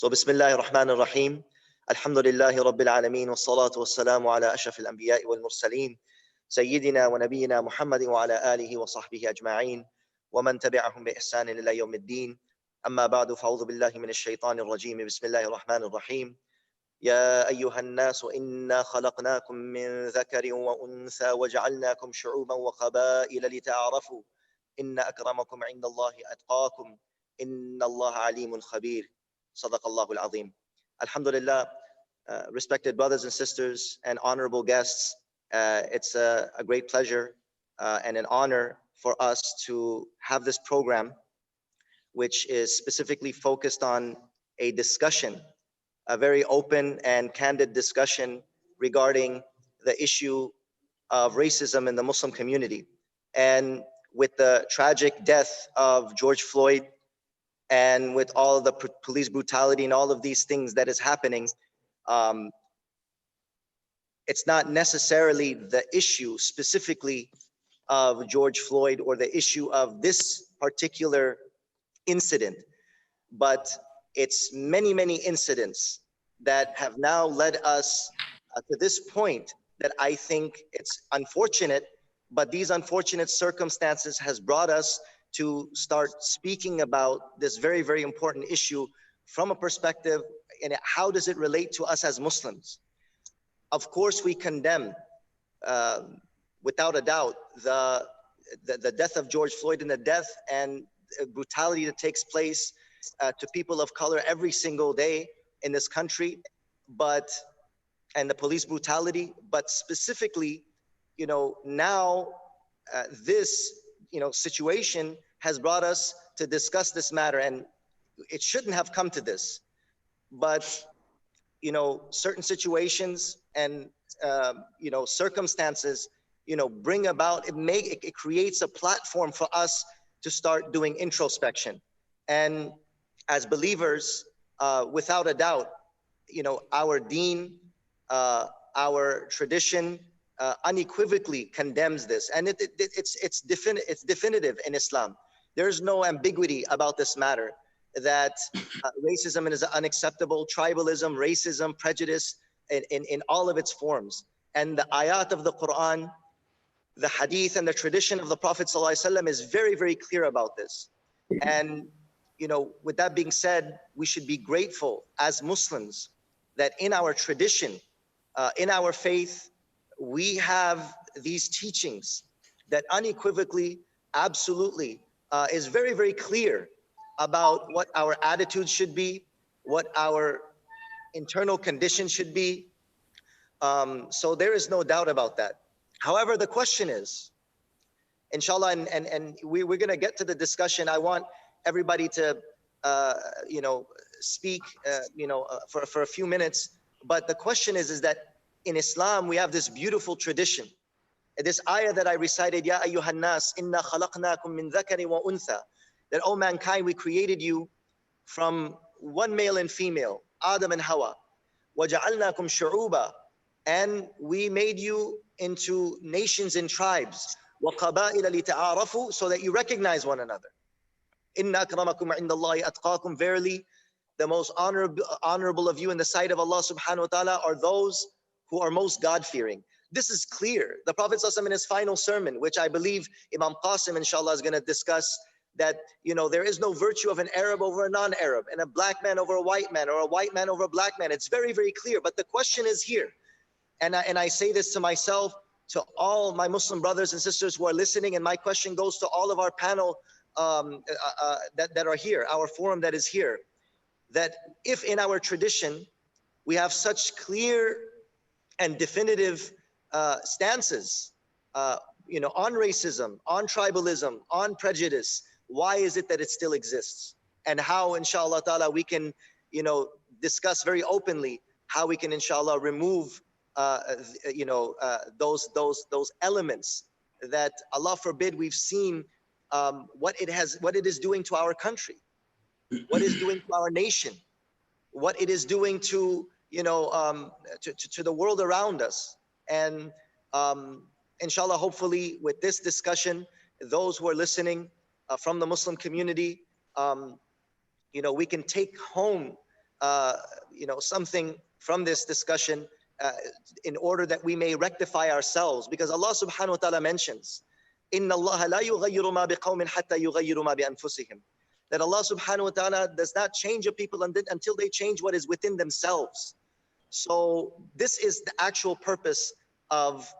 So Bismillahir Rahmanir Rahim. Alhamdulillahi Rabbil Alameen. Wa salatu wa salamu ala ashrafil anbiya'i wal mursaleen. Sayyidina wa nabiyyina Muhammadin wa ala alihi wa sahbihi ajma'een. Wa man tabi'ahum bi ihsanin ila yawmiddin. Amma ba'du, fa'udhu billahi minash shaitanir rajeem. Bismillahir Rahmanir Rahim. يا أيها الناس إنا خلقناكم من ذكر وأنثى وجعلناكم شعوبا وقبائل لتعارفوا إن أكرمكم عند الله أتقاكم إن الله عليم خبير صدق الله العظيم. Alhamdulillah, respected brothers and sisters and honorable guests, it's a great pleasure and an honor for us to have this program, which is specifically focused on a discussion, a very open and candid discussion regarding the issue of racism in the Muslim community. And with the tragic death of George Floyd, and with all the police brutality and all of these things that is happening, it's not necessarily the issue specifically of George Floyd or the issue of this particular incident, but it's many, many incidents that have now led us to this point that I think it's unfortunate, but these unfortunate circumstances has brought us to start speaking about this very, very important issue from a perspective, and how does it relate to us as Muslims? Of course, we condemn, without a doubt, the death of George Floyd and the death and brutality that takes place to people of color every single day in this country, and the police brutality, but specifically, now this situation has brought us to discuss this matter, and it shouldn't have come to this, but certain situations and circumstances bring about it creates a platform for us to start doing introspection. And as believers, without a doubt, our deen, our tradition unequivocally condemns this, and it's definitive in Islam. There's no ambiguity about this matter, that racism is unacceptable, tribalism, racism, prejudice in all of its forms. And the ayat of the Quran, the hadith, and the tradition of the Prophet ﷺ is very, very clear about this. And with that being said, we should be grateful as Muslims that in our tradition, in our faith, we have these teachings that unequivocally, absolutely, is very, very clear about what our attitude should be, what our internal condition should be. So there is no doubt about that. However, the question is, inshallah, and we're going to get to the discussion. I want everybody to, speak, for a few minutes. But the question is that in Islam, we have this beautiful tradition. This ayah that I recited, Ya ayyuhan nas, inna khalaqnakum min dhakari wa untha, that, O mankind, we created you from one male and female, Adam and Hawa. وَجَعَلْنَاكُمْ شُعُوبًا, and we made you into nations and tribes. وَقَبَائِلَ لِتَعَارَفُوا, so that you recognize one another. إِنَّ أَكْرَمَكُمْ عِنْدَ اللَّهِ أَتْقَاكُمْ, verily, the most honorable of you in the sight of Allah subhanahu wa ta'ala are those who are most God-fearing. This is clear. The Prophet ﷺ in his final sermon, which I believe Imam Qasim, inshallah, is going to discuss, that there is no virtue of an Arab over a non-Arab, and a black man over a white man, or a white man over a black man. It's very, very clear. But the question is here, and I say this to myself, to all my Muslim brothers and sisters who are listening, and my question goes to all of our panel that are here, our forum that is here, that if in our tradition we have such clear and definitive stances on racism, on tribalism, on prejudice, why is it that it still exists? And how, inshallah ta'ala, we can discuss very openly how we can, inshallah, remove those elements that, Allah forbid, we've seen what it is doing to our country, what it's doing to our nation, what it is doing to to the world around us. And inshallah, hopefully, with this discussion, those who are listening from the Muslim community, we can take home something from this discussion in order that we may rectify ourselves. Because Allah subhanahu wa ta'ala mentions, إِنَّ اللَّهَ لَا يُغَيِّرُ مَا بِقَوْمٍ حَتَّى يُغَيِّرُ مَا بِأَنفُسِهِمْ. That Allah subhanahu wa ta'ala does not change a people until they change what is within themselves. So this is the actual purpose of,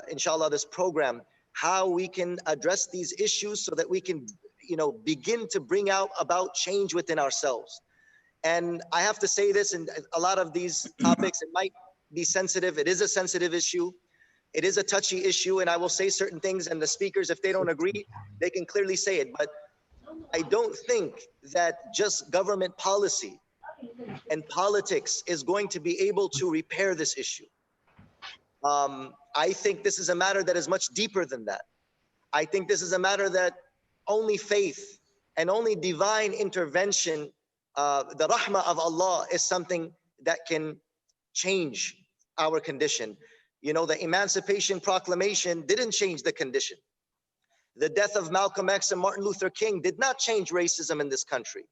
inshallah, this program, how we can address these issues so that we can, begin to bring about change within ourselves. And I have to say this, in a lot of these topics, it might be sensitive. It is a sensitive issue. It is a touchy issue, and I will say certain things, and the speakers, if they don't agree, they can clearly say it. But I don't think that just government policy and politics is going to be able to repair this issue. I think this is a matter that is much deeper than that. I think this is a matter that only faith and only divine intervention, the rahmah of Allah, is something that can change our condition. The Emancipation Proclamation didn't change the condition. The death of Malcolm X and Martin Luther King did not change racism in this country,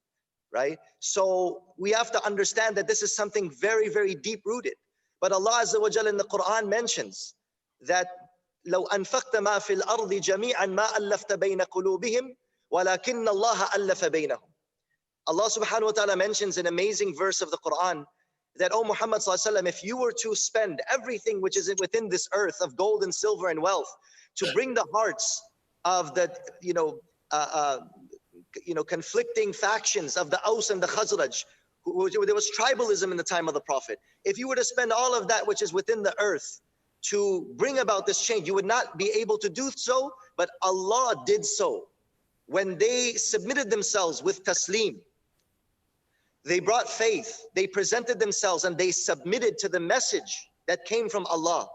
right? So we have to understand that this is something very, very deep-rooted. But Allah Azza wa Jalla in the Quran mentions that لو أنفقت ما في الأرض جميعا ما ألفت بين قلوبهم ولكن الله ألف بينهم. Allah subhanahu wa ta'ala mentions an amazing verse of the Quran that, oh Muhammad sallallahu alaihi wasallam, if you were to spend everything which is within this earth of gold and silver and wealth to bring the hearts of the conflicting factions of the Owais and the Khazraj, there was tribalism in the time of the Prophet. If you were to spend all of that which is within the earth to bring about this change, you would not be able to do so. But Allah did so when they submitted themselves with taslim. They brought faith, they presented themselves, and they submitted to the message that came from Allah.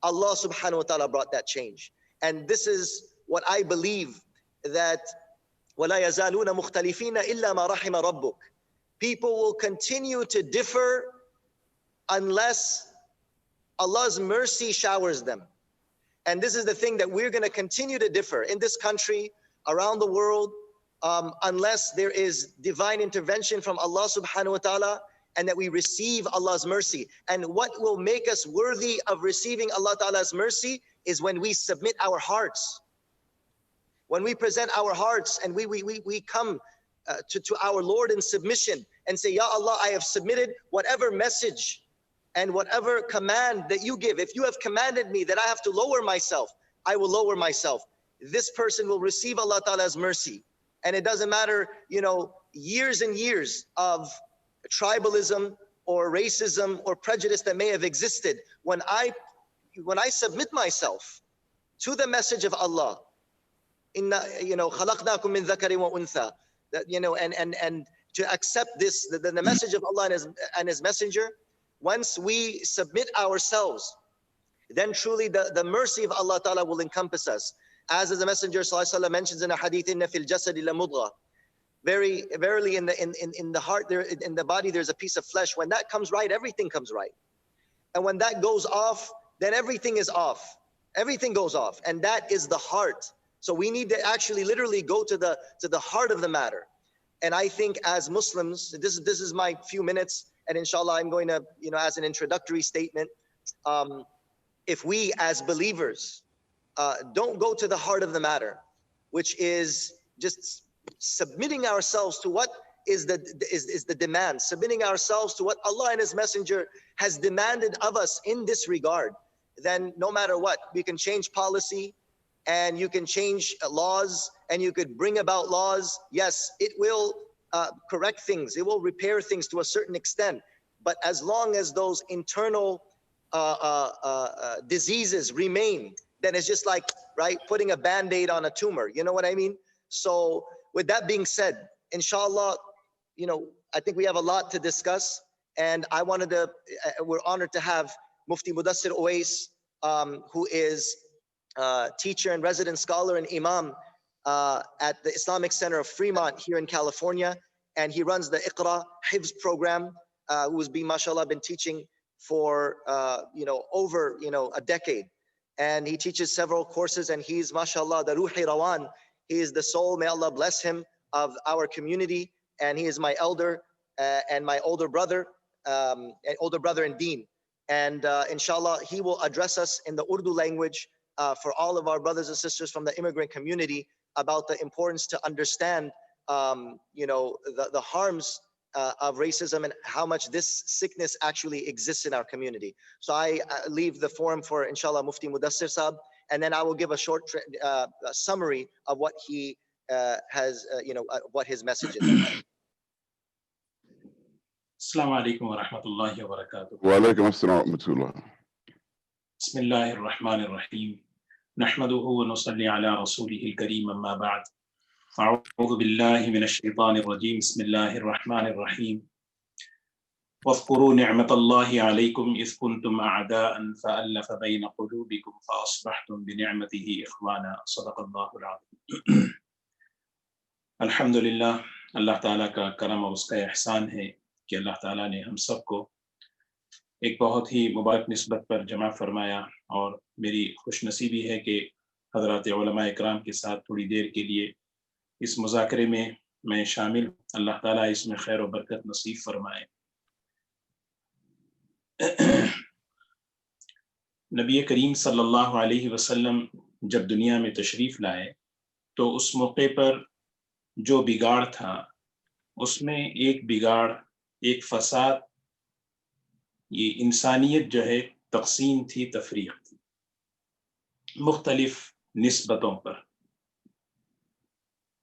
Allah subhanahu wa ta'ala brought that change. And this is what I believe, that وَلَا يَزَالُونَ مُخْتَلِفِينَ إِلَّا مَا رَحِمَ رَبُّكَ. People will continue to differ unless Allah's mercy showers them. And this is the thing, that we're going to continue to differ in this country, around the world, unless there is divine intervention from Allah subhanahu wa ta'ala, and that we receive Allah's mercy. And what will make us worthy of receiving Allah ta'ala's mercy is when we submit our hearts. When we present our hearts and we come to our Lord in submission and say, Ya Allah, I have submitted whatever message and whatever command that you give. If you have commanded me that I have to lower myself, I will lower myself. This person will receive Allah ta'ala's mercy. And it doesn't matter, years and years of tribalism or racism or prejudice that may have existed. When I submit myself to the message of Allah, خَلَقْنَاكُم مِّن ذَكَرٍ وَأُنثَى, and to accept this, the message of Allah and His Messenger, once we submit ourselves, then truly the mercy of Allah Ta'ala will encompass us. As the Messenger ﷺ mentions in a hadith, إِنَّ فِي الْجَسَدِ لَمُضْغَةً. Verily in the heart, in the body, there's a piece of flesh. When that comes right, everything comes right. And when that goes off, then everything is off. Everything goes off, and that is the heart. So we need to actually literally go to the heart of the matter. And I think as Muslims, this is my few minutes, and inshallah I'm going to, as an introductory statement, if we as believers don't go to the heart of the matter, which is just submitting ourselves to what is the demand, submitting ourselves to what Allah and His Messenger has demanded of us in this regard, then no matter what, we can change policy, and you can change laws, and you could bring about laws. Yes, it will correct things, it will repair things to a certain extent, but as long as those internal diseases remain, then it's just like, right, putting a band-aid on a tumor, you know what I mean? So with that being said, inshallah, I think we have a lot to discuss, and we're honored to have Mufti Mudassir Owais, who is teacher and resident scholar and Imam at the Islamic Center of Fremont here in California, and he runs the Iqra Hifz program, who's mashallah been teaching for over a decade, and he teaches several courses, and he's mashallah the Ruhi Rawan. He is the soul, may Allah bless him, of our community, and he is my elder. and my older brother in Deen. And inshallah, he will address us in the Urdu language for all of our brothers and sisters from the immigrant community about the importance to understand, the harms of racism and how much this sickness actually exists in our community. So I leave the forum for, inshallah, Mufti Mudassir Sahab, and then I will give a short summary of what he has, what his message is. Assalamu alaikum wa rahmatullahi wa barakatuh. Wa alaikum assalam wa rahmatullah. Bismillahir Rahmanir Rahim. Nahmaduhu wa nusalli ala rasulihil kareem amma ba'd. A'udhu billahi minash shaitanir rajim. Bismillahir Rahmanir Rahim. واذكروا نعمة الله عليكم إذ كنتم أعداء فألف بين قلوبكم فأصبحتم بنعمته إخوانا صدق الله العظيم. الحمدللہ، اللہ تعالیٰ کا کرم اور اس کا احسان ہے کہ اللہ تعالیٰ نے ہم سب کو ایک بہت ہی مبارک نسبت پر جمع فرمایا، اور میری خوش نصیبی ہے کہ حضرات علماء اکرام کے ساتھ تھوڑی دیر کے لیے اس مذاکرے میں شامل، اللہ تعالیٰ اس میں خیر و برکت نصیب فرمائے۔ نبی کریم صلی اللہ علیہ وسلم جب دنیا میں تشریف لائے تو اس موقع پر جو بگاڑ تھا، اس میں ایک بگاڑ، ایک فساد، یہ انسانیت جو ہے تقسیم تھی، تفریق تھی مختلف نسبتوں پر۔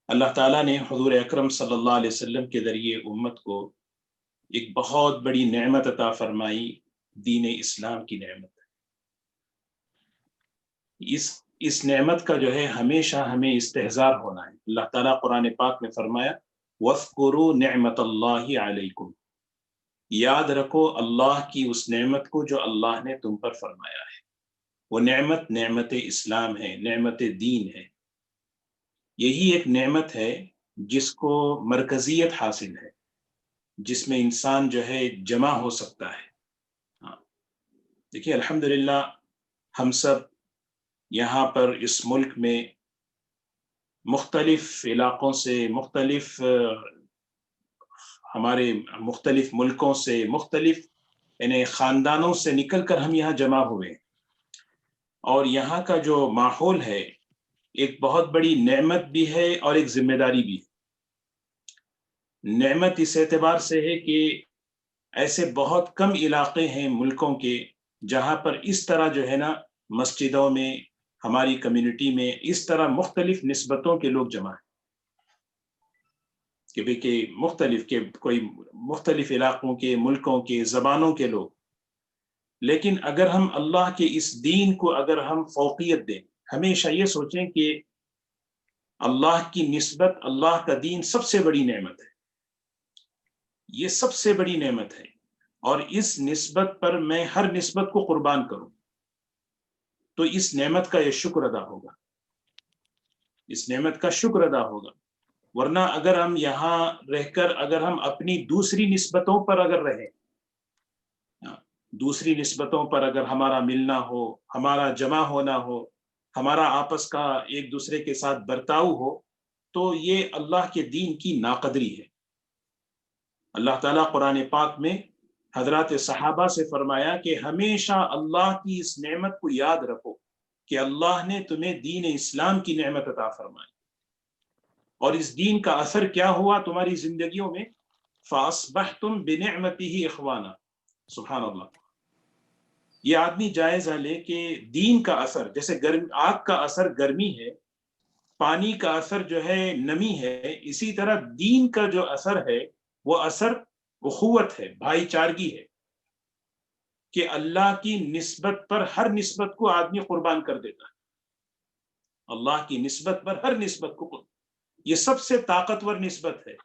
اللہ تعالیٰ نے حضور اکرم صلی اللہ علیہ وسلم کے ذریعے امت کو ایک بہت بڑی نعمت عطا فرمائی، دین اسلام کی نعمت۔ اس نعمت کا جو ہے ہمیشہ ہمیں استحضار ہونا ہے۔ اللہ تعالیٰ قرآن پاک میں فرمایا وَاذْكُرُوا نِعْمَةَ اللَّهِ عَلَيْكُمْ، یاد رکھو اللہ کی اس نعمت کو جو اللہ نے تم پر فرمایا ہے۔ وہ نعمت اسلام ہے، نعمت دین ہے۔ یہی ایک نعمت ہے جس کو مرکزیت حاصل ہے، جس میں انسان جو ہے جمع ہو سکتا ہے۔ دیکھیے الحمدللہ ہم سب یہاں پر اس ملک میں مختلف علاقوں سے، ہمارے مختلف ملکوں سے، مختلف خاندانوں سے نکل کر ہم یہاں جمع ہوئے، اور یہاں کا جو ماحول ہے ایک بہت بڑی نعمت بھی ہے اور ایک ذمہ داری بھی ہے۔ نعمت اس اعتبار سے ہے کہ ایسے بہت کم علاقے ہیں ملکوں کے جہاں پر اس طرح جو ہے نا مسجدوں میں، ہماری کمیونٹی میں اس طرح مختلف نسبتوں کے لوگ جمع ہیں، کہ کوئی مختلف علاقوں کے، ملکوں کے، زبانوں کے لوگ۔ لیکن اگر ہم اللہ کے اس دین کو اگر ہم فوقیت دیں، ہمیشہ یہ سوچیں کہ اللہ کی نسبت، اللہ کا دین سب سے بڑی نعمت ہے، یہ سب سے بڑی نعمت ہے، اور اس نسبت پر میں ہر نسبت کو قربان کروں تو اس نعمت کا یہ شکر ادا ہوگا، اس نعمت کا شکر ادا ہوگا۔ ورنہ اگر ہم یہاں رہ کر اگر ہم اپنی دوسری نسبتوں پر اگر رہیں، دوسری نسبتوں پر اگر ہمارا ملنا ہو، ہمارا جمع ہونا ہو، ہمارا آپس کا ایک دوسرے کے ساتھ برتاؤ ہو، تو یہ اللہ کے دین کی ناقدری ہے۔ اللہ تعالیٰ قرآن پاک میں حضرات صحابہ سے فرمایا کہ ہمیشہ اللہ کی اس نعمت کو یاد رکھو کہ اللہ نے تمہیں دین اسلام کی نعمت عطا فرمائی، اور اس دین کا اثر کیا ہوا تمہاری زندگیوں میں، فَأَصْبَحْتُمْ بِنِعْمَتِهِ إِخْوَانًا۔ سبحان اللہ۔ یہ آدمی جائزہ لے کہ دین کا اثر، جیسے آگ کا اثر گرمی ہے، پانی کا اثر جو ہے نمی ہے، اسی طرح دین کا جو اثر ہے وہ اثر اخوت ہے، بھائی چارگی ہے، کہ اللہ کی نسبت پر ہر نسبت کو آدمی قربان کر دیتا ہے۔ اللہ کی نسبت پر ہر نسبت کو یہ سب سے طاقتور نسبت ہے،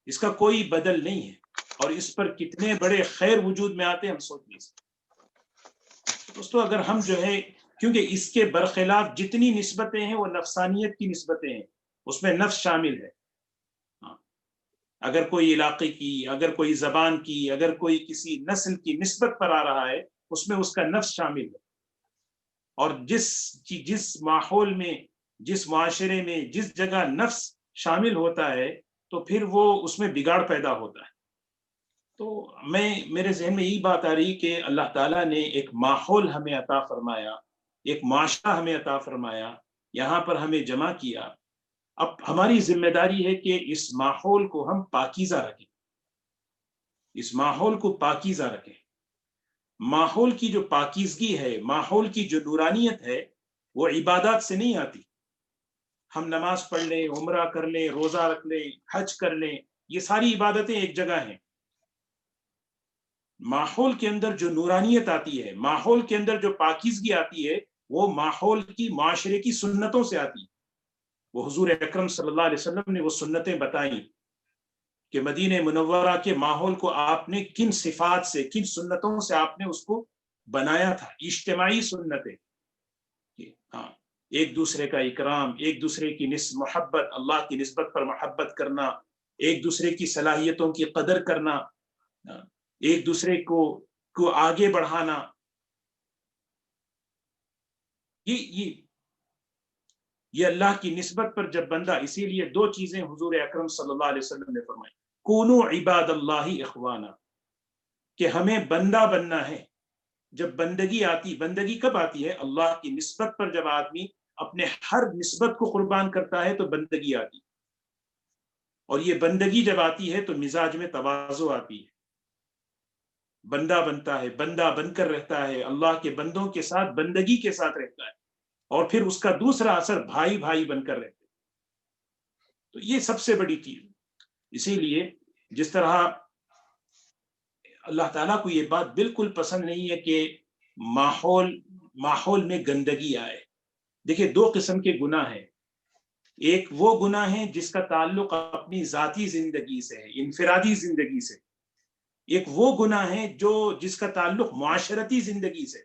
اس کا کوئی بدل نہیں ہے، اور اس پر کتنے بڑے خیر وجود میں آتے ہیں ہم سوچ نہیں سکتے۔ دوستو اگر ہم جو ہے، کیونکہ اس کے برخلاف جتنی نسبتیں ہیں وہ نفسانیت کی نسبتیں ہیں، اس میں نفس شامل ہے۔ اگر کوئی علاقے کی، اگر کوئی زبان کی، اگر کوئی کسی نسل کی نسبت پر آ رہا ہے، اس میں اس کا نفس شامل ہے، اور جس ماحول میں، جس معاشرے میں، جس جگہ نفس شامل ہوتا ہے تو پھر وہ اس میں بگاڑ پیدا ہوتا ہے۔ تو میرے ذہن میں یہی بات آ رہی کہ اللہ تعالیٰ نے ایک ماحول ہمیں عطا فرمایا، ایک معاشرہ ہمیں عطا فرمایا، یہاں پر ہمیں جمع کیا. اب ہماری ذمہ داری ہے کہ اس ماحول کو ہم پاکیزہ رکھیں، اس ماحول کو پاکیزہ رکھیں. ماحول کی جو پاکیزگی ہے، ماحول کی جو نورانیت ہے، وہ عبادات سے نہیں آتی. ہم نماز پڑھ لیں، عمرہ کر لیں، روزہ رکھ لیں، حج کر لیں، یہ ساری عبادتیں ایک جگہ ہیں. ماحول کے اندر جو نورانیت آتی ہے، ماحول کے اندر جو پاکیزگی آتی ہے، وہ ماحول کی، معاشرے کی سنتوں سے آتی ہے. وہ حضور اکرم صلی اللہ علیہ وسلم نے وہ سنتیں بتائیں کہ مدینہ منورہ کے ماحول کو آپ نے کن صفات سے، کن سنتوں سے آپ نے اس کو بنایا تھا. اجتماعی سنتیں، ہاں، ایک دوسرے کا اکرام، ایک دوسرے کی محبت، اللہ کی نسبت پر محبت کرنا، ایک دوسرے کی صلاحیتوں کی قدر کرنا، ایک دوسرے کو آگے بڑھانا. یہ اللہ کی نسبت پر جب بندہ، اسی لیے دو چیزیں حضور اکرم صلی اللہ علیہ وسلم نے فرمائی: کونوا عباد اللہ اخوانا، کہ ہمیں بندہ بننا ہے. جب بندگی آتی، بندگی کب آتی ہے؟ اللہ کی نسبت پر جب آدمی اپنے ہر نسبت کو قربان کرتا ہے تو بندگی آتی. اور یہ بندگی جب آتی ہے تو مزاج میں تواضع آتی ہے. بندہ بنتا ہے، بندہ بن کر رہتا ہے، اللہ کے بندوں کے ساتھ بندگی کے ساتھ رہتا ہے، اور پھر اس کا دوسرا اثر بھائی بھائی بن کر رہتے. تو یہ سب سے بڑی چیز. اسی لیے جس طرح اللہ تعالیٰ کو یہ بات بالکل پسند نہیں ہے کہ ماحول میں گندگی آئے. دیکھیں، دو قسم کے گناہ ہیں. ایک وہ گناہ ہے جس کا تعلق اپنی ذاتی زندگی سے ہے، انفرادی زندگی سے. ایک وہ گناہ ہے جس کا تعلق معاشرتی زندگی سے.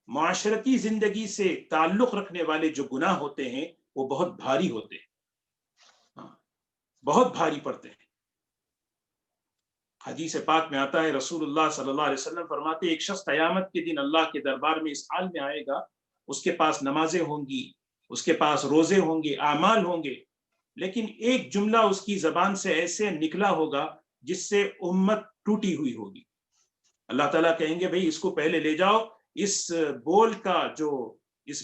معاشرتی زندگی سے تعلق رکھنے والے جو گناہ ہوتے ہیں وہ بہت بھاری ہوتے ہیں، بہت بھاری پڑتے ہیں. حدیث پاک میں آتا ہے، رسول اللہ صلی اللہ علیہ وسلم فرماتے، ایک شخص قیامت کے دن اللہ کے دربار میں اس حال میں آئے گا، اس کے پاس نمازیں ہوں گی، اس کے پاس روزے ہوں گے، اعمال ہوں گے، لیکن ایک جملہ اس کی زبان سے ایسے نکلا ہوگا جس سے امت ٹوٹی ہوئی ہوگی. اللہ تعالیٰ کہیں گے، بھئی اس کو پہلے لے جاؤ، اس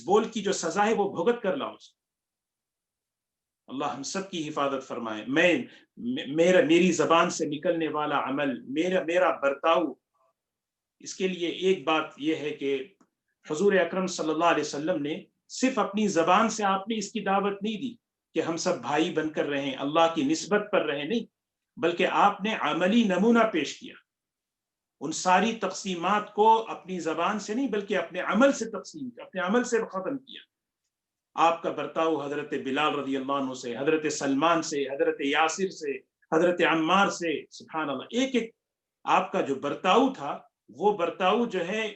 بول کی جو سزا ہے وہ بھگت کر لاؤ. اللہ ہم سب کی حفاظت فرمائے. میری زبان سے نکلنے والا عمل، میرا برتاؤ، اس کے لیے ایک بات یہ ہے کہ حضور اکرم صلی اللہ علیہ وسلم نے صرف اپنی زبان سے آپ نے اس کی دعوت نہیں دی کہ ہم سب بھائی بن کر رہیں، اللہ کی نسبت پر رہیں، نہیں، بلکہ آپ نے عملی نمونہ پیش کیا. ان ساری تقسیمات کو اپنی زبان سے نہیں بلکہ اپنے عمل سے تقسیم کیا، اپنے عمل سے ختم کیا. آپ کا برتاؤ حضرت بلال رضی اللہ عنہ سے، حضرت سلمان سے، حضرت یاسر سے، حضرت عمار سے، سبحان اللہ، ایک آپ کا جو برتاؤ تھا، وہ برتاؤ جو ہے،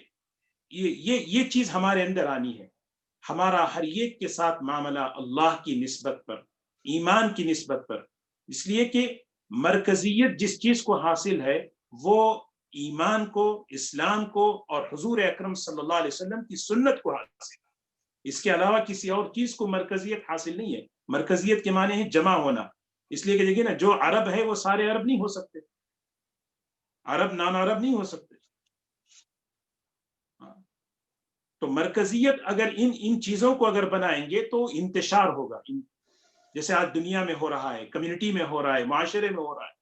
یہ چیز ہمارے اندر آنی ہے. ہمارا ہر ایک کے ساتھ معاملہ اللہ کی نسبت پر، ایمان کی نسبت پر. اس لیے کہ مرکزیت جس چیز کو حاصل ہے وہ ایمان کو، اسلام کو اور حضور اکرم صلی اللہ علیہ وسلم کی سنت کو حاصل. اس کے علاوہ کسی اور چیز کو مرکزیت حاصل نہیں ہے. مرکزیت کے معنی ہے جمع ہونا. اس لیے کہ دیکھیے نا، جو عرب ہے وہ سارے عرب نہیں ہو سکتے، عرب نان عرب نہیں ہو سکتے. تو مرکزیت اگر ان چیزوں کو اگر بنائیں گے تو انتشار ہوگا، جیسے آج دنیا میں ہو رہا ہے، کمیونٹی میں ہو رہا ہے، معاشرے میں ہو رہا ہے.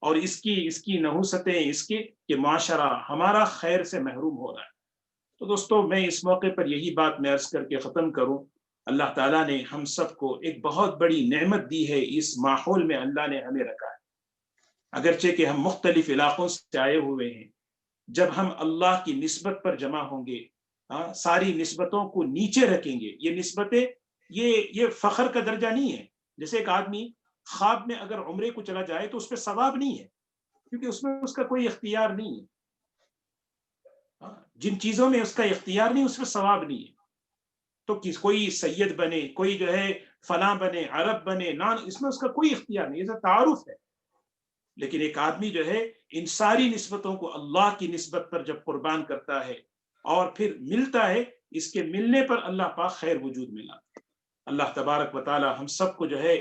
اور اس کی نحوستیں اس کی کہ معاشرہ ہمارا خیر سے محروم ہو رہا ہے. تو دوستو، میں اس موقع پر یہی بات میں عرض کر کے ختم کروں. اللہ تعالیٰ نے ہم سب کو ایک بہت بڑی نعمت دی ہے، اس ماحول میں اللہ نے ہمیں رکھا ہے. اگرچہ کہ ہم مختلف علاقوں سے آئے ہوئے ہیں، جب ہم اللہ کی نسبت پر جمع ہوں گے، ساری نسبتوں کو نیچے رکھیں گے. یہ نسبتیں یہ فخر کا درجہ نہیں ہے. جیسے ایک آدمی خواب میں اگر عمرے کو چلا جائے تو اس پہ ثواب نہیں ہے، کیونکہ اس میں اس کا کوئی اختیار نہیں ہے. جن چیزوں میں اس کا اختیار نہیں، اس پہ ثواب نہیں ہے. تو کوئی سید بنے، کوئی جو ہے فلاں بنے، عرب بنے، اس میں اس کا کوئی اختیار نہیں، یہ تعارف ہے. لیکن ایک آدمی جو ہے ان ساری نسبتوں کو اللہ کی نسبت پر جب قربان کرتا ہے اور پھر ملتا ہے، اس کے ملنے پر اللہ پاک خیر وجود ملا. اللہ تبارک و تعالی ہم سب کو جو ہے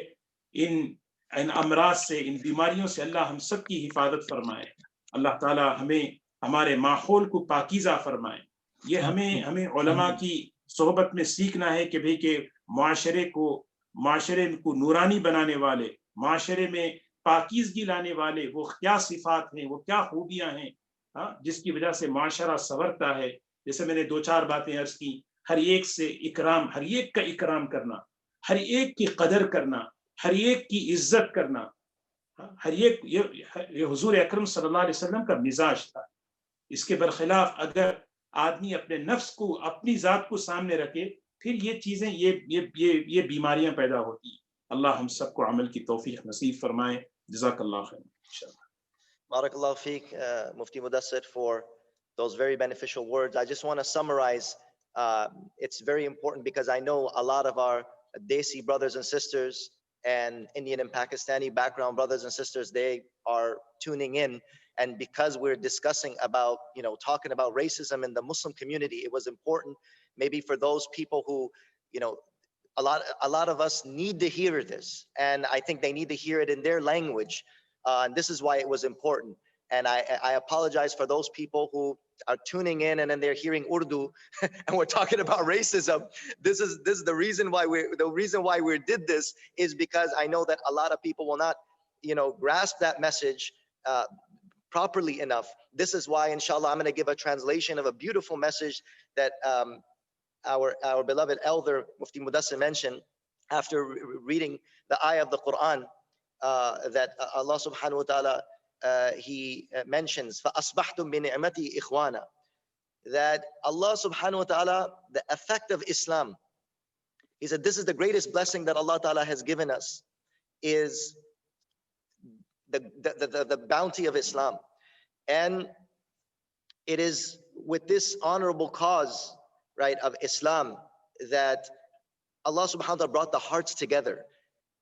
ان इन अमराज से, इन बीमारियों से अल्लाह हम सब की हिफाजत फरमाए। अल्लाह ताला हमें हमारे माहौल को पाकीज़ा फरमाए। ये हमें उलमा की सोहबत में सीखना है कि भाई के माशरे को नूरानी बनाने वाले, माशरे में पाकीज़गी लाने वाले वो क्या सिफात हैं, वो क्या खूबियाँ हैं, जिसकी वजह से माशरा संवरता है। जैसे मैंने 2-4 बातें अर्ज की, हर एक से इकराम, हर एक का इकराम करना, हर एक की कदर करना, हर एक की इज्जत करना, हर एक, ये हुजूर अकरम सल्लल्लाहु अलैहि वसल्लम का मिजाज था। इसके बरखिलाफ अगर आदमी अपने नफ्स को, अपनी जात को सामने रखे, फिर ये चीजें, ये बीमारियां पैदा होती। अल्लाह हम सबको अमल की तौफीक नसीब फरमाए। जज़ाकल्लाह खैर। इंशाअल्लाह। Barakallahu feek, Mufti Mudassir, for those very beneficial words. I just want to summarize. It's very important because I know a lot of our Desi brothers and sisters and Indian and Pakistani background brothers and sisters, they are tuning in. And because we're discussing about, talking about racism in the Muslim community, it was important maybe for those people who, a lot of us need to hear this. And I think they need to hear it in their language. And this is why it was important. And I apologize for those people who are tuning in and then they're hearing Urdu and we're talking about racism. This is the reason why we did this, is because I know that a lot of people will not, grasp that message properly enough. This is why, inshallah, I'm going to give a translation of a beautiful message that our beloved elder Mufti Mudassir mentioned after reading the ayah of the Quran. That Allah subhanahu wa ta'ala, he mentions, فَأَصْبَحْتُمْ بِنِعْمَتِي إِخْوَانًا, that Allah subhanahu wa ta'ala, the effect of Islam, he said this is the greatest blessing that Allah ta'ala has given us, is the bounty of Islam. And it is with this honorable cause, right, of Islam, that Allah subhanahu wa ta'ala brought the hearts together.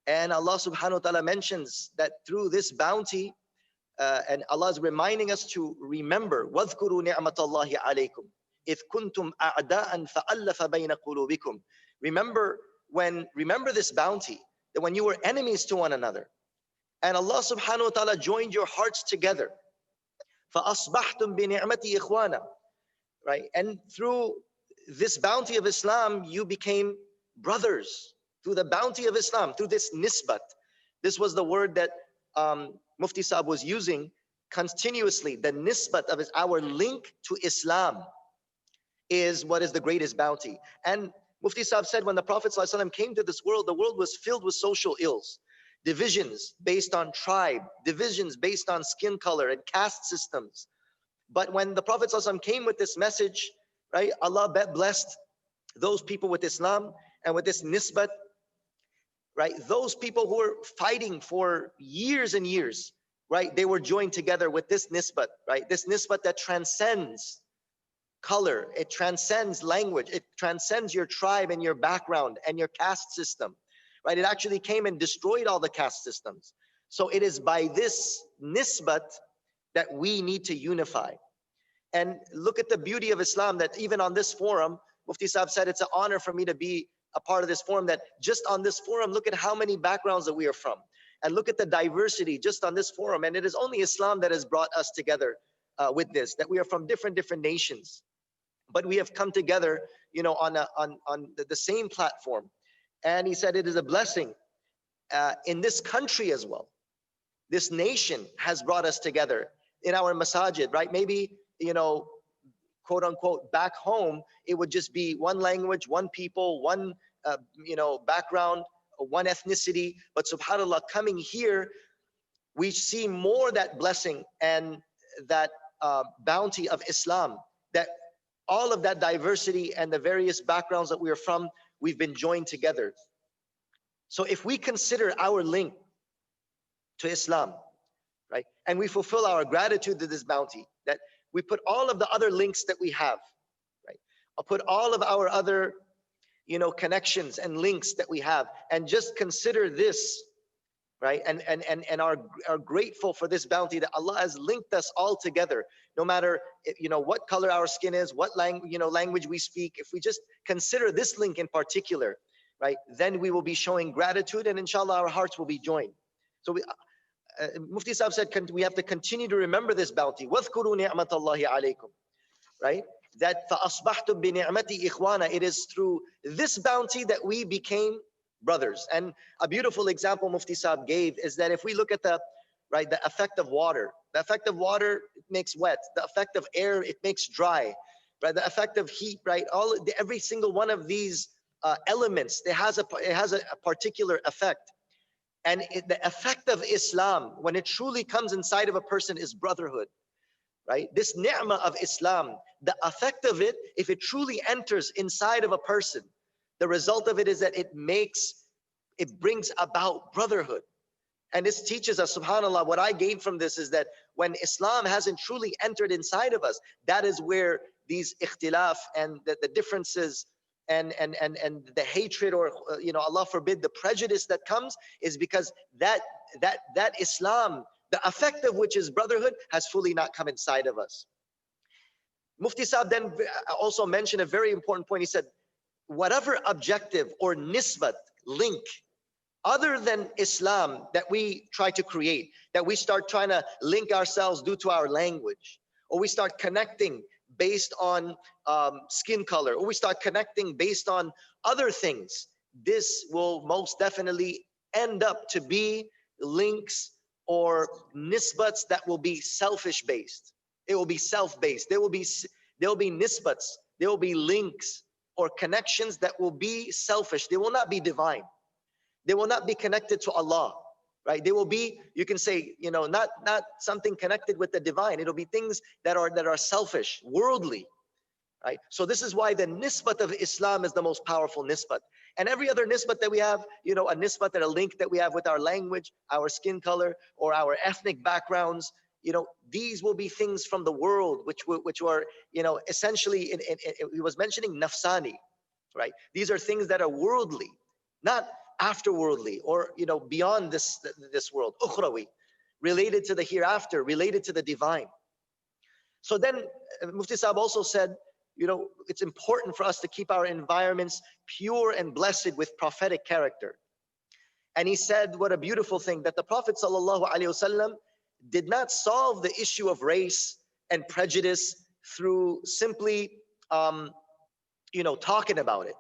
And Allah subhanahu wa ta'ala mentions that through this bounty, and Allah is reminding us to remember, وَاذْكُرُوا نِعْمَةَ اللَّهِ عَلَيْكُمْ إِذْ كُنْتُمْ أَعْدَاءً فَأَلَّفَ بَيْنَ قُلُوبِكُمْ. Remember this bounty, that when you were enemies to one another, and Allah subhanahu wa ta'ala joined your hearts together. فَأَصْبَحْتُمْ بِنِعْمَتِي إِخْوَانًا. Right? And through this bounty of Islam, you became brothers. Through the bounty of Islam, through this nisbat. This was the word that Mufti Saab was using continuously. The nisbat of our link to Islam is what is the greatest bounty. And Mufti Saab said when the Prophet ﷺ came to this world, the world was filled with social ills. Divisions based on tribe, divisions based on skin color and caste systems. But when the Prophet ﷺ came with this message, right, Allah blessed those people with Islam and with this nisbat. Right, those people who were fighting for years and years, right, they were joined together with this nisbat, right, this nisbat that transcends color, it transcends language, it transcends your tribe and your background and your caste system, right? It actually came and destroyed all the caste systems. So it is by this nisbat that we need to unify. And look at the beauty of Islam, that even on this forum, Mufti Saab said it's an honor for me to be a part of this forum, that just on this forum, look at how many backgrounds that we are from, and look at the diversity just on this forum. And it is only Islam that has brought us together with this, that we are from different nations, but we have come together, on the same platform. And he said it is a blessing in this country as well. This nation has brought us together in our masajid, right? Maybe, quote unquote, back home, it would just be one language, one people, one, background, one ethnicity. But subhanAllah, coming here, we see more that blessing and that bounty of Islam, that all of that diversity and the various backgrounds that we are from, we've been joined together. So if we consider our link to Islam, right, and we fulfill our gratitude to this bounty, that we put all of the other links that we have, right? I'll put all of our other, connections and links that we have, and just consider this, right? And are grateful for this bounty that Allah has linked us all together, no matter, what color our skin is, what language we speak. If we just consider this link in particular, right, then we will be showing gratitude, and inshallah our hearts will be joined. So Mufti Sahib said we have to continue to remember this bounty. وَاذْكُرُوا نِعْمَةَ اللَّهِ عَلَيْكُمْ. Right? That فَأَصْبَحْتُمْ بِنِعْمَتِي إِخْوَانًا. It is through this bounty that we became brothers. And a beautiful example Mufti Sahib gave is that if we look at the effect of water. The effect of water, it makes wet. The effect of air, it makes dry. Right? The effect of heat, right? Every single one of these elements, it has a particular effect. And the effect of Islam, when it truly comes inside of a person, is brotherhood. Right? This ni'mah of Islam, the effect of it, if it truly enters inside of a person, the result of it is that it brings about brotherhood. And this teaches us, subhanAllah, what I gained from this is that when Islam hasn't truly entered inside of us, that is where these ikhtilaf and the differences and the hatred, or Allah forbid, the prejudice that comes, is because that Islam, the effect of which is brotherhood, has fully not come inside of us. Mufti Sahib then also mentioned a very important point. He said, whatever objective or nisbat, link, other than Islam that we try to create, that we start trying to link ourselves due to our language, or we start connecting based on skin color, or we start connecting based on other things, this will most definitely end up to be links or nisbats that will be selfish based. It will be self-based. There will be nisbats, there will be links or connections that will be selfish. They will not be divine. They will not be connected to Allah, right? They will be, you can say, not something connected with the divine. It'll be things that are selfish, worldly, right? So this is why the nisbat of Islam is the most powerful nisbat. And every other nisbat that we have, a nisbat, a link that we have with our language, our skin color, or our ethnic backgrounds, these will be things from the world, which were, essentially, he was mentioning nafsani, right? These are things that are worldly, not afterworldly, or beyond this world, ukhrawi, related to the hereafter, related to the divine. So then Mufti Sahib also said, it's important for us to keep our environments pure and blessed with prophetic character. And he said, what a beautiful thing, that the Prophet ﷺ did not solve the issue of race and prejudice through simply talking about it.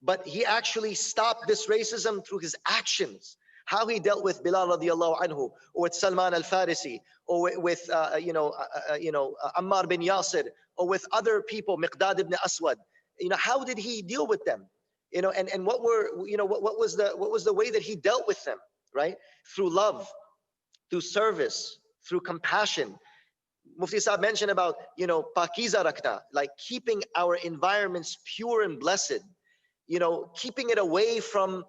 But he actually stopped this racism through his actions. How he dealt with Bilal radiallahu anhu, or with Salman al-Farisi, or with Ammar bin Yasir, or with other people, Miqdad ibn Aswad. How did he deal with them? And what was the way that he dealt with them, right? Through love, through service, through compassion. Mufti Sahib mentioned about, pakiza rakna, like keeping our environments pure and blessed. Keeping it away from,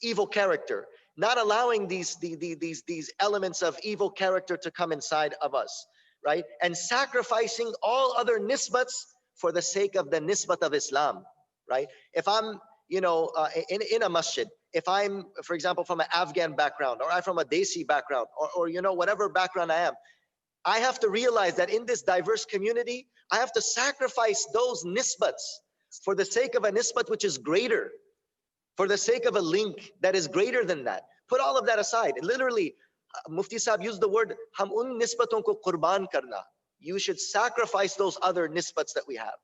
evil character, not allowing these elements of evil character to come inside of us, right? And sacrificing all other nisbats for the sake of the nisbat of Islam, right? If I'm, in a masjid, if I'm, for example, from an Afghan background, or I'm from a Desi background, or whatever background I am, I have to realize that in this diverse community, I have to sacrifice those nisbats for the sake of a nisbat which is greater, for the sake of a link that is greater than that. Put all of that aside. Literally, Mufti Sahib used the word, "Hum un nisbaton ko qurban karna." You should sacrifice those other nisbats that we have,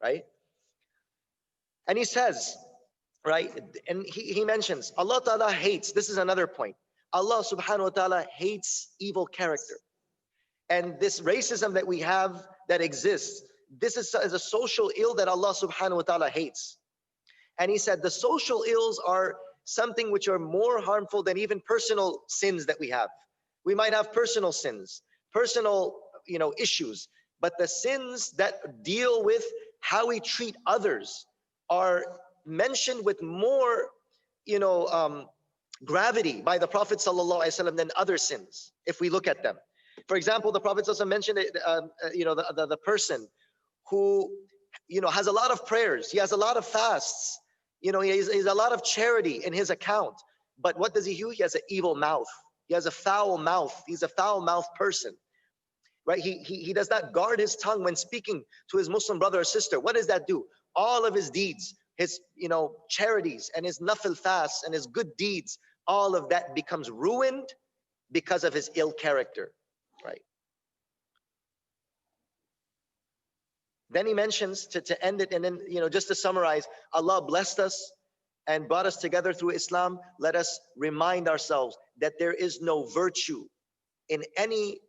right? And he says, right, and he mentions, Allah Ta'ala hates, this is another point, Allah subhanahu wa ta'ala hates evil character. And this racism that we have, that exists, this is a social ill that Allah subhanahu wa ta'ala hates. And he said the social ills are something which are more harmful than even personal sins that we have. We might have personal sins, personal issues, but the sins that deal with how we treat others are mentioned with more gravity by the Prophet ﷺ than other sins, if we look at them. For example, the Prophet ﷺ mentioned the person who has a lot of prayers, he has a lot of fasts, he has a lot of charity in his account, but what does he do? He has an evil mouth, he has a foul mouth, he's a foul-mouthed person, right? He does not guard his tongue when speaking to his Muslim brother or sister. What does that do? All of his deeds his charities and his nafil fasts and his good deeds, all of that becomes ruined because of his ill character, right? Then he mentions to end it, and then just to summarize, Allah blessed us and brought us together through Islam. Let us remind ourselves that there is no virtue in any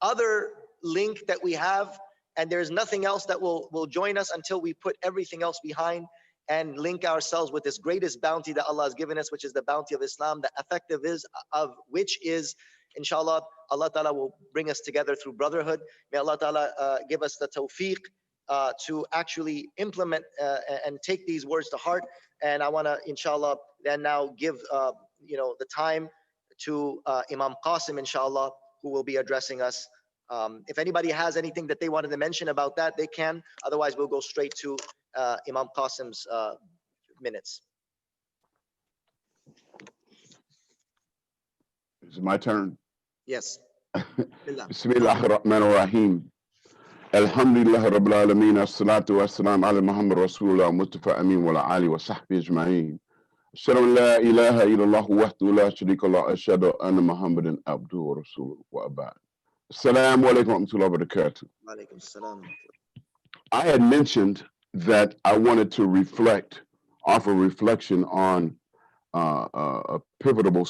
other link that we have, and there is nothing else that will join us until we put everything else behind and link ourselves with this greatest bounty that Allah has given us, which is the bounty of Islam, the effective is of which is, inshallah, Allah Ta'ala will bring us together through brotherhood. May Allah Ta'ala give us the tawfiq to actually implement and take these words to heart. And I want to, inshallah, then now give the time to Imam Qasim, inshallah, who will be addressing us. If anybody has anything that they wanted to mention about that, they can. Otherwise, we'll go straight to Imam Qasim's minutes. Is it my turn? Yes. Bismillahir-Rahmanir-Rahim. Alhamdulillah Rabbil Alameen. As-salatu was-salam ala Muhammad Rasulullah Mustafa Amin wa ala alihi wa sahbihi ajma'in. Ashhadu an la ilaha illallah wahdahu la sharika lahu, ashhadu anna Muhammadan abduhu wa rasuluhu, wa ba'd. Assalamu alaikum wa rahmatullahi wa barakatuh. Wa alaikum assalam. I had mentioned that I wanted to offer reflection on a pivotal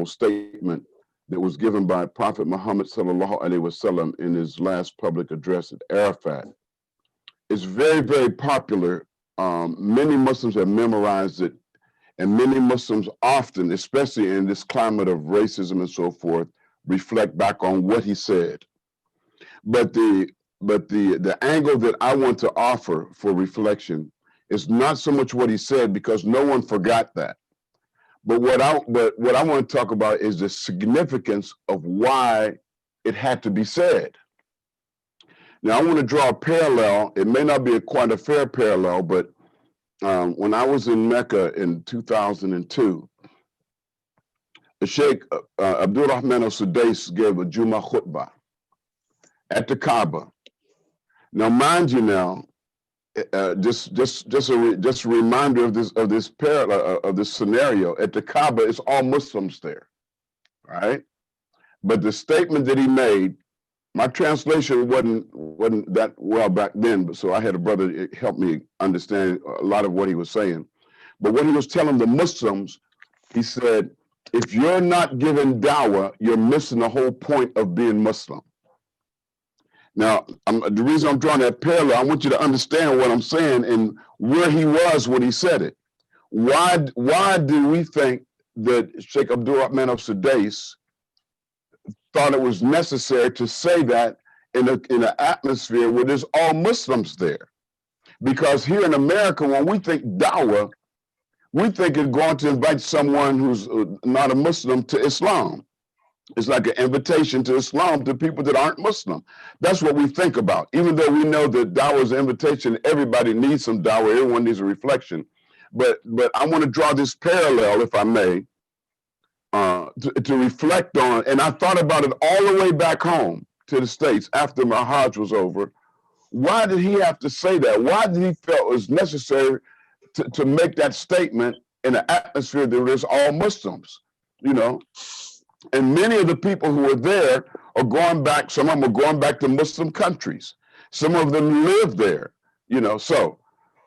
statement that was given by Prophet Muhammad sallallahu alaihi wasallam in his last public address at Arafat. It's very, very popular. Many Muslims have memorized it, and many Muslims often, especially in this climate of racism and so forth, reflect back on what he said. But the angle that I want to offer for reflection is not so much what he said, because no one forgot that. But what I want to talk about is the significance of why it had to be said. Now, I want to draw a parallel. It may not be quite a fair parallel, but when I was in Mecca in 2002, the Shaykh Abdul Rahman al-Sudais gave a Jummah khutbah at the Kaaba. Now, mind you, now, just a reminder of this parallel of this scenario. At the Kaaba, it's all Muslims there, right? But the statement that he made, my translation wasn't that well back then, but so I had a brother help me understand a lot of what he was saying. But what he was telling the Muslims, he said, if you're not giving dawah, you're missing the whole point of being Muslim. Now, the reason I'm drawing that parallel, I want you to understand what I'm saying and where he was when he said it. Why do we think that Shaykh Abdul Rahman al-Sudais thought it was necessary to say that in an atmosphere where there's all Muslims there? Because here in America, when we think dawah, we think it's going to invite someone who's not a Muslim to Islam. It's like an invitation to Islam to people that aren't Muslim. That's what we think about. Even though we know that dawah is an invitation, everybody needs some dawah, everyone needs a reflection. But I want to draw this parallel, if I may, to reflect on, and I thought about it all the way back home to the States after my Hajj was over. Why did he have to say that? Why did he feel it was necessary to make that statement in an atmosphere that there's all Muslims, And many of the people who were there are going back, some of them are going back to Muslim countries. Some of them live there, So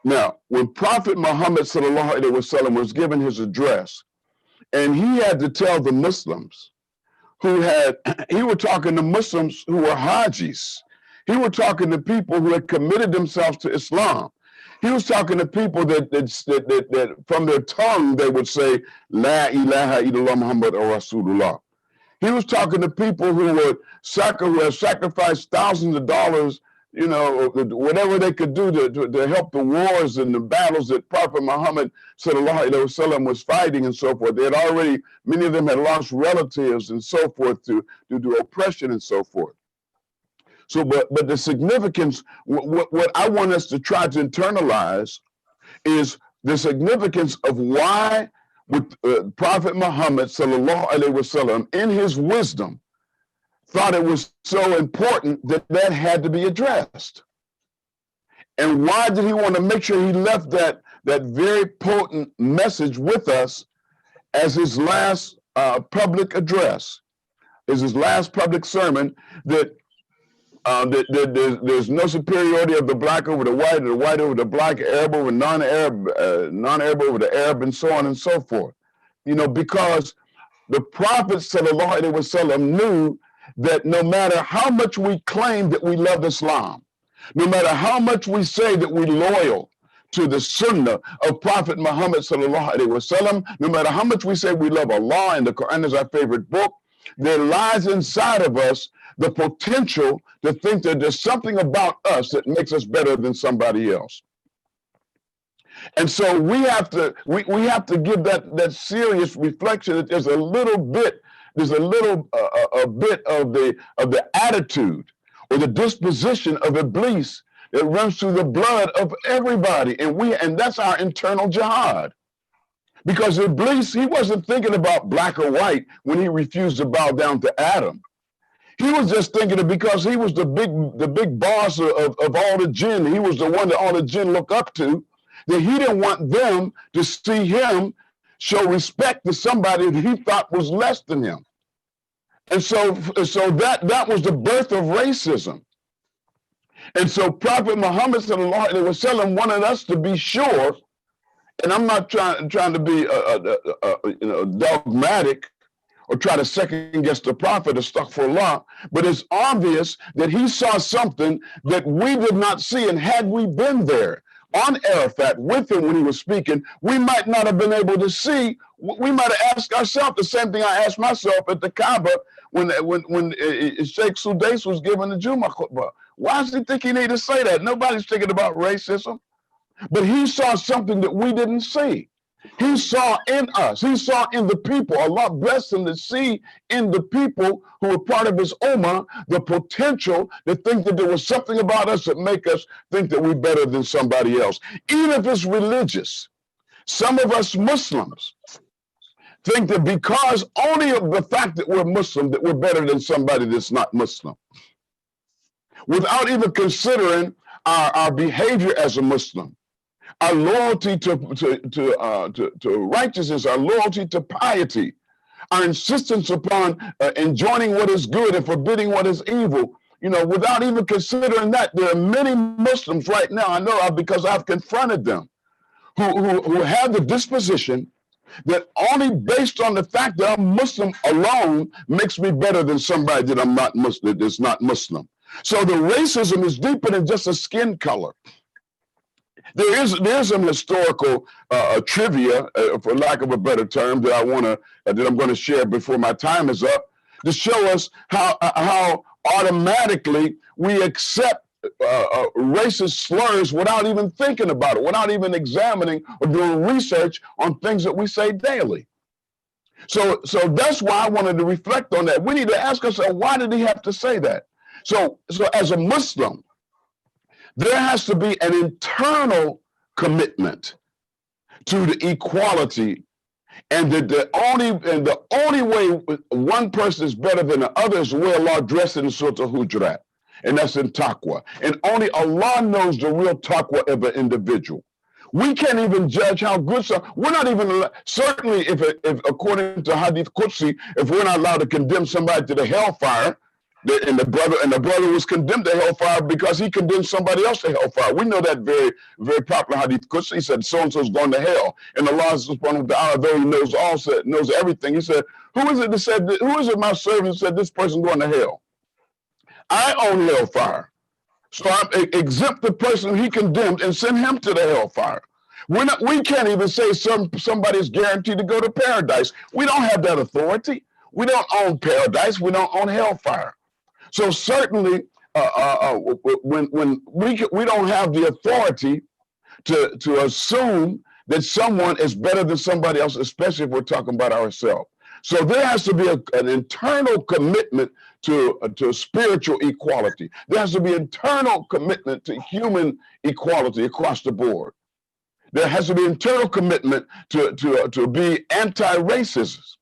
now, when Prophet Muhammad sallallahu alaihi wasallam was given his address, and he had to tell the Muslims he were talking to Muslims who were Hajis. He were talking to people who had committed themselves to Islam. He was talking to people that from their tongue they would say, La ilaha illallah Muhammad Rasulullah. He was talking to people who had sacrificed thousands of dollars, whatever they could do to help the wars and the battles that Prophet Muhammad sallallahu alaihi wasallam was fighting and so forth. They had already, many of them had lost relatives and so forth to oppression and so forth. So, but the significance, what I want us to try to internalize is the significance of why Prophet Muhammad sallallahu alaihi wasallam, in his wisdom, thought it was so important that had to be addressed. And why did he want to make sure he left that that very potent message with us as his last public address, as his last public sermon, that there's no superiority of the black over the white, or the white over the black, Arab over non-Arab, non-Arab over the Arab, and so on and so forth. You know, because the Prophet ﷺ knew that no matter how much we claim that we love Islam, no matter how much we say that we're loyal to the Sunnah of Prophet Muhammad ﷺ, no matter how much we say we love Allah and the Quran is our favorite book, there lies inside of us the potential to think that there's something about us that makes us better than somebody else. And so we have to give that serious reflection that there's a little bit of the attitude or the disposition of Iblis that runs through the blood of everybody, and that's our internal jihad. Because Iblis, he wasn't thinking about black or white when he refused to bow down to Adam. He was just thinking that because he was the big boss of all the jinn, he was the one that all the jinn look up to, that he didn't want them to see him show respect to somebody that he thought was less than him. And so that was the birth of racism. And so Prophet Muhammad ﷺ wanted us to be sure, and I'm not trying to be dogmatic or try to second guess the Prophet, astaghfirullah, but it's obvious that he saw something that we did not see, and had we been there on Arafat with him when he was speaking, we might not have been able to see. We might have asked ourselves the same thing I asked myself at the Kaaba when Shaykh Siddeeq was giving the Jummah khutbah. Why does he think he need to say that? Nobody's thinking about racism. But he saw something that we didn't see. He saw in us, he saw in the people. Allah blessed him to see in the people who were part of his ummah the potential to think that there was something about us that make us think that we're better than somebody else. Even if it's religious. Some of us Muslims think that because only of the fact that we're Muslim that we're better than somebody that's not Muslim, without even considering our behavior as a Muslim, our loyalty to righteousness, our loyalty to piety, our insistence upon enjoining what is good and forbidding what is evil. You know, without even considering that, there are many Muslims right now, I know because I've confronted them, who have the disposition that only based on the fact that I'm Muslim alone makes me better than somebody that I'm not Muslim, that's not Muslim. So the racism is deeper than just a skin color. There's some historical trivia, for lack of a better term, that I'm going to share before my time is up, to show us how automatically we accept racist slurs without even thinking about it, without even examining or doing research on things that we say daily. So that's why I wanted to reflect on that. We need to ask ourselves, why did he have to say that? So as a Muslim, there has to be an internal commitment to the equality, and that the only way one person is better than the other is the way Allah addressed it in Surah Al-Hujurat, and that's in taqwa. And only Allah knows the real taqwa of an individual. We can't even judge how good we're not even, certainly if according to Hadith Qudsi, if we're not allowed to condemn somebody to the hellfire, and the brother was condemned to hellfire because he condemned somebody else to hellfire. We know that very, very popular hadith. He said so-and-so's going to hell. And Allah subhanahu wa ta'ala, though he knows all, knows everything, he said, who is it my servant said this person going to hell? I own hellfire. So I exempt the person he condemned and send him to the hellfire. We can't even say somebody's guaranteed to go to paradise. We don't have that authority. We don't own paradise. We don't own hellfire. So certainly, when we don't have the authority to assume that someone is better than somebody else, especially if we're talking about ourselves. So there has to be an internal commitment to spiritual equality. There has to be internal commitment to human equality across the board. There has to be internal commitment to be anti-racist.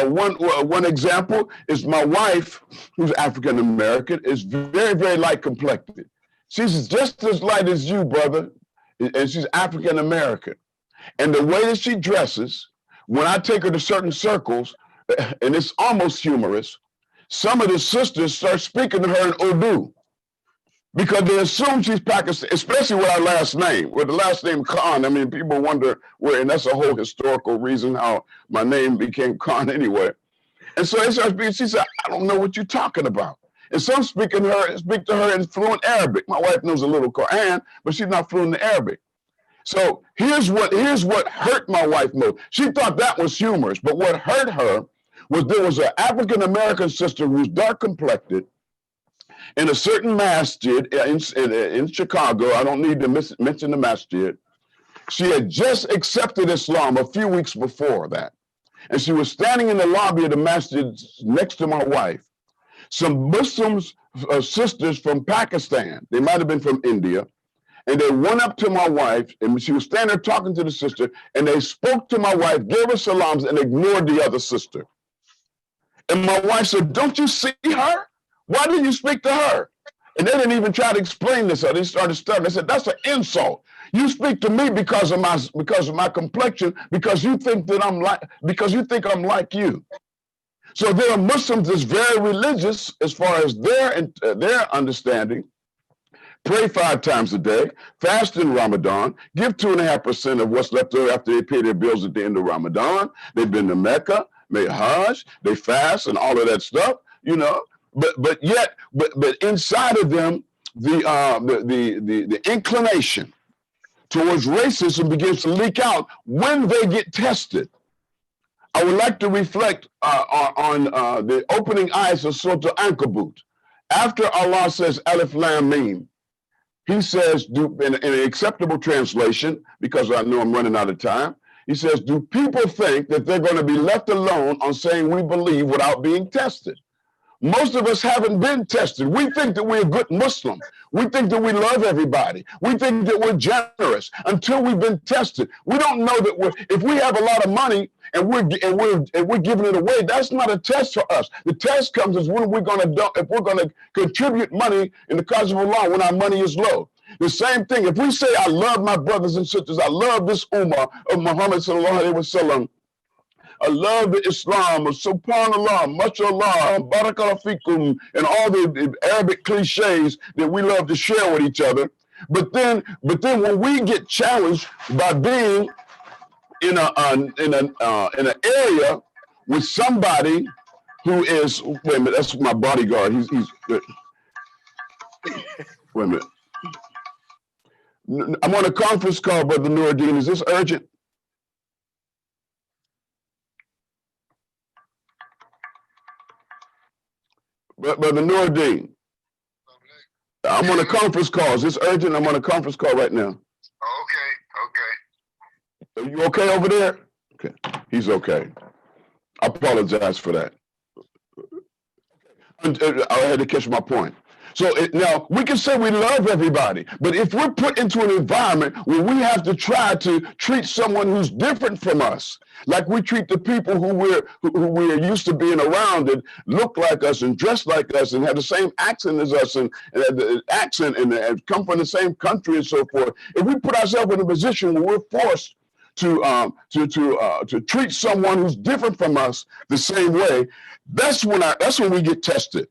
One example is my wife, who's African American, is very, very light complected. She's just as light as you, brother. and she's African American. And the way that she dresses, when I take her to certain circles, and it's almost humorous, some of the sisters start speaking to her in Urdu because they assume she's Pakistan, especially with our last name, with the last name Khan. I mean, people wonder where, and that's a whole historical reason how my name became Khan anyway. And so they start speaking, she said, I don't know what you're talking about. And some speak to her in fluent Arabic. My wife knows a little Quran, but she's not fluent in Arabic. So here's what hurt my wife most. She thought that was humorous, but what hurt her was there was an African-American sister who's dark complected in a certain masjid in Chicago. I don't need to mention the masjid. She had just accepted Islam a few weeks before that. And she was standing in the lobby of the masjid next to my wife. Some Muslims, sisters from Pakistan, they might have been from India, and they went up to my wife, and she was standing there talking to the sister, and they spoke to my wife, gave her salams, and ignored the other sister. And my wife said, don't you see her? Why didn't you speak to her? And they didn't even try to explain this. They started stuttering. They said, that's an insult. You speak to me because of my complexion, because you think that I'm like you. So there are Muslims that's very religious as far as their understanding. Pray 5 times a day, fast in Ramadan, give 2.5% of what's left over after they pay their bills at the end of Ramadan. They've been to Mecca, made Hajj, they fast and all of that stuff, you know. But inside of them, the inclination towards racism begins to leak out when they get tested. I would like to reflect on the opening ayahs of Surah Al-Ankabut. After Allah says Alif Lam Mim, he says, in an acceptable translation, because I know I'm running out of time, he says, do people think that they're going to be left alone on saying we believe without being tested? Most of us haven't been tested. We think that we're a good Muslim. We think that we love everybody. We think that we're generous until we've been tested. We don't know that if we have a lot of money and we're giving it away, that's not a test for us. The test comes is when we're going to if we're going to contribute money in the cause of Allah when our money is low. The same thing. If we say I love my brothers and sisters, I love this ummah of Muhammad sallallahu alaihi wasallam, I love the Islam, subhanallah, mashallah, barakallahu fikum, and all the Arabic cliches that we love to share with each other. But then when we get challenged by being in an area with somebody who is, wait a minute, that's my bodyguard. He's wait a minute. I'm on a conference call, Brother Nuruddin. Is this urgent? Brother Nuruddin, I'm on a conference call. Is this urgent? I'm on a conference call right now. Okay. Are you okay over there? Okay. He's okay. I apologize for that. I had to catch my point. So now we can say we love everybody, but if we're put into an environment where we have to try to treat someone who's different from us, like we treat the people who we're used to being around and look like us and dress like us and have the same accent as us and come from the same country and so forth, if we put ourselves in a position where we're forced to treat someone who's different from us the same way, that's when we get tested.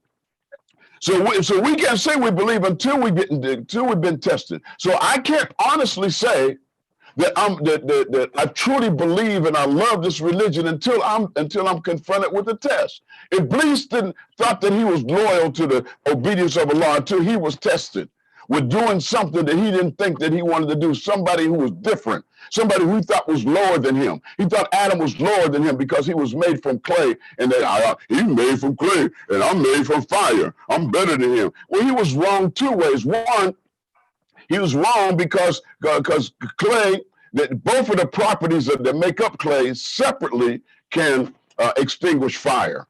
So we can't say we believe until we've been tested. So I can't honestly say that I truly believe and I love this religion until I'm confronted with the test. Iblis thought that he was loyal to the obedience of Allah until he was tested with doing something that he didn't think that he wanted to do. Somebody who was different, somebody who he thought was lower than him. He thought Adam was lower than him because he was made from clay, and that he's made from clay, and I'm made from fire. I'm better than him. Well, he was wrong 2 ways. One, he was wrong because clay, that both of the properties that make up clay separately can extinguish fire.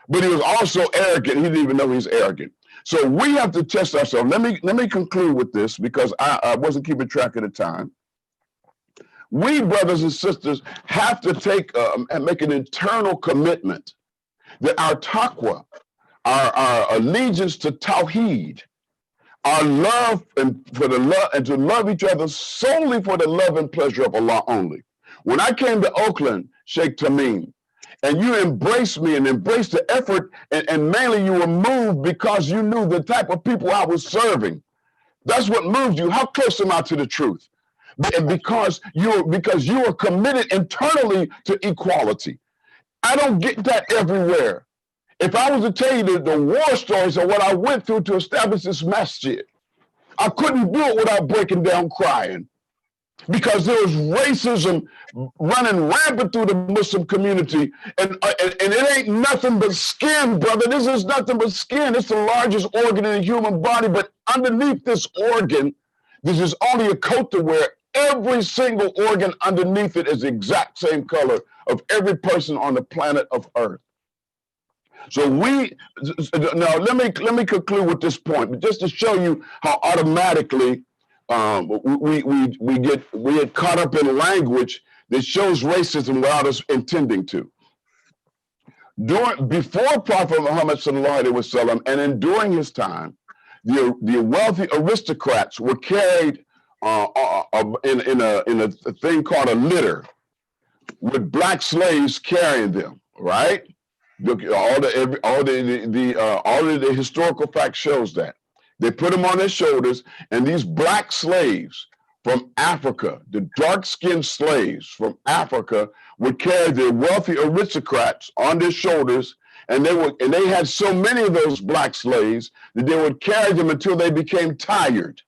But he was also arrogant. He didn't even know he was arrogant. So we have to test ourselves. Let me conclude with this because I wasn't keeping track of the time. We, brothers and sisters, have to take and make an internal commitment that our taqwa, our allegiance to Tawhid, our love and to love each other solely for the love and pleasure of Allah only. When I came to Oakland, Sheikh Tameem, and you embraced me and embraced the effort, and mainly you were moved because you knew the type of people I was serving. That's what moved you. How close am I to the truth? And because you are committed internally to equality. I don't get that everywhere. If I was to tell you the war stories of what I went through to establish this masjid, I couldn't do it without breaking down crying. Because there was racism running rampant through the Muslim community, and it ain't nothing but skin, brother. This is nothing but skin. It's the largest organ in the human body, but underneath this organ, this is only a coat to wear. Every single organ underneath it is the exact same color of every person on the planet of Earth. So now let me conclude with this point, but just to show you how automatically we get caught up in language that shows racism without us intending to. Before Prophet Muhammad sallallahu alaihi wasallam and during his time, the wealthy aristocrats were carried in a thing called a litter, with black slaves carrying them. Right? All the historical fact shows that. They put them on their shoulders, and these black slaves from Africa, the dark-skinned slaves from Africa, would carry their wealthy aristocrats on their shoulders, and they had so many of those black slaves that they would carry them until they became tired.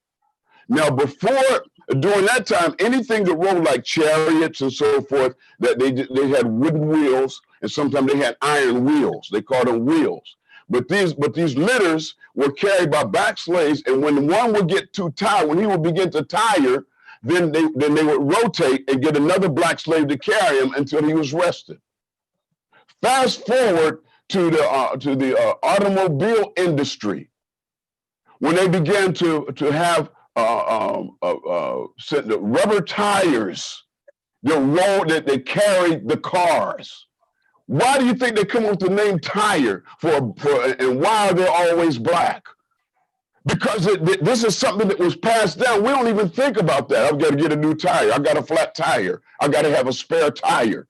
Now, during that time, anything that rode like chariots and so forth, that they had wooden wheels, and sometimes they had iron wheels. They called them wheels. But these litters were carried by black slaves, and when one would get too tired, when he would begin to tire, then they would rotate and get another black slave to carry him until he was rested. Fast forward to the automobile industry, when they began to have the rubber tires that carried the cars. Why do you think they come up with the name tire and why are they always black? Because this is something that was passed down. We don't even think about that. I've got to get a new tire. I've got a flat tire. I've got to have a spare tire.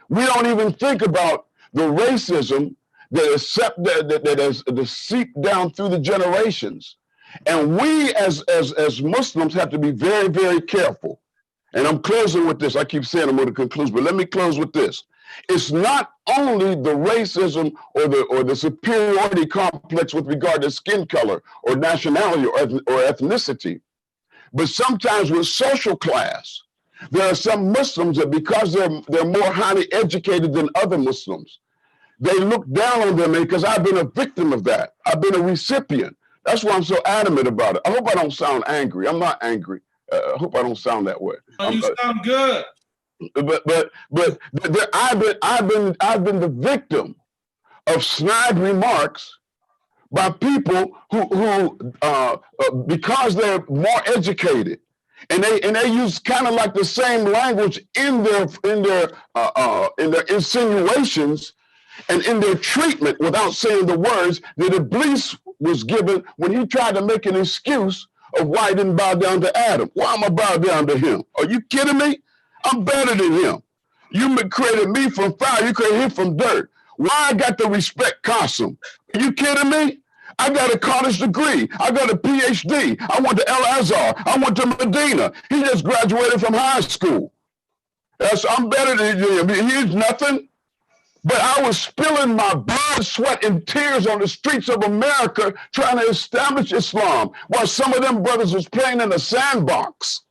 We don't even think about the racism that has seeped down through the generations. And we as Muslims have to be very, very careful. And I'm closing with this. I keep saying I'm going to conclude, but let me close with this. It's not only the racism or the superiority complex with regard to skin color or nationality or ethnicity, but sometimes with social class. There are some Muslims that because they're more highly educated than other Muslims, they look down on them, because I've been a victim of that. I've been a recipient. That's why I'm so adamant about it. I hope I don't sound angry. I'm not angry. I hope I don't sound that way. Oh, you sound good. But I've been the victim of snide remarks by people who because they're more educated and they use kind of like the same language in their insinuations and in their treatment without saying the words that Iblis was given when he tried to make an excuse of why he didn't bow down to Adam. Why am I bow down to him? Are you kidding me? I'm better than him. You created me from fire. You created him from dirt. Why I got to respect Qasim? Are you kidding me? I got a college degree. I got a PhD. I went to Al-Azhar. I went to Medina. He just graduated from high school. I'm better than him. He's nothing. But I was spilling my blood, sweat, and tears on the streets of America trying to establish Islam while some of them brothers was playing in a sandbox.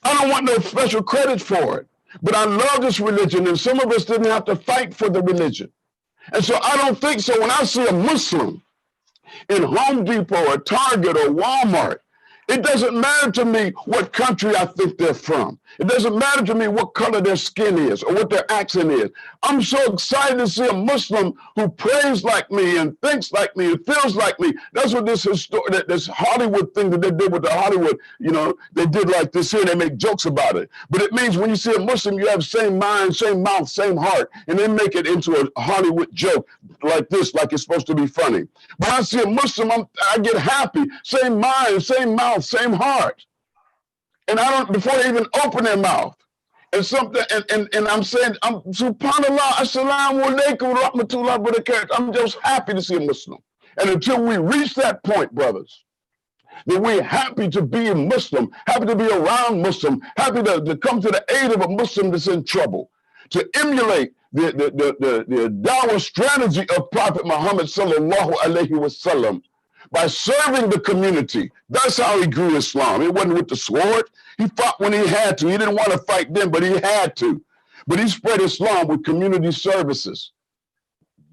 I don't want no special credit for it, but I love this religion, and some of us didn't have to fight for the religion. And so I don't think so. When I see a Muslim in Home Depot or Target or Walmart, it doesn't matter to me what country I think they're from. It doesn't matter to me what color their skin is or what their accent is. I'm so excited to see a Muslim who prays like me and thinks like me and feels like me. That's what this Hollywood thing that they did with the Hollywood, you know, they did like this here and they make jokes about it. But it means when you see a Muslim, you have same mind, same mouth, same heart, and they make it into a Hollywood joke like this, like it's supposed to be funny. But I see a Muslim, I get happy. Same mind, same mouth, same heart. And I don't, before they even open their mouth. And something, and I'm saying, subhanallah, assalamu alaikum, rahmatullah, barakatuh. I'm just happy to see a Muslim. And until we reach that point, brothers, that we're happy to be a Muslim, happy to be around Muslim, happy to come to the aid of a Muslim that's in trouble, to emulate the dawah strategy of Prophet Muhammad sallallahu alaihi wasallam, by serving the community. That's how he grew Islam. It wasn't with the sword. He fought when he had to. He didn't want to fight then, but he had to. But he spread Islam with community services.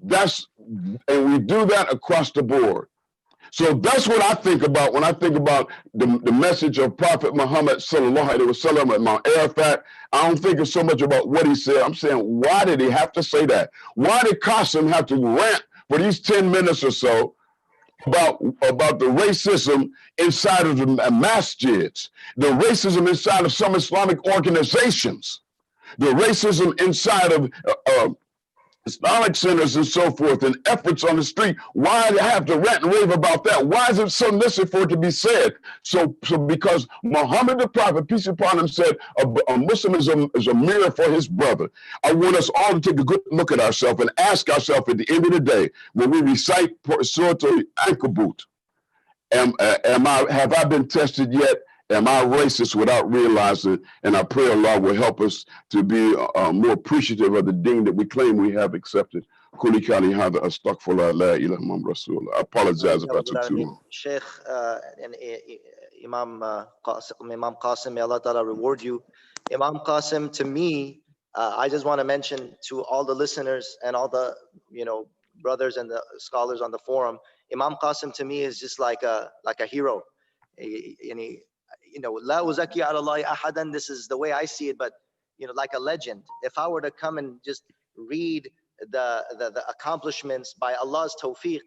And we do that across the board. So that's what I think about when I think about the message of Prophet Muhammad sallallahu alaihi wasallam at Mount Arafat. I don't think it's so much about what he said. I'm saying, why did he have to say that? Why did Qasim have to rant for these 10 minutes or so about the racism inside of the masjids, the racism inside of some Islamic organizations, the racism inside of Islamic centers and so forth, and efforts on the street? Why do I have to rant and rave about that? Why is it so necessary for it to be said? So because Muhammad the Prophet, peace be upon him, said a Muslim is a mirror for his brother. I want us all to take a good look at ourselves and ask ourselves at the end of the day, when we recite Surah Al-Ankabut, have I been tested yet? Am I racist without realizing it? And I pray Allah will help us to be more appreciative of the deen that we claim we have accepted. I apologize if I took too long. Shaykh and Imam Qasim, may Allah Ta'ala reward you. Imam Qasim, to me, I just want to mention to all the listeners and all the brothers and the scholars on the forum, Imam Qasim to me is just like a hero. La uzaki ala Allahi ahadan, this is the way I see it, but like a legend. If I were to come and just read the accomplishments by Allah's tawfiq,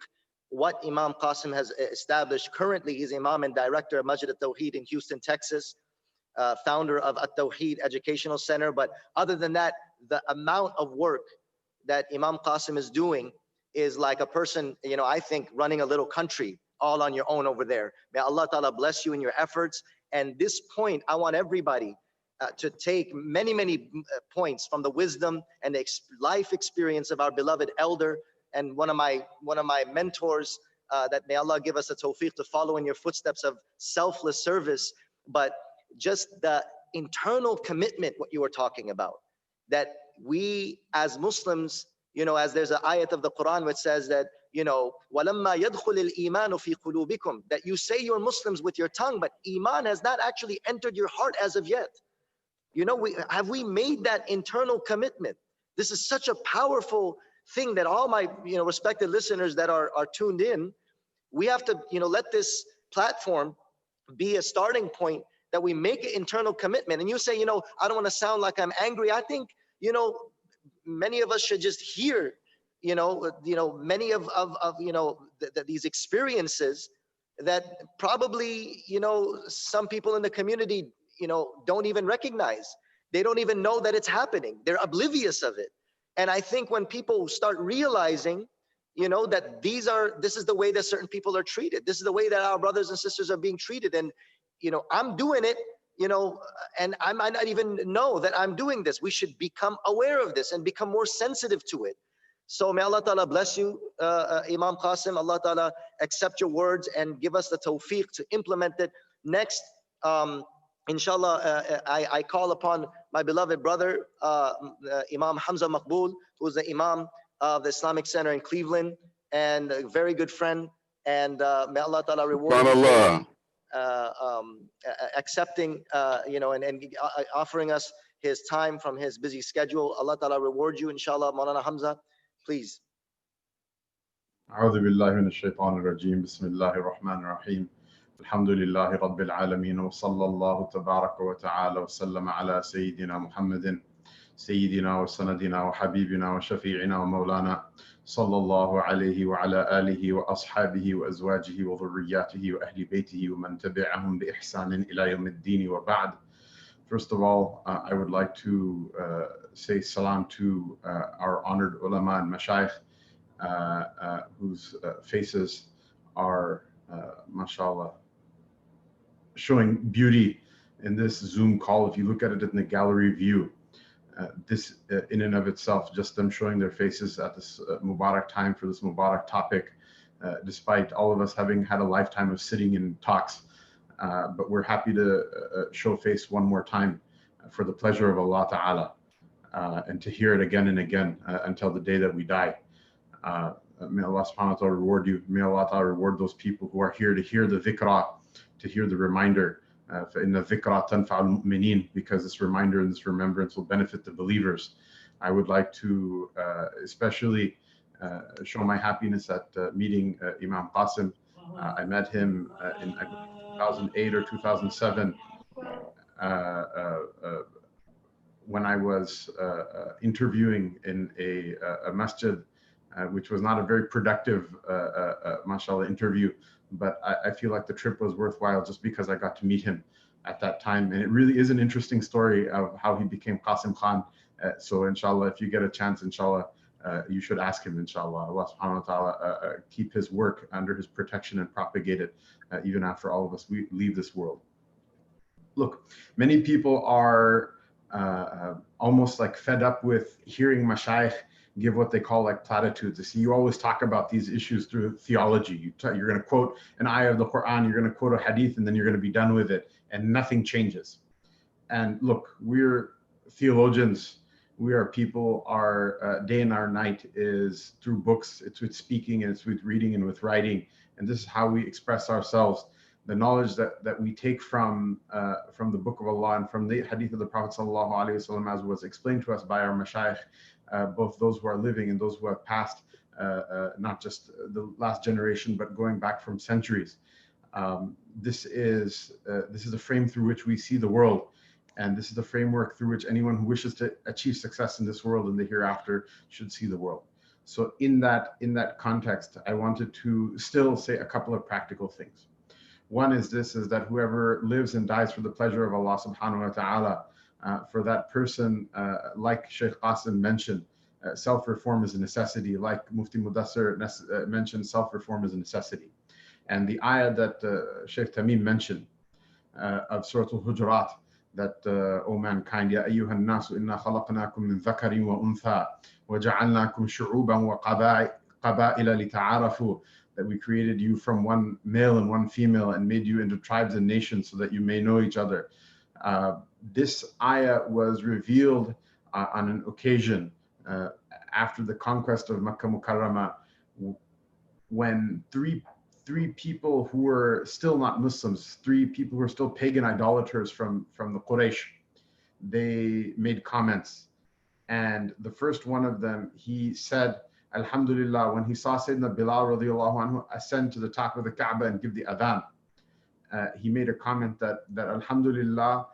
what Imam Qasim has established. Currently, he's Imam and director of Masjid al-Tawhid in Houston, Texas, founder of al-Tawhid Educational Center. But other than that, the amount of work that Imam Qasim is doing is like a person, I think, running a little country all on your own over there. May Allah Ta'ala bless you in your efforts. And this point, I want everybody to take many points from the wisdom and the life experience of our beloved elder and one of my mentors, that may Allah give us a tawfiq to follow in your footsteps of selfless service, but just the internal commitment, what you were talking about, that we as Muslims, as there's an ayat of the Quran which says that, وَلَمَّا يَدْخُلِ الْإِيمَانُ فِي قُلُوبِكُمْ, that you say you're Muslims with your tongue, but Iman has not actually entered your heart as of yet. Have we made that internal commitment? This is such a powerful thing that all my respected listeners that are tuned in, we have to let this platform be a starting point, that we make an internal commitment. And you say, I don't want to sound like I'm angry. I think many of us should just hear many of these experiences that probably some people in the community don't even recognize. They don't even know that it's happening. They're oblivious of it. And I think when people start realizing that this is the way that certain people are treated, this is the way that our brothers and sisters are being treated, and I'm doing it, and I might not even know that I'm doing this. We should become aware of this and become more sensitive to it. So may Allah Ta'ala bless you, Imam Qasim. Allah Ta'ala accept your words and give us the tawfiq to implement it. Next, inshallah, I call upon my beloved brother, Imam Hamzah Maqbul, who is the Imam of the Islamic Center in Cleveland and a very good friend. And may Allah Ta'ala reward you accepting, and offering us his time from his busy schedule. Allah Ta'ala reward you, inshallah. Maulana Hamzah, please. أعوذ بالله من الشيطان الرجيم بسم الله الرحمن الرحيم Alhamdulillahi Rabbil Alameen wa sallallahu tabaraka wa ta'ala wa sallama ala Sayyidina Muhammadin Sayyidina wa Sanadina wa Habibina wa Shafi'ina wa Mawlana sallallahu alayhi wa ala alihi wa ashabihi wa azwajihi wa dhurriyyatihi wa ahli baytihi wa man tabi'ahum bi ihsanin ila yawmiddin wa ba'd. First of all, I would like to say salam to our honored ulama and mashayikh whose faces are, mashallah, showing beauty in this Zoom call. If you look at it in the gallery view, this in and of itself, just them showing their faces at this Mubarak time for this Mubarak topic, despite all of us having had a lifetime of sitting in talks, but we're happy to show face one more time for the pleasure of Allah Ta'ala, and to hear it again and again until the day that we die. May Allah subhanahu wa ta'ala reward you. May Allah ta'ala reward those people who are here to hear the dhikra, to hear the reminder. فَإِنَّ الذِّكْرَى تَنْفَعُ الْمُؤْمِنِينَ, because this reminder and this remembrance will benefit the believers. I would like to especially show my happiness at meeting Imam Qasim. I met him in 2008 or 2007 when I was interviewing in a masjid, which was not a very productive, mashallah, interview. But I feel like the trip was worthwhile just because I got to meet him at that time. And it really is an interesting story of how he became Qasim Khan. So inshallah, if you get a chance, inshallah, you should ask him, inshallah. Allah subhanahu wa ta'ala keep his work under his protection and propagate it even after all of us leave this world. Look, many people are almost like fed up with hearing mashayikh give what they call like platitudes. You see, you always talk about these issues through theology. You're going to quote an ayah of the Quran, you're going to quote a hadith, and then you're going to be done with it, and nothing changes. And look, we're theologians. We are people, our day and our night is through books, it's with speaking, and it's with reading and with writing. And this is how we express ourselves. The knowledge that we take from the book of Allah and from the hadith of the Prophet sallallahu alaihi wasallam, as was explained to us by our mashayikh, both those who are living and those who have passed, not just the last generation, but going back from centuries. This is a frame through which we see the world, and this is the framework through which anyone who wishes to achieve success in this world and the hereafter should see the world. So in that context, I wanted to still say a couple of practical things. One is that whoever lives and dies for the pleasure of Allah subhanahu wa ta'ala, for that person, like Shaykh Qasim mentioned, self-reform is a necessity. Like Mufti Mudassir mentioned, self-reform is a necessity. And the ayah that Shaykh Tameem mentioned of Surah Al-Hujurat, that, O mankind, Ya ayyuhan nasu inna khalaqnakum min dhakarin wa untha wa ja'alnakum shu'uban wa qaba'ila lita'arafu, that we created you from one male and one female and made you into tribes and nations so that you may know each other. This ayah was revealed on an occasion after the conquest of Makkah Mukarramah, when three people who were still not Muslims, three people who were still pagan idolaters from the Quraysh, they made comments. And the first one of them, he said, Alhamdulillah, when he saw Sayyidina Bilal radiallahu anhu ascend to the top of the Kaaba and give the adhan, he made a comment that Alhamdulillah,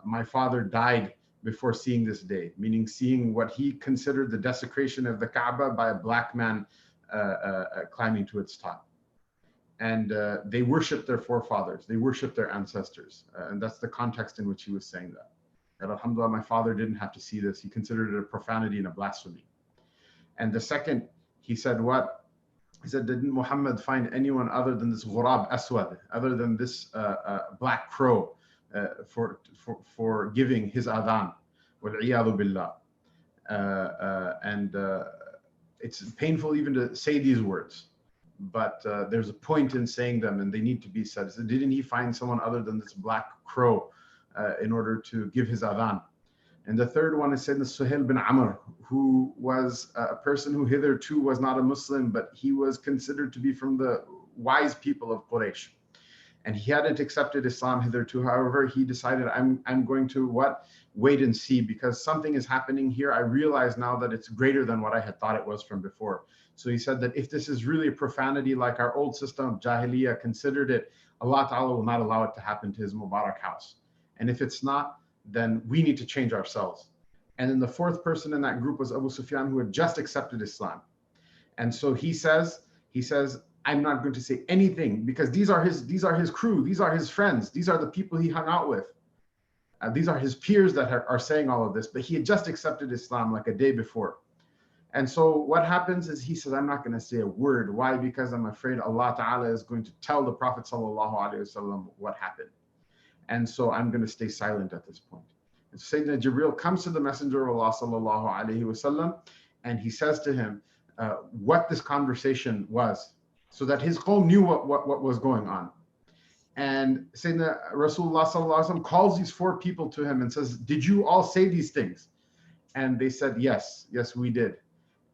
my father died before seeing this day, meaning seeing what he considered the desecration of the Kaaba by a black man climbing to its top. And they worshiped their forefathers, they worshiped their ancestors. And that's the context in which he was saying that. That Alhamdulillah, my father didn't have to see this. He considered it a profanity and a blasphemy. And the second, he said what? He said, didn't Muhammad find anyone other than this ghurab aswad, other than this black crow, for giving his adhan? Wal-iyadu billah. And it's painful even to say these words, but there's a point in saying them, and they need to be said. So didn't he find someone other than this black crow in order to give his adhan? And the third one is Sayyidina Suhail bin Amr, who was a person who hitherto was not a Muslim, but he was considered to be from the wise people of Quraysh. And he hadn't accepted Islam hitherto. However, he decided, I'm going to wait and see, because something is happening here. I realize now that it's greater than what I had thought it was from before. So he said that if this is really a profanity like our old system of Jahiliyyah considered it, Allah Ta'ala will not allow it to happen to his Mubarak house. And if it's not, then we need to change ourselves. And then the fourth person in that group was Abu Sufyan, who had just accepted Islam. And so he says, I'm not going to say anything because these are his crew, these are his friends, these are the people he hung out with. These are his peers that are saying all of this, but he had just accepted Islam like a day before. And so what happens is he says, I'm not going to say a word. Why? Because I'm afraid Allah Ta'ala is going to tell the Prophet Sallallahu Alaihi Wasallam what happened. And so I'm going to stay silent at this point. And so Sayyidina Jibreel comes to the Messenger of Allah Sallallahu Alaihi Wasallam, and he says to him what this conversation was, so that his qawm knew what was going on. And Sayyidina Rasulullah Sallallahu Alaihi Wasallam calls these four people to him and says, did you all say these things? And they said, yes, we did.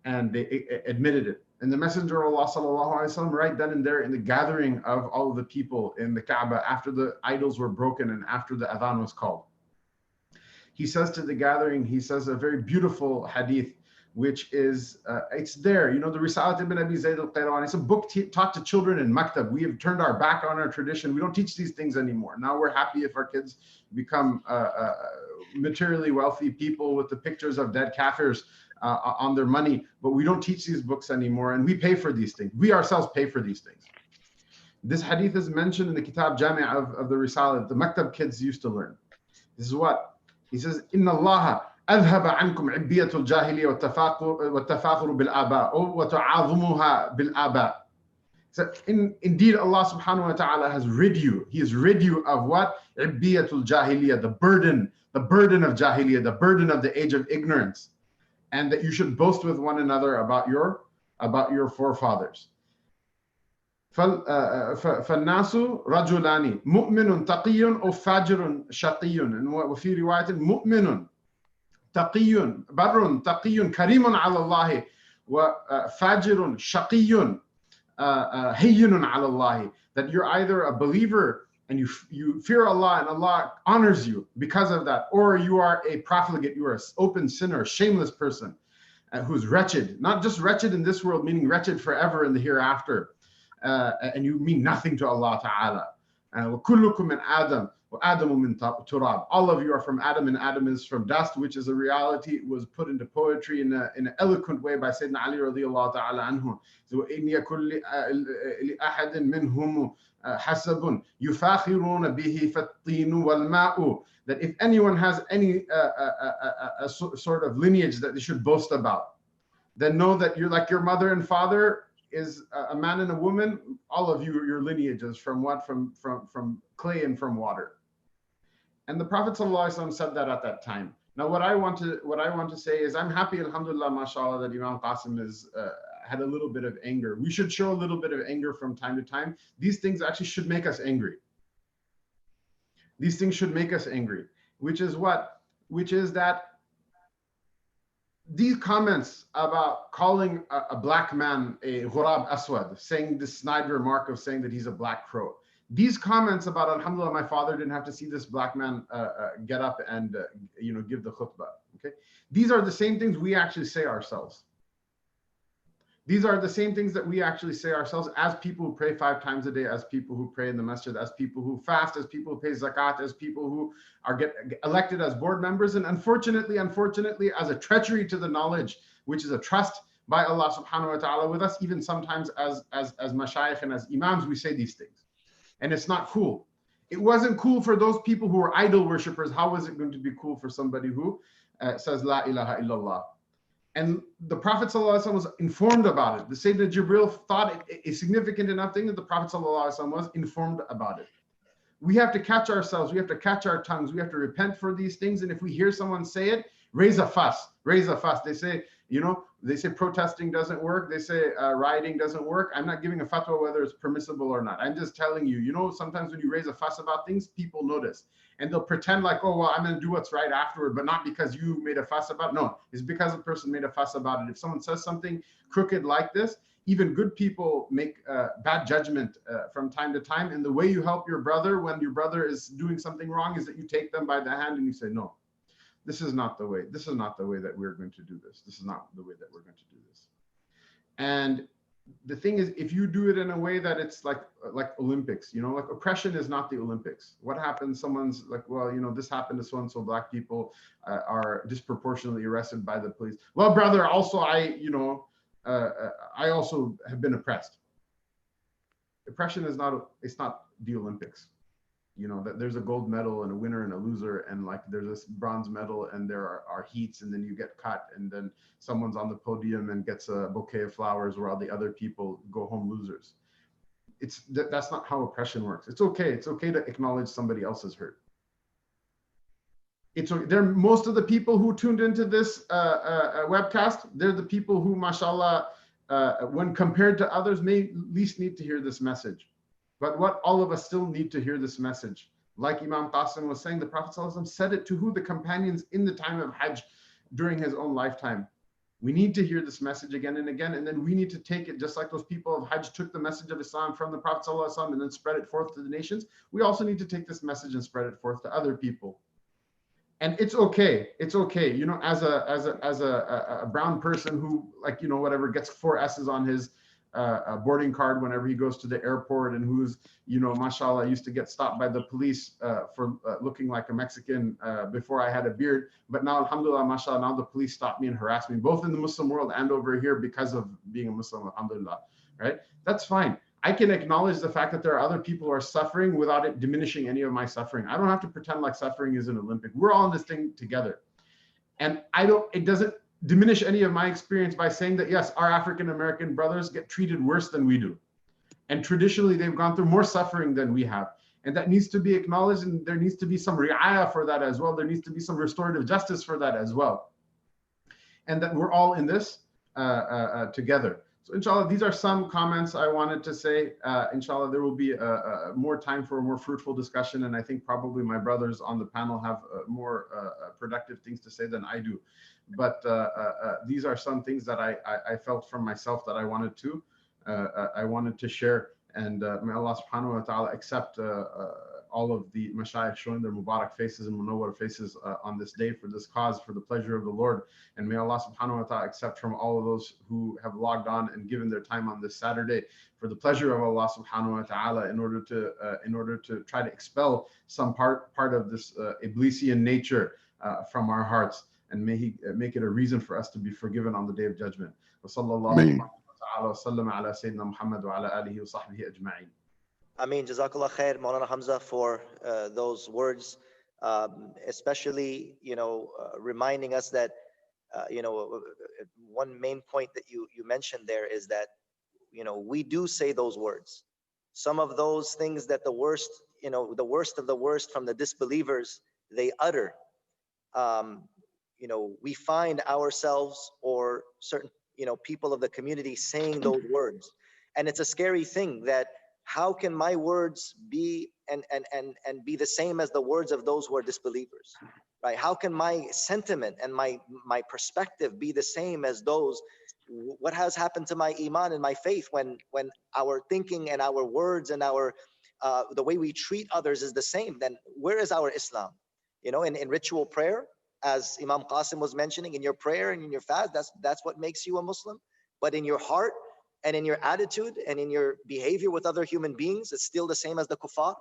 And they admitted it. And the Messenger of Allah Sallallahu Alaihi Wasallam, right then and there in the gathering of all of the people in the Kaaba, after the idols were broken and after the adhan was called, he says to the gathering, he says a very beautiful hadith, which is, it's there, the Risalat ibn Abi Zayd al-Qayrawani. It's a book taught to children in Maktab. We have turned our back on our tradition. We don't teach these things anymore. Now we're happy if our kids become materially wealthy people with the pictures of dead kafirs on their money, but we don't teach these books anymore, and we pay for these things. We ourselves pay for these things. This hadith is mentioned in the Kitab Jami' of the Risalah. The Maktab kids used to learn. This is what he says: Inna Allah أذهب عنكم عبية الجاهلية والتفاخر بالآباء وتعاظمها بالآباء. So indeed, Allah subhanahu wa ta'ala has rid you. He has rid you of what? Ibbiyatul Jahiliyyah, the burden of Jahiliyyah, the burden of the age of ignorance. And that you should boast with one another about your forefathers. فالناس رجلان مؤمن تقي أو فاجر شقي. وفي رواية مؤمن تقي بر تقي كريم على الله وفاجر شقي هين على الله. That you're either a believer and you fear Allah and Allah honors you because of that, or you are a profligate, you are an open sinner, shameless person who's wretched, not just wretched in this world, meaning wretched forever in the hereafter, and you mean nothing to Allah Ta'ala. وَكُلُّكُم مِّنْ آدَمَ وَآدَمُ مِّن تُرَابٍ. All of you are from Adam, and Adam is from dust, which is a reality. It was put into poetry in an eloquent way by Sayyidina Ali radiallahu ta'ala anhu. So إِنْ يَكُنْ لِأَحَدٍ مِّنْهُمْ حَسَبٌ يُفَاخِرُونَ بِهِ فَالطِّينُ وَالْمَاءُ. That if anyone has any sort of lineage that they should boast about, then know that you're like your mother and father is a man and a woman. All of you, your lineage is from what? From clay and from water. And the Prophet ﷺ said that at that time. Now, what I want to say is, I'm happy, alhamdulillah, mashallah, that Imam Qasim is had a little bit of anger. We should show a little bit of anger from time to time. These things actually should make us angry. These things should make us angry, which is what? Which is that these comments about calling a black man a ghurab aswad, saying this snide remark of saying that he's a black crow. These comments about, alhamdulillah, my father didn't have to see this black man get up and give the khutbah. Okay, these are the same things we actually say ourselves. These are the same things that we actually say ourselves as people who pray 5 times a day, as people who pray in the masjid, as people who fast, as people who pay zakat, as people who get elected as board members. And unfortunately, as a treachery to the knowledge, which is a trust by Allah subhanahu wa ta'ala with us, even sometimes as mashayikh and as imams, we say these things. And it's not cool. It wasn't cool for those people who were idol worshippers. How was it going to be cool for somebody who says La ilaha illallah? And the Prophet ﷺ was informed about it. The Sayyidina Jibreel thought it a significant enough thing that the Prophet ﷺ was informed about it. We have to catch ourselves. We have to catch our tongues. We have to repent for these things. And if we hear someone say it, raise a fuss. Raise a fuss. They say protesting doesn't work. They say rioting doesn't work. I'm not giving a fatwa whether it's permissible or not. I'm just telling you, sometimes when you raise a fuss about things, people notice. And they'll pretend like, oh, well, I'm going to do what's right afterward, but not because you made a fuss about it. No, it's because a person made a fuss about it. If someone says something crooked like this, even good people make bad judgment from time to time. And the way you help your brother when your brother is doing something wrong is that you take them by the hand and you say, no, this is not the way. This is not the way that we're going to do this. This is not the way that we're going to do this. And the thing is, if you do it in a way that it's like Olympics, you know, like oppression is not the Olympics. What happens? Someone's like, well, you know, this happened to so-and-so, black people are disproportionately arrested by the police. Well, brother, also I also have been oppressed. Oppression is not, it's not the Olympics. You know, that there's a gold medal and a winner and a loser, and like there's this bronze medal and there are heats, and then you get cut, and then someone's on the podium and gets a bouquet of flowers while the other people go home losers. That's not how oppression works. It's okay to acknowledge somebody else's hurt. Most of the people who tuned into this webcast, they're the people who, mashallah, when compared to others, may least need to hear this message. But what all of us still need to hear this message. Like Imam Qasim was saying, the Prophet ﷺ said it to who? The companions in the time of Hajj during his own lifetime. We need to hear this message again and again, and then we need to take it just like those people of Hajj took the message of Islam from the Prophet ﷺ and then spread it forth to the nations. We also need to take this message and spread it forth to other people. And it's okay. It's okay. You know, as a brown person who, like, you know, whatever, gets 4 S's on his boarding card whenever he goes to the airport, and who's, you know, mashallah, used to get stopped by the police for looking like a Mexican before I had a beard. But now, alhamdulillah, mashallah, now the police stop me and harass me, both in the Muslim world and over here because of being a Muslim, alhamdulillah, right? That's fine. I can acknowledge the fact that there are other people who are suffering without it diminishing any of my suffering. I don't have to pretend like suffering is an Olympic. We're all in this thing together. And it doesn't diminish any of my experience by saying that, yes, our African-American brothers get treated worse than we do. And traditionally, they've gone through more suffering than we have. And that needs to be acknowledged, and there needs to be some ri'ayah for that as well. There needs to be some restorative justice for that as well. And that we're all in this together. So inshallah, these are some comments I wanted to say. Inshallah, there will be more time for a more fruitful discussion. And I think probably my brothers on the panel have more productive things to say than I do. But these are some things that I felt from myself that I wanted to share. And may Allah subhanahu wa ta'ala accept all of the mashayikh showing their Mubarak faces and Munawwar faces on this day for this cause, for the pleasure of the Lord. And may Allah subhanahu wa ta'ala accept from all of those who have logged on and given their time on this Saturday for the pleasure of Allah subhanahu wa ta'ala, in order to try to expel some part of this Iblisian nature from our hearts. And may He make it a reason for us to be forgiven on the Day of Judgment. Wa sallallahu wa sallam ala Sayyidina Muhammad wa ala alihi wa sahbihi ajma'in. Ameen. Jazakallah khair, Maulana Hamzah, for those words, especially, you know, reminding us that, you know, one main point that you mentioned there is that, you know, we do say those words. Some of those things that the worst, you know, the worst of the worst from the disbelievers, they utter. You know, we find ourselves or certain, you know, people of the community saying those words. And it's a scary thing that how can my words be and be the same as the words of those who are disbelievers, right? How can my sentiment and my perspective be the same as those? What has happened to my iman and my faith when our thinking and our words and our the way we treat others is the same? Then where is our Islam? You know, in ritual prayer, as Imam Qasim was mentioning, in your prayer and in your fast, that's what makes you a Muslim. But in your heart and in your attitude and in your behavior with other human beings, it's still the same as the kuffar.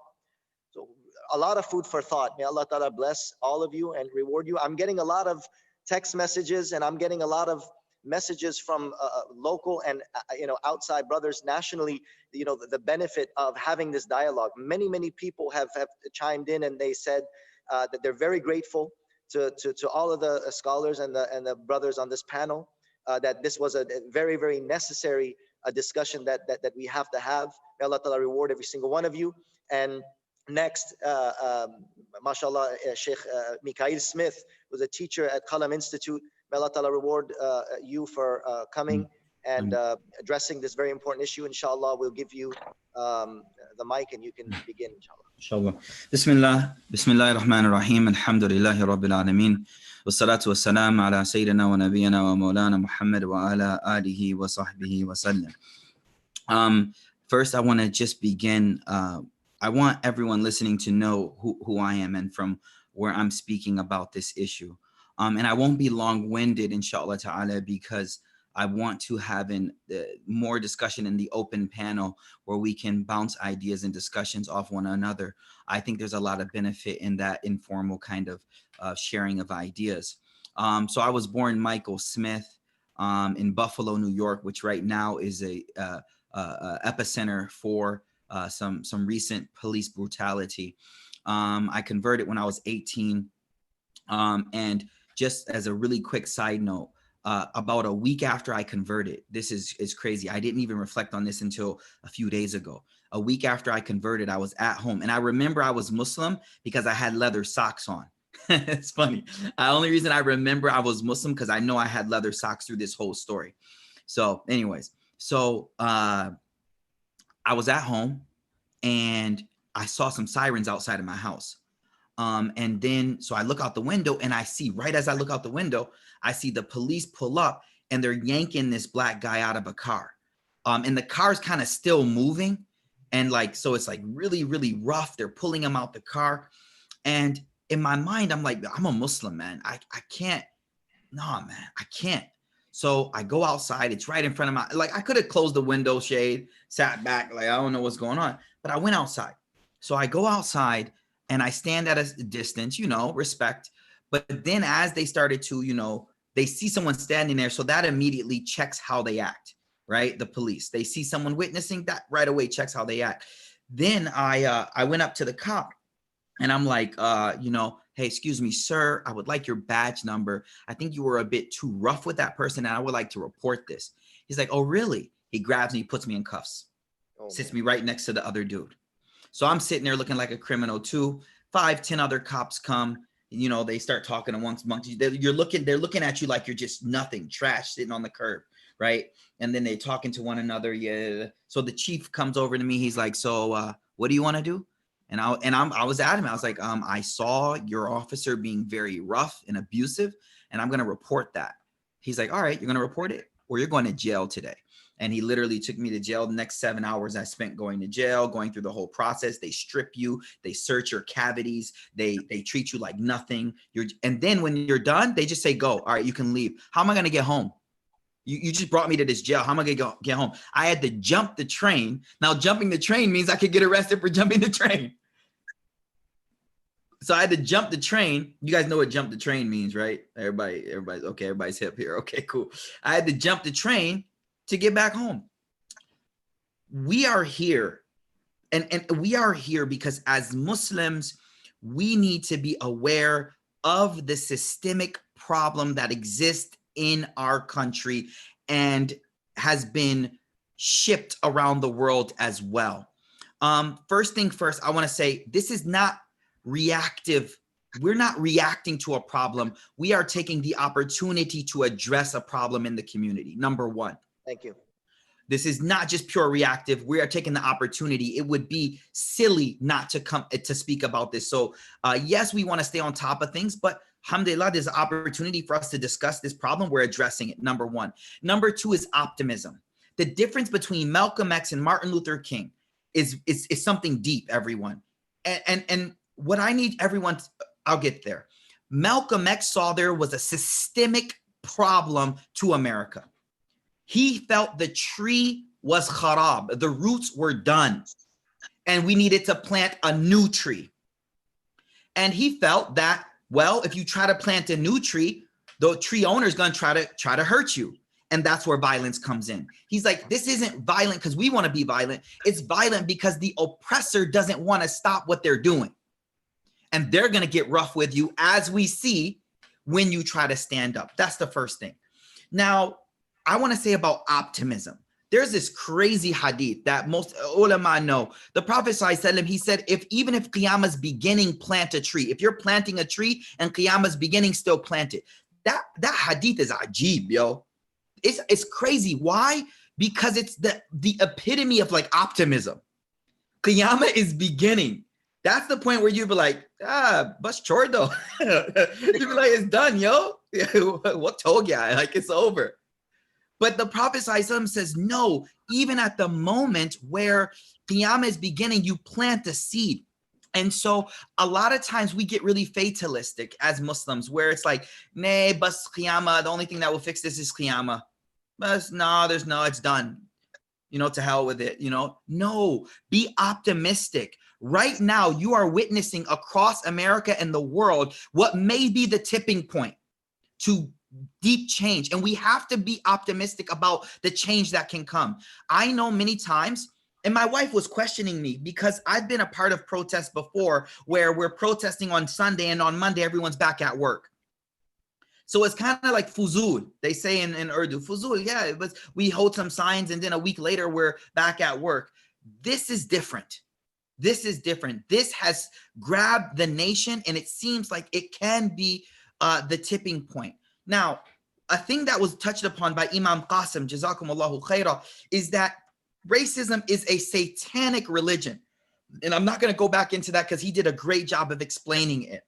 So a lot of food for thought. May Allah Ta'ala bless all of you and reward you. I'm getting a lot of text messages, and I'm getting a lot of messages from local and you know, outside brothers nationally, you know, the benefit of having this dialogue. Many people have chimed in, and they said that they're very grateful to all of the scholars and the brothers on this panel, that this was a very necessary discussion that we have to have. May Allah Ta'ala reward every single one of you. And next, mashallah, Shaykh Mikaeel Smith was a teacher at Qalam Institute. May Allah Ta'ala reward you for coming and addressing this very important issue. Inshallah, we'll give you the mic and you can begin, inshallah. Bismillah ar-Rahman ar-Rahim. Alhamdulillahi Rabbil Alameen. Wassalatu wassalam ala Sayyidina wa Nabiyyina wa Maulana Muhammad wa ala alihi wa sahbihi wa sallam. First, I want to just begin. I want everyone listening to know who I am and from where I'm speaking about this issue. And I won't be long-winded, inshallah ta'ala, because I want to have more discussion in the open panel where we can bounce ideas and discussions off one another. I think there's a lot of benefit in that informal kind of sharing of ideas. So I was born Michael Smith in Buffalo, New York, which right now is a epicenter for some recent police brutality. I converted when I was 18. And just as a really quick side note, about a week after I converted, this is crazy. I didn't even reflect on this until a few days ago. A week after I converted, I was at home. And I remember I was Muslim because I had leather socks on. It's funny. The only reason I remember I was Muslim because I know I had leather socks through this whole story. So anyways, so I was at home and I saw some sirens outside of my house. And then, so I look out the window and I see, right as I look out the window, I see the police pull up and they're yanking this black guy out of a car. And the car's kind of still moving. And like, so it's like really, really rough. They're pulling him out the car. And in my mind, I'm like, I'm a Muslim, man. I can't, nah, man, I can't. So I go outside. It's right in front of my, like, I could have closed the window shade, sat back, like, I don't know what's going on, but I went outside. So I go outside and I stand at a distance, you know, respect. But then as they started to, you know, they see someone standing there. So that immediately checks how they act, right? The police, they see someone witnessing, that right away checks how they act. Then I went up to the cop and I'm like, you know, hey, excuse me, sir, I would like your badge number. I think you were a bit too rough with that person and I would like to report this. He's like, oh, really? He grabs me, puts me in cuffs, sits me right next to the other dude. So I'm sitting there looking like a criminal too. 5, 10 other cops come, you know, they start talking amongst you. They're looking at you like you're just nothing, trash sitting on the curb, right? And then they're talking to one another. Yeah. So the chief comes over to me. He's like, so what do you want to do? And I was adamant. I was like, I saw your officer being very rough and abusive, and I'm going to report that. He's like, all right, you're going to report it, or you're going to jail today. And he literally took me to jail. The next 7 hours I spent going to jail, going through the whole process. They strip you, they search your cavities, they treat you like nothing. And then when you're done, they just say, go. All right, you can leave. How am I going to get home? You just brought me to this jail. How am I going to get home? I had to jump the train. Now, jumping the train means I could get arrested for jumping the train. So I had to jump the train. You guys know what jump the train means, right? Everybody's okay. Everybody's hip here. Okay, cool. I had to jump the train to get back home. We are here, and we are here because as Muslims, we need to be aware of the systemic problem that exists in our country and has been shipped around the world as well. First thing first, I want to say this is not reactive. We're not reacting to a problem. We are taking the opportunity to address a problem in the community. Number one. Thank you. This is not just pure reactive. We are taking the opportunity. It would be silly not to come to speak about this. So yes, we want to stay on top of things, but alhamdulillah, there's an opportunity for us to discuss this problem. We're addressing it. Number one. Number two is optimism. The difference between Malcolm X and Martin Luther King is something deep, everyone. And what I need everyone, I'll get there. Malcolm X saw there was a systemic problem to America. He felt the tree was kharab, the roots were done, and we needed to plant a new tree. And he felt that, well, if you try to plant a new tree, the tree owner is going to try to hurt you. And that's where violence comes in. He's like, this isn't violent because we want to be violent. It's violent because the oppressor doesn't want to stop what they're doing. And they're going to get rough with you, as we see when you try to stand up. That's the first thing. Now, I want to say about optimism. There's this crazy hadith that most ulama know. The Prophet ﷺ, he said, even if Qiyamah's beginning, plant a tree. If you're planting a tree and Qiyamah's beginning, still plant it. That hadith is ajib, yo. It's crazy. Why? Because it's the epitome of like optimism. Qiyamah is beginning. That's the point where you'd be like, bus chordo. You'd be like, it's done, yo. What told ya? Like, it's over. But the Prophet ﷺ says, no, even at the moment where Qiyamah is beginning, you plant the seed. And so a lot of times we get really fatalistic as Muslims, where it's like, nay, bas Qiyamah, the only thing that will fix this is Qiyamah. But no, it's done. To hell with it, No, be optimistic. Right now, you are witnessing across America and the world what may be the tipping point to deep change. And we have to be optimistic about the change that can come. I know many times, and my wife was questioning me because I've been a part of protests before where we're protesting on Sunday and on Monday, everyone's back at work. So it's kind of like fuzul. They say in Urdu, fuzul, yeah, it was, we hold some signs and then a week later we're back at work. This is different. This is different. This has grabbed the nation and it seems like it can be the tipping point. Now, a thing that was touched upon by Imam Qasim, Jazakumullahu khairah, is that racism is a satanic religion. And I'm not going to go back into that because he did a great job of explaining it.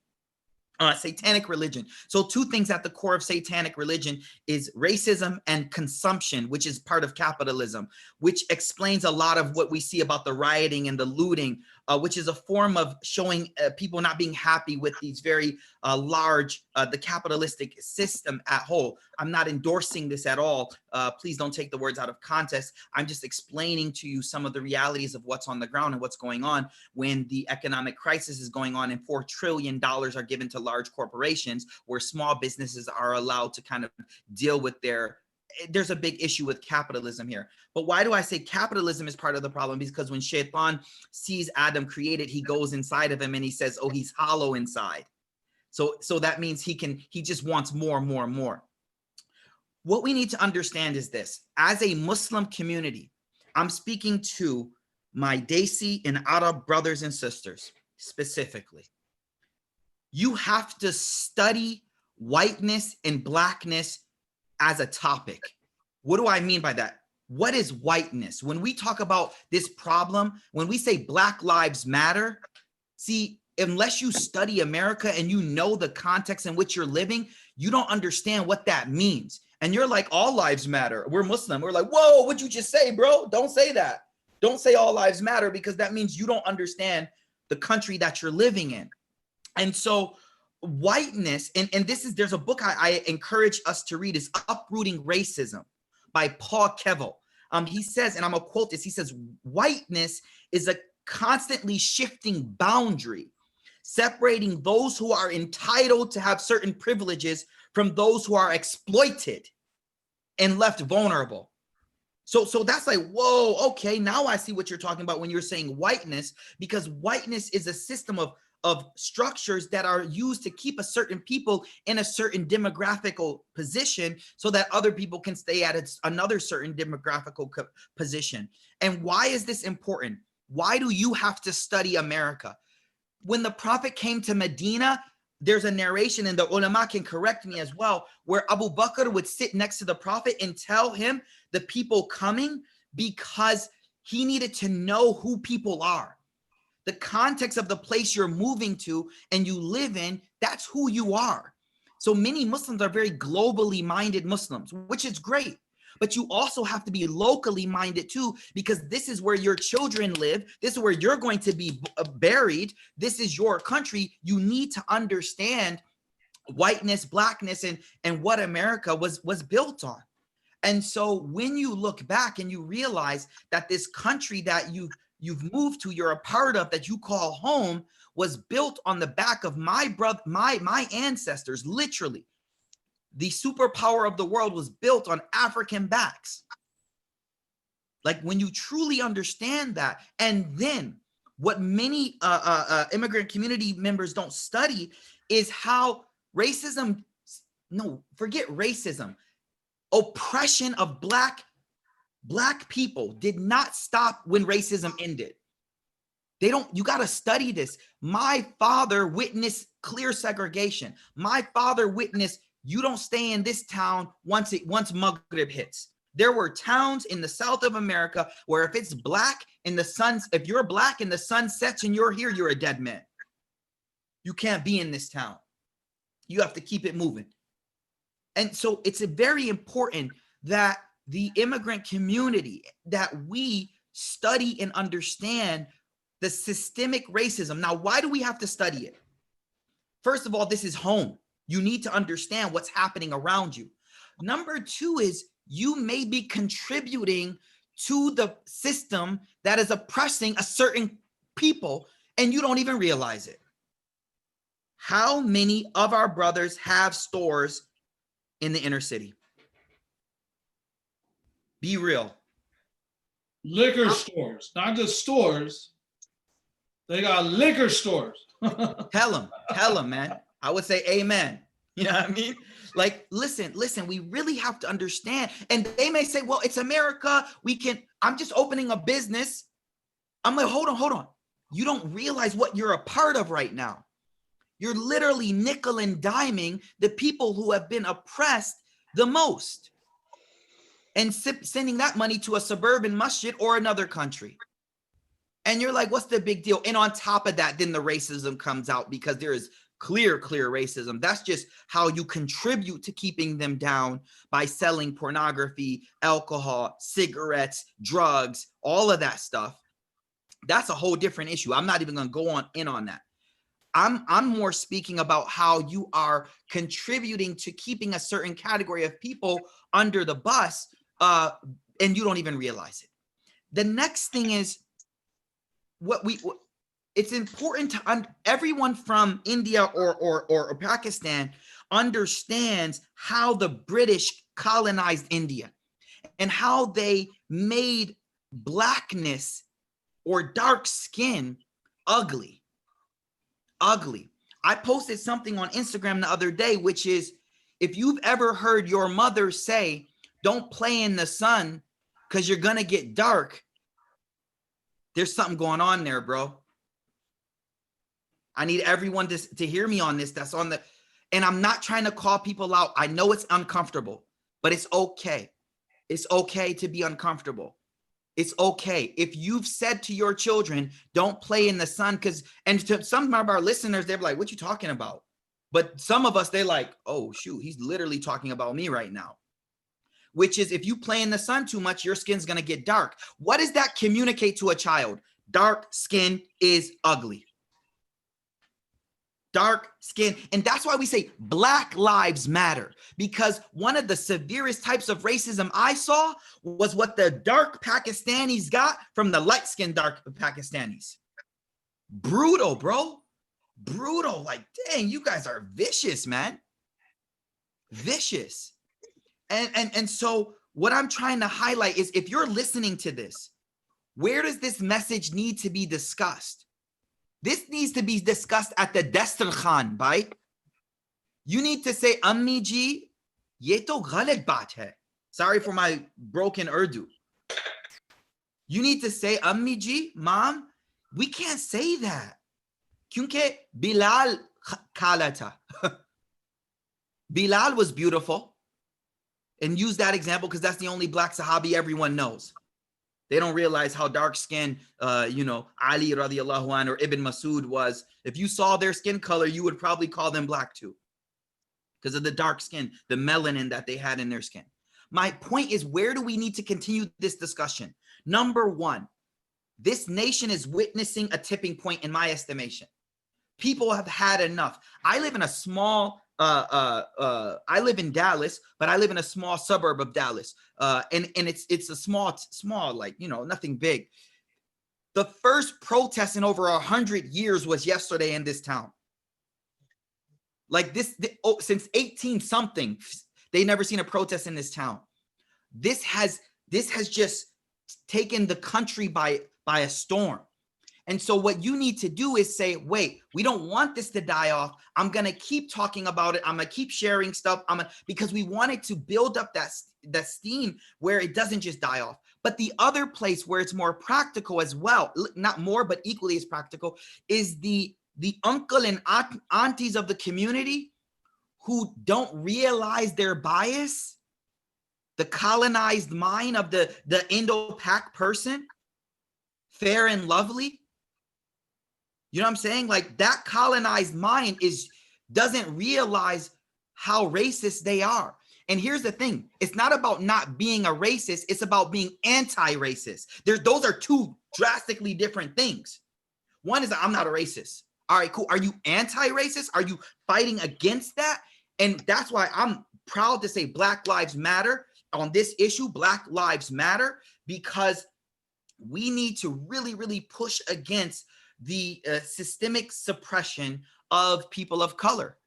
Satanic religion. So two things at the core of satanic religion is racism and consumption, which is part of capitalism, which explains a lot of what we see about the rioting and the looting, which is a form of showing people not being happy with these very large, the capitalistic system at whole. I'm not endorsing this at all. Please don't take the words out of context. I'm just explaining to you some of the realities of what's on the ground and what's going on when the economic crisis is going on and $4 trillion are given to large corporations where small businesses are allowed to kind of deal with there's a big issue with capitalism here. But why do I say capitalism is part of the problem? Because when Shaitan sees Adam created, he goes inside of him and he says, oh, he's hollow inside. So that means he just wants more and more and more. What we need to understand is this: as a Muslim community, I'm speaking to my Desi and Arab brothers and sisters specifically. You have to study whiteness and blackness as a topic. What do I mean by that? What is whiteness? When we talk about this problem, when we say Black Lives Matter, see, unless you study America and you know the context in which you're living, you don't understand what that means. And you're like, all lives matter. We're Muslim. We're like, whoa, what'd you just say, bro? Don't say that. Don't say all lives matter, because that means you don't understand the country that you're living in. And so whiteness, and there's a book I encourage us to read, is Uprooting Racism by Paul Kevel. He says, and I'm gonna quote this, he says, whiteness is a constantly shifting boundary, separating those who are entitled to have certain privileges from those who are exploited and left vulnerable. So that's like, whoa, okay, now I see what you're talking about when you're saying whiteness, because whiteness is a system of structures that are used to keep a certain people in a certain demographical position so that other people can stay at another certain demographical position. And why is this important? Why do you have to study America? When the Prophet came to Medina, there's a narration, and the ulama can correct me as well, where Abu Bakr would sit next to the Prophet and tell him the people coming, because he needed to know who people are. The context of the place you're moving to and you live in, that's who you are. So many Muslims are very globally minded Muslims, which is great. But you also have to be locally minded too, because this is where your children live. This is where you're going to be buried. This is your country. You need to understand whiteness, blackness, and what America was built on. And so when you look back and you realize that this country that you've moved to, you're a part of, that you call home, was built on the back of my ancestors, literally. The superpower of the world was built on African backs. Like, when you truly understand that, and then what many immigrant community members don't study is how racism, no, forget racism, oppression of black people did not stop when racism ended. You got to study this. My father witnessed clear segregation. My father witnessed, you don't stay in this town once Maghrib hits. There were towns in the south of America where if it's black and if you're black and the sun sets and you're here, you're a dead man. You can't be in this town. You have to keep it moving. And so it's very important that the immigrant community, that we study and understand the systemic racism. Now, why do we have to study it? First of all, this is home. You need to understand what's happening around you. Number two is you may be contributing to the system that is oppressing a certain people, and you don't even realize it. How many of our brothers have stores in the inner city? Be real. Liquor stores, not just stores. They got liquor stores. Tell them, man. I would say amen. You know what I mean? Like, listen, we really have to understand. And they may say, well, it's America. I'm just opening a business. I'm like, hold on. You don't realize what you're a part of right now. You're literally nickel and diming the people who have been oppressed the most and sending that money to a suburban masjid or another country. And you're like, what's the big deal? And on top of that, then the racism comes out, because there is clear racism. That's just how you contribute to keeping them down, by selling pornography, alcohol, cigarettes, drugs, all of that stuff. That's a whole different issue. I'm not even going to go in on that. I'm more speaking about how you are contributing to keeping a certain category of people under the bus, and you don't even realize it. The next thing is it's important to everyone from India or Pakistan understands how the British colonized India and how they made blackness or dark skin ugly. I posted something on Instagram the other day, which is, if you've ever heard your mother say, don't play in the sun because you're going to get dark, there's something going on there, bro. I need everyone to hear me on this. And I'm not trying to call people out. I know it's uncomfortable, but it's okay. It's okay to be uncomfortable. It's okay. If you've said to your children, don't play in the sun, and to some of our listeners, they're like, what you talking about? But some of us, they're like, oh, shoot, he's literally talking about me right now. Which is, if you play in the sun too much, your skin's going to get dark. What does that communicate to a child? Dark skin is ugly. Dark skin. And that's why we say Black Lives Matter, because one of the severest types of racism I saw was what the dark Pakistanis got from the light-skinned dark Pakistanis. Brutal, bro. Brutal. Like, dang, you guys are vicious, man. Vicious. And so what I'm trying to highlight is, if you're listening to this, where does this message need to be discussed? This needs to be discussed at the Dastarkhan, bhai. You need to say, Ammi ji, ye to ghalat baat hai. Sorry for my broken Urdu. You need to say, Ammi ji, Mom, we can't say that. Kyunke Bilal kala tha. Bilal was beautiful. And use that example because that's the only black Sahabi everyone knows. They don't realize how dark-skinned, Ali radiallahu anhu or Ibn Masud was. If you saw their skin color, you would probably call them black too, because of the dark skin, the melanin that they had in their skin. My point is, where do we need to continue this discussion? Number one, this nation is witnessing a tipping point, in my estimation. People have had enough. I live in a small I live in Dallas, but I live in a small suburb of Dallas. And it's a small, like, nothing big. The first protest in over 100 years was yesterday in this town. Like since 18 something, they never seen a protest in this town. This has just taken the country by a storm. And so what you need to do is say, wait, we don't want this to die off. I'm going to keep talking about it. I'm going to keep sharing stuff. Because we wanted to build up that steam where it doesn't just die off. But the other place where it's more practical as well, not more, but equally as practical, is the uncle and aunties of the community who don't realize their bias, the colonized mind of the Indo-Pak person, fair and lovely. You know what I'm saying? Like, that colonized mind doesn't realize how racist they are. And here's the thing. It's not about not being a racist. It's about being anti-racist. Those are two drastically different things. One is, I'm not a racist. All right, cool. Are you anti-racist? Are you fighting against that? And that's why I'm proud to say Black Lives Matter on this issue, Black Lives Matter, because we need to really, really push against the systemic suppression of people of color,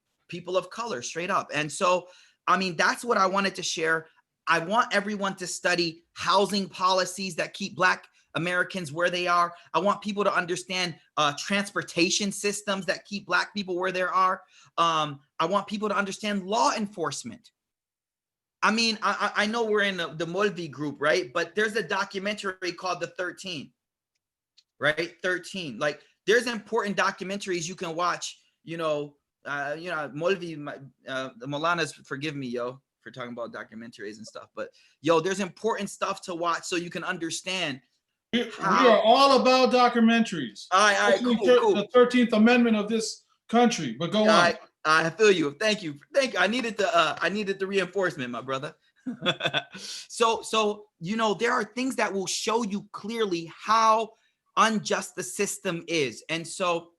straight up. And so, I mean, that's what I wanted to share. I want everyone to study housing policies that keep Black Americans where they are. I want people to understand transportation systems that keep Black people where they are. I want people to understand law enforcement. I mean, I know we're in the Molvi group, right? But there's a documentary called The 13, right? 13. Like, there's important documentaries you can watch. Molvi, the Molanas, forgive me, yo, for talking about documentaries and stuff. But yo, there's important stuff to watch so you can understand. We are all about documentaries. All right, cool. The 13th Amendment of this country. But go on. I feel you. Thank you. I needed the reinforcement, my brother. So there are things that will show you clearly how unjust the system is. And so,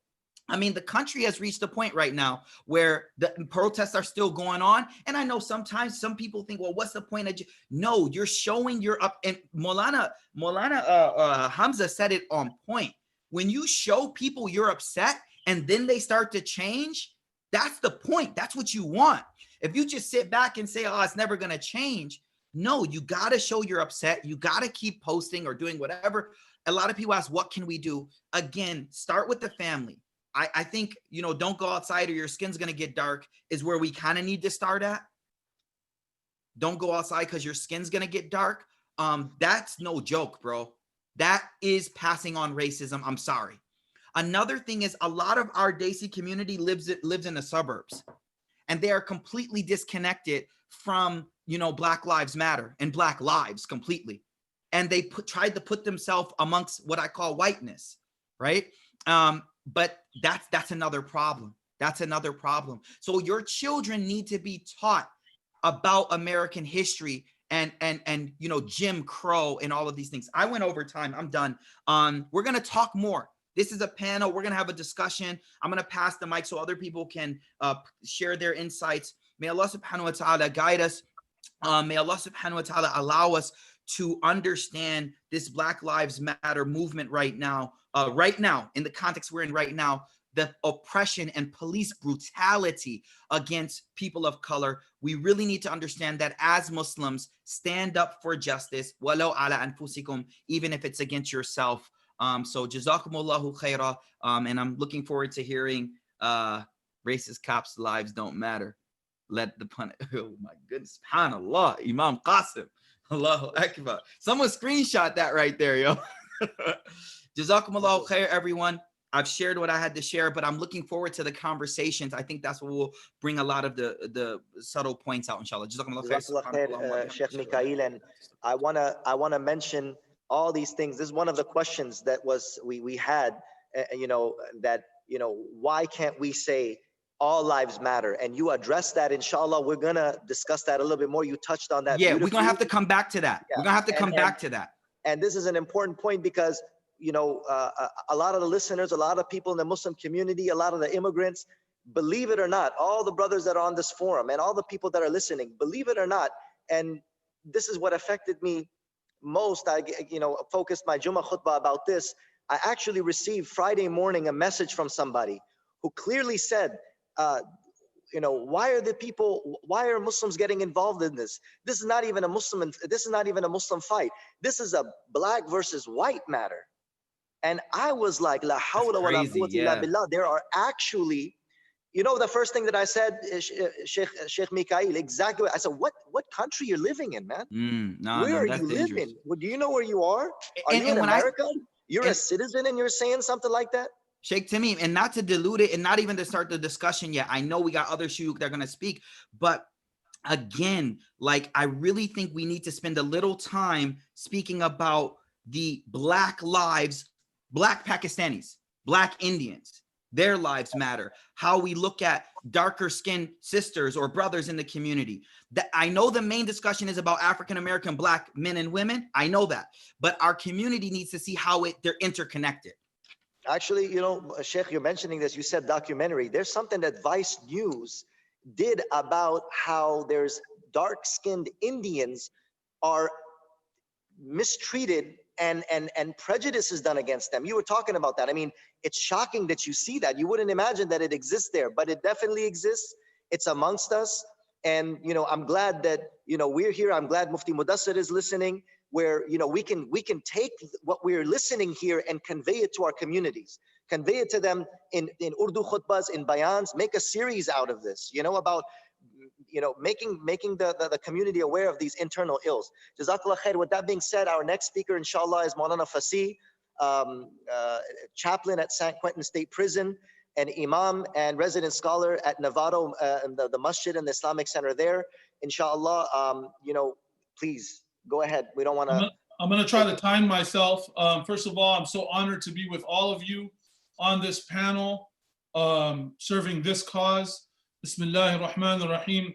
I mean, the country has reached a point right now where the protests are still going on. And I know sometimes some people think, well, what's the point of no, you're showing you're up. And Maulana Hamzah said it on point. When you show people you're upset and then they start to change, that's the point. That's what you want. If you just sit back and say, oh, it's never going to change. No, you got to show you're upset. You got to keep posting or doing whatever. A lot of people ask, what can we do? Again, start with the family. I think, don't go outside or your skin's going to get dark is where we kind of need to start at. Don't go outside because your skin's going to get dark. That's no joke, bro. That is passing on racism. I'm sorry. Another thing is a lot of our Desi community lives in the suburbs, and they are completely disconnected from, Black Lives Matter and Black lives completely. And they tried to put themselves amongst what I call whiteness, right? But that's another problem. That's another problem. So your children need to be taught about American history and Jim Crow and all of these things. I went over time. I'm done. We're going to talk more. This is a panel. We're going to have a discussion. I'm going to pass the mic so other people can share their insights. May Allah subhanahu wa ta'ala guide us. May Allah subhanahu wa ta'ala allow us to understand this Black Lives Matter movement right now, in the context we're in right now, the oppression and police brutality against people of color. We really need to understand that as Muslims, stand up for justice, walau ala anfusikum, even if it's against yourself. So jazakumullahu khaira, and I'm looking forward to hearing racist cops' lives don't matter. Let the pun. Oh my goodness, subhanallah, Imam Qasim, Allahu Akbar. Someone screenshot that right there, yo. Jazakumullahu khair, everyone. I've shared what I had to share, but I'm looking forward to the conversations. I think that's what will bring a lot of the subtle points out, inshallah. Jazakumullahu khair, Shaykh Mikaeel, and I wanna mention all these things. This is one of the questions that we had, why can't we say all lives matter? And you address that, inshallah. We're gonna discuss that a little bit more. You touched on that. Yeah, we're gonna have to come back to that. Yeah. We're gonna have to come back to that. And this is an important point because a lot of the listeners, a lot of people in the Muslim community, a lot of the immigrants, believe it or not, all the brothers that are on this forum and all the people that are listening, believe it or not, and this is what affected me most. I focused my Jummah khutbah about this. I actually received Friday morning a message from somebody who clearly said, why are Muslims getting involved in this? This is not even a Muslim fight. This is a black versus white matter. And I was like, la hawla wa la quwwata illa billah. There are actually, the first thing that I said, Sheikh Mikaeel, exactly. I said, what country you're living in, man? Where are you living? Well, do you know where you are? Are you in America? You're a citizen and you're saying something like that? Sheikh Tameem, and not to dilute it and not even to start the discussion yet. I know we got other shuyukh that are going to speak, but again, I really think we need to spend a little time speaking about the Black lives, Black Pakistanis, Black Indians, their lives matter. How we look at darker skinned sisters or brothers in the community. That I know the main discussion is about African-American Black men and women. I know that, but our community needs to see how they're interconnected. Actually, Sheikh, you're mentioning this, you said documentary. There's something that Vice News did about how there's dark-skinned Indians are mistreated and prejudice is done against them. You were talking about that. I mean, it's shocking that you see that. You wouldn't imagine that it exists there, but it definitely exists. It's amongst us. And, you know, I'm glad that, you know, we're here. I'm glad Mufti Mudassir is listening, where, you know, we can take what we're listening here and convey it to our communities, convey it to them in Urdu khutbas, in bayans, make a series out of this, you know, about, you know, making the community aware of these internal ills. Jazakallah khair. With that being said, our next speaker, inshallah, is Maulana Fasih, chaplain at San Quentin State Prison, and Imam and resident scholar at Novato, the Masjid and the Islamic Center there. Inshallah, you know, please go ahead. We don't want to. I'm going to try to time myself. First of all, I'm so honored to be with all of you on this panel, serving this cause. Bismillahir Rahmanir Rahim.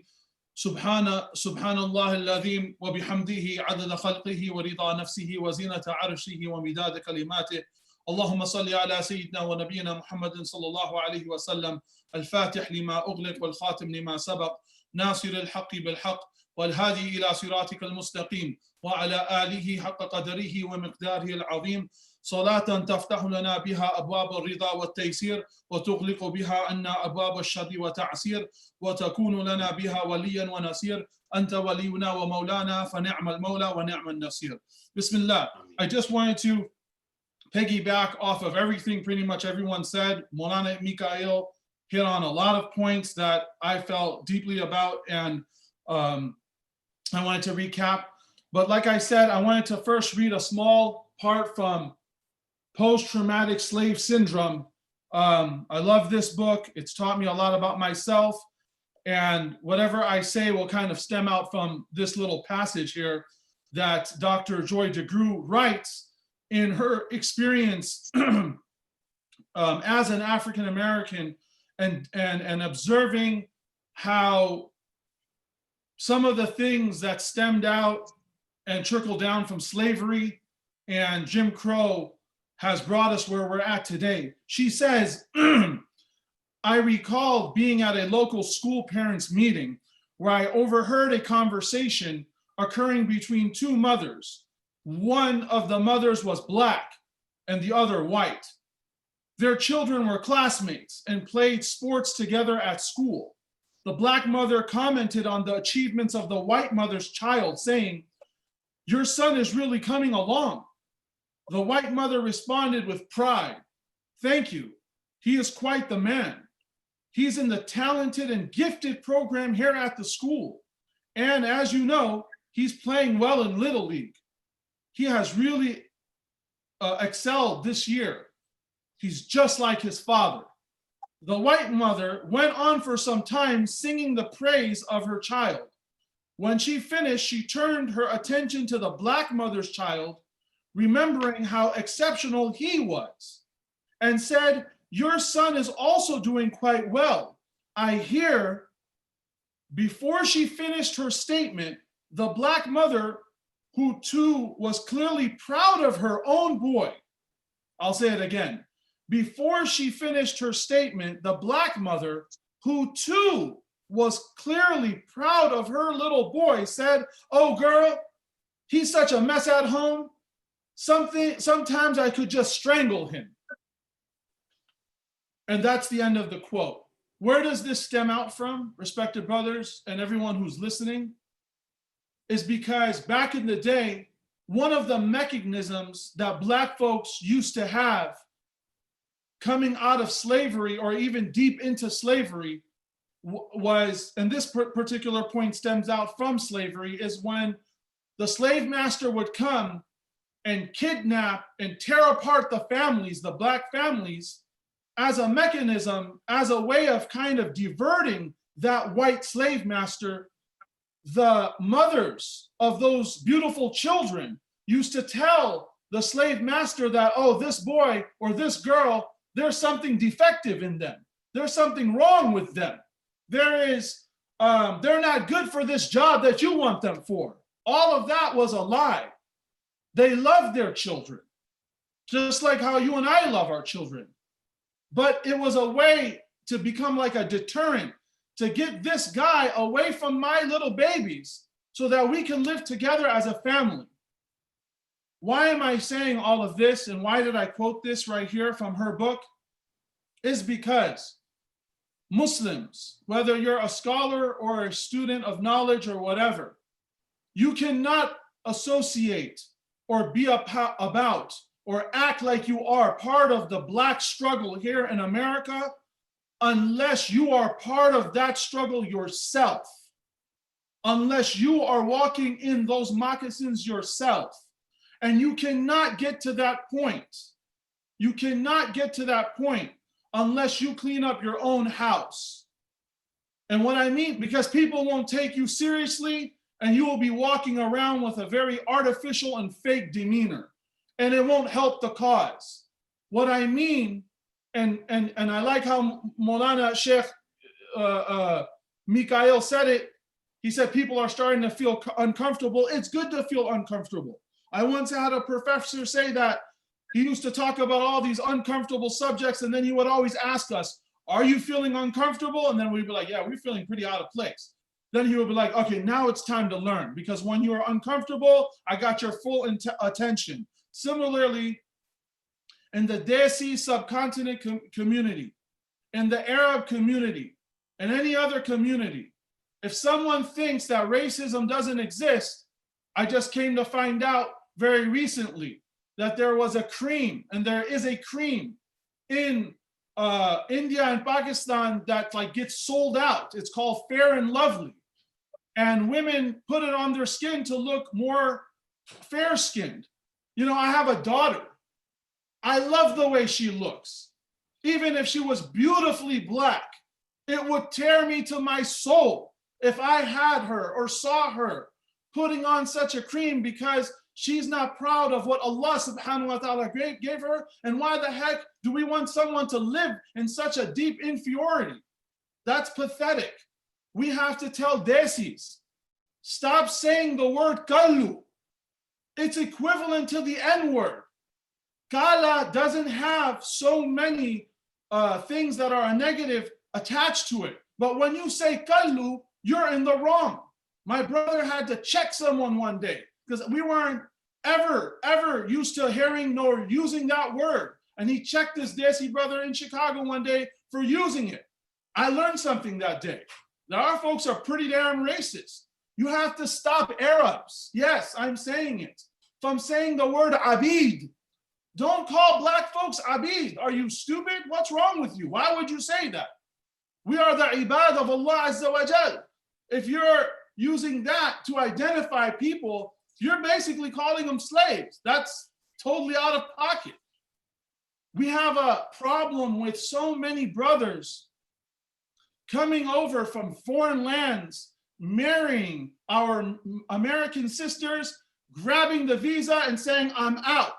Subhanallah al-Azim wa bihamdihi adada khalqihi wa rida nafsihi wa zinata arshihi wa midada kalimatih. اللهم صل على سيدنا ونبينا محمد صلى الله عليه وسلم الفاتح لما أغلق والخاتم لما سبق ناصر الحق بالحق والهادي إلى صراطك المستقيم وعلى آله حق قدره ومقداره العظيم صلاة تفتح لنا بها أبواب الرضا والتيسير وتغلق بها عنا أبواب الشر وتعسير وتكون لنا بها وليا ونصير أنت ولينا ومولانا فنعم المولى ونعم النصير. Bismillah. I just wanted to piggyback off of everything pretty much everyone said. Maulana Mikaeel hit on a lot of points that I felt deeply about, and I wanted to recap. But like I said, I wanted to first read a small part from Post-Traumatic Slave Syndrome. I love this book. It's taught me a lot about myself, and whatever I say will kind of stem out from this little passage here that Dr. Joy DeGruy writes in her experience as an African American, and observing how some of the things that stemmed out and trickled down from slavery and Jim Crow has brought us where we're at today. She says, I recall being at a local school parents meeting where I overheard a conversation occurring between two mothers. One of the mothers was black and the other white. Their children were classmates and played sports together at school. The black mother commented on the achievements of the white mother's child, saying, "Your son is really coming along." The white mother responded with pride, "Thank you. He is quite the man. He's in the talented and gifted program here at the school. And as you know, he's playing well in Little League. He has really excelled this year. He's just like his father." The white mother went on for some time singing the praise of her child. When she finished, she turned her attention to the black mother's child, remembering how exceptional he was, and said, "Your son is also doing quite well, I hear." Before she finished her statement, the black mother, who too was clearly proud of her own boy. I'll say it again. Before she finished her statement, the black mother, who too was clearly proud of her little boy, said, "Oh girl, he's such a mess at home. Sometimes I could just strangle him." And that's the end of the quote. Where does this stem out from, respected brothers and everyone who's listening? Is because back in the day, one of the mechanisms that black folks used to have coming out of slavery or even deep into slavery was, and this particular point stems out from slavery, is when the slave master would come and kidnap and tear apart the families, the black families, as a mechanism, as a way of kind of diverting that white slave master. The mothers of those beautiful children used to tell the slave master that, "Oh, this boy or this girl, there's something defective in them. There's something wrong with them. They're not good for this job that you want them for." All of that was a lie. They loved their children, just like how you and I love our children. But it was a way to become like a deterrent, to get this guy away from my little babies, so that we can live together as a family. Why am I saying all of this, and why did I quote this right here from her book? Is because Muslims, whether you're a scholar or a student of knowledge or whatever, you cannot associate or be about or act like you are part of the Black struggle here in America unless you are part of that struggle yourself, unless you are walking in those moccasins yourself. And you cannot get to that point. You cannot get to that point unless you clean up your own house. And what I mean, because people won't take you seriously, and you will be walking around with a very artificial and fake demeanor, and it won't help the cause. What I mean, and I like how Maulana Shaykh Mikaeel said it. He said people are starting to feel uncomfortable. It's good to feel uncomfortable. I once had a professor say that he used to talk about all these uncomfortable subjects, and then he would always ask us, are you feeling uncomfortable? And then we'd be like, yeah, we're feeling pretty out of place. Then he would be like, okay, now it's time to learn, because when you are uncomfortable, I got your full attention. Similarly, in the Desi subcontinent community, in the Arab community, and any other community, if someone thinks that racism doesn't exist, I just came to find out very recently that there was a cream, and there is a cream in India and Pakistan that like gets sold out. It's called Fair and Lovely. And women put it on their skin to look more fair-skinned. You know, I have a daughter. I love the way she looks. Even if she was beautifully Black, it would tear me to my soul if I had her or saw her putting on such a cream, because she's not proud of what Allah subhanahu wa ta'ala gave her. And why the heck do we want someone to live in such a deep inferiority? That's pathetic. We have to tell Desis, stop saying the word kallu. It's equivalent to the N-word. Kala doesn't have so many things that are a negative attached to it. But when you say kallu, you're in the wrong. My brother had to check someone one day because we weren't ever used to hearing nor using that word. And he checked his Desi brother in Chicago one day for using it. I learned something that day. That our folks are pretty damn racist. You have to stop Arabs. Yes, I'm saying it. From saying the word abid. Don't call Black folks abid. Are you stupid? What's wrong with you? Why would you say that? We are the ibad of Allah Azza wa Jal. If you're using that to identify people, you're basically calling them slaves. That's totally out of pocket. We have a problem with so many brothers coming over from foreign lands, marrying our American sisters, grabbing the visa and saying, I'm out.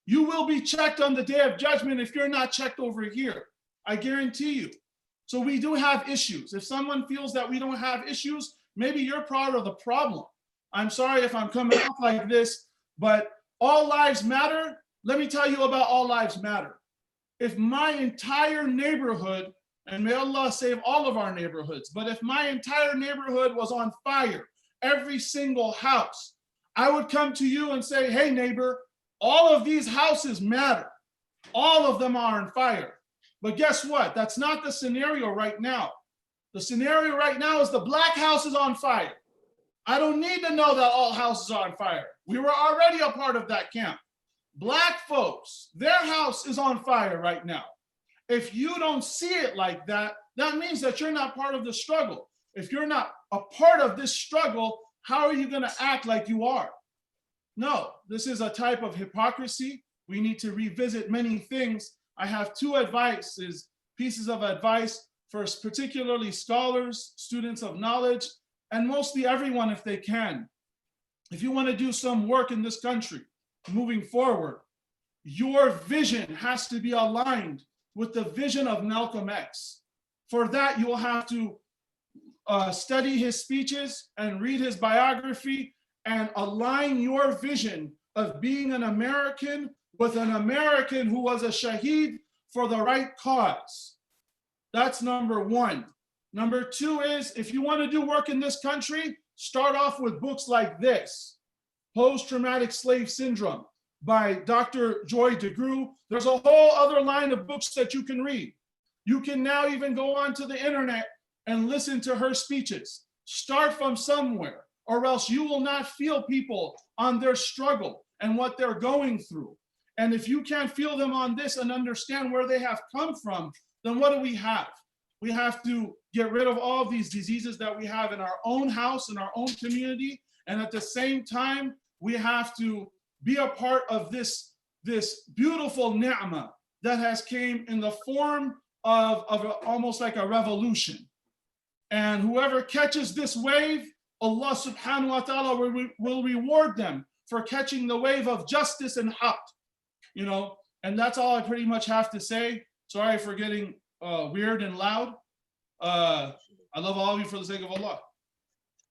You will be checked on the day of judgment if you're not checked over here. I guarantee you. So we do have issues. If someone feels that we don't have issues, maybe you're part of the problem. I'm sorry if I'm coming off like this, but all lives matter. Let me tell you about all lives matter. If my entire neighborhood, and may Allah save all of our neighborhoods, but if my entire neighborhood was on fire, every single house, I would come to you and say, hey neighbor, all of these houses matter. All of them are on fire. But guess what? That's not the scenario right now. The scenario right now is the Black house is on fire. I don't need to know that all houses are on fire. We were already a part of that camp. Black folks, their house is on fire right now. If you don't see it like that, that means that you're not part of the struggle. If you're not a part of this struggle, how are you going to act like you are? No, this is a type of hypocrisy. We need to revisit many things. I have two pieces of advice for particularly scholars, students of knowledge, and mostly everyone if they can. If you want to do some work in this country moving forward, your vision has to be aligned with the vision of Malcolm X. For that, you will have to study his speeches and read his biography and align your vision of being an American with an American who was a shaheed for the right cause. That's number one. Number two is, if you want to do work in this country, start off with books like this, Post-Traumatic Slave Syndrome by Dr. Joy DeGruy. There's a whole other line of books that you can read. You can now even go onto the internet and listen to her speeches. Start from somewhere, or else you will not feel people on their struggle and what they're going through. And if you can't feel them on this and understand where they have come from, then what do we have? We have to get rid of all of these diseases that we have in our own house, in our own community. And at the same time, we have to be a part of this beautiful ni'mah that has came in the form of almost like a revolution. And whoever catches this wave, Allah subhanahu wa ta'ala will reward them for catching the wave of justice and haqq. You know, and that's all I pretty much have to say. Sorry for getting weird and loud. I love all of you for the sake of Allah.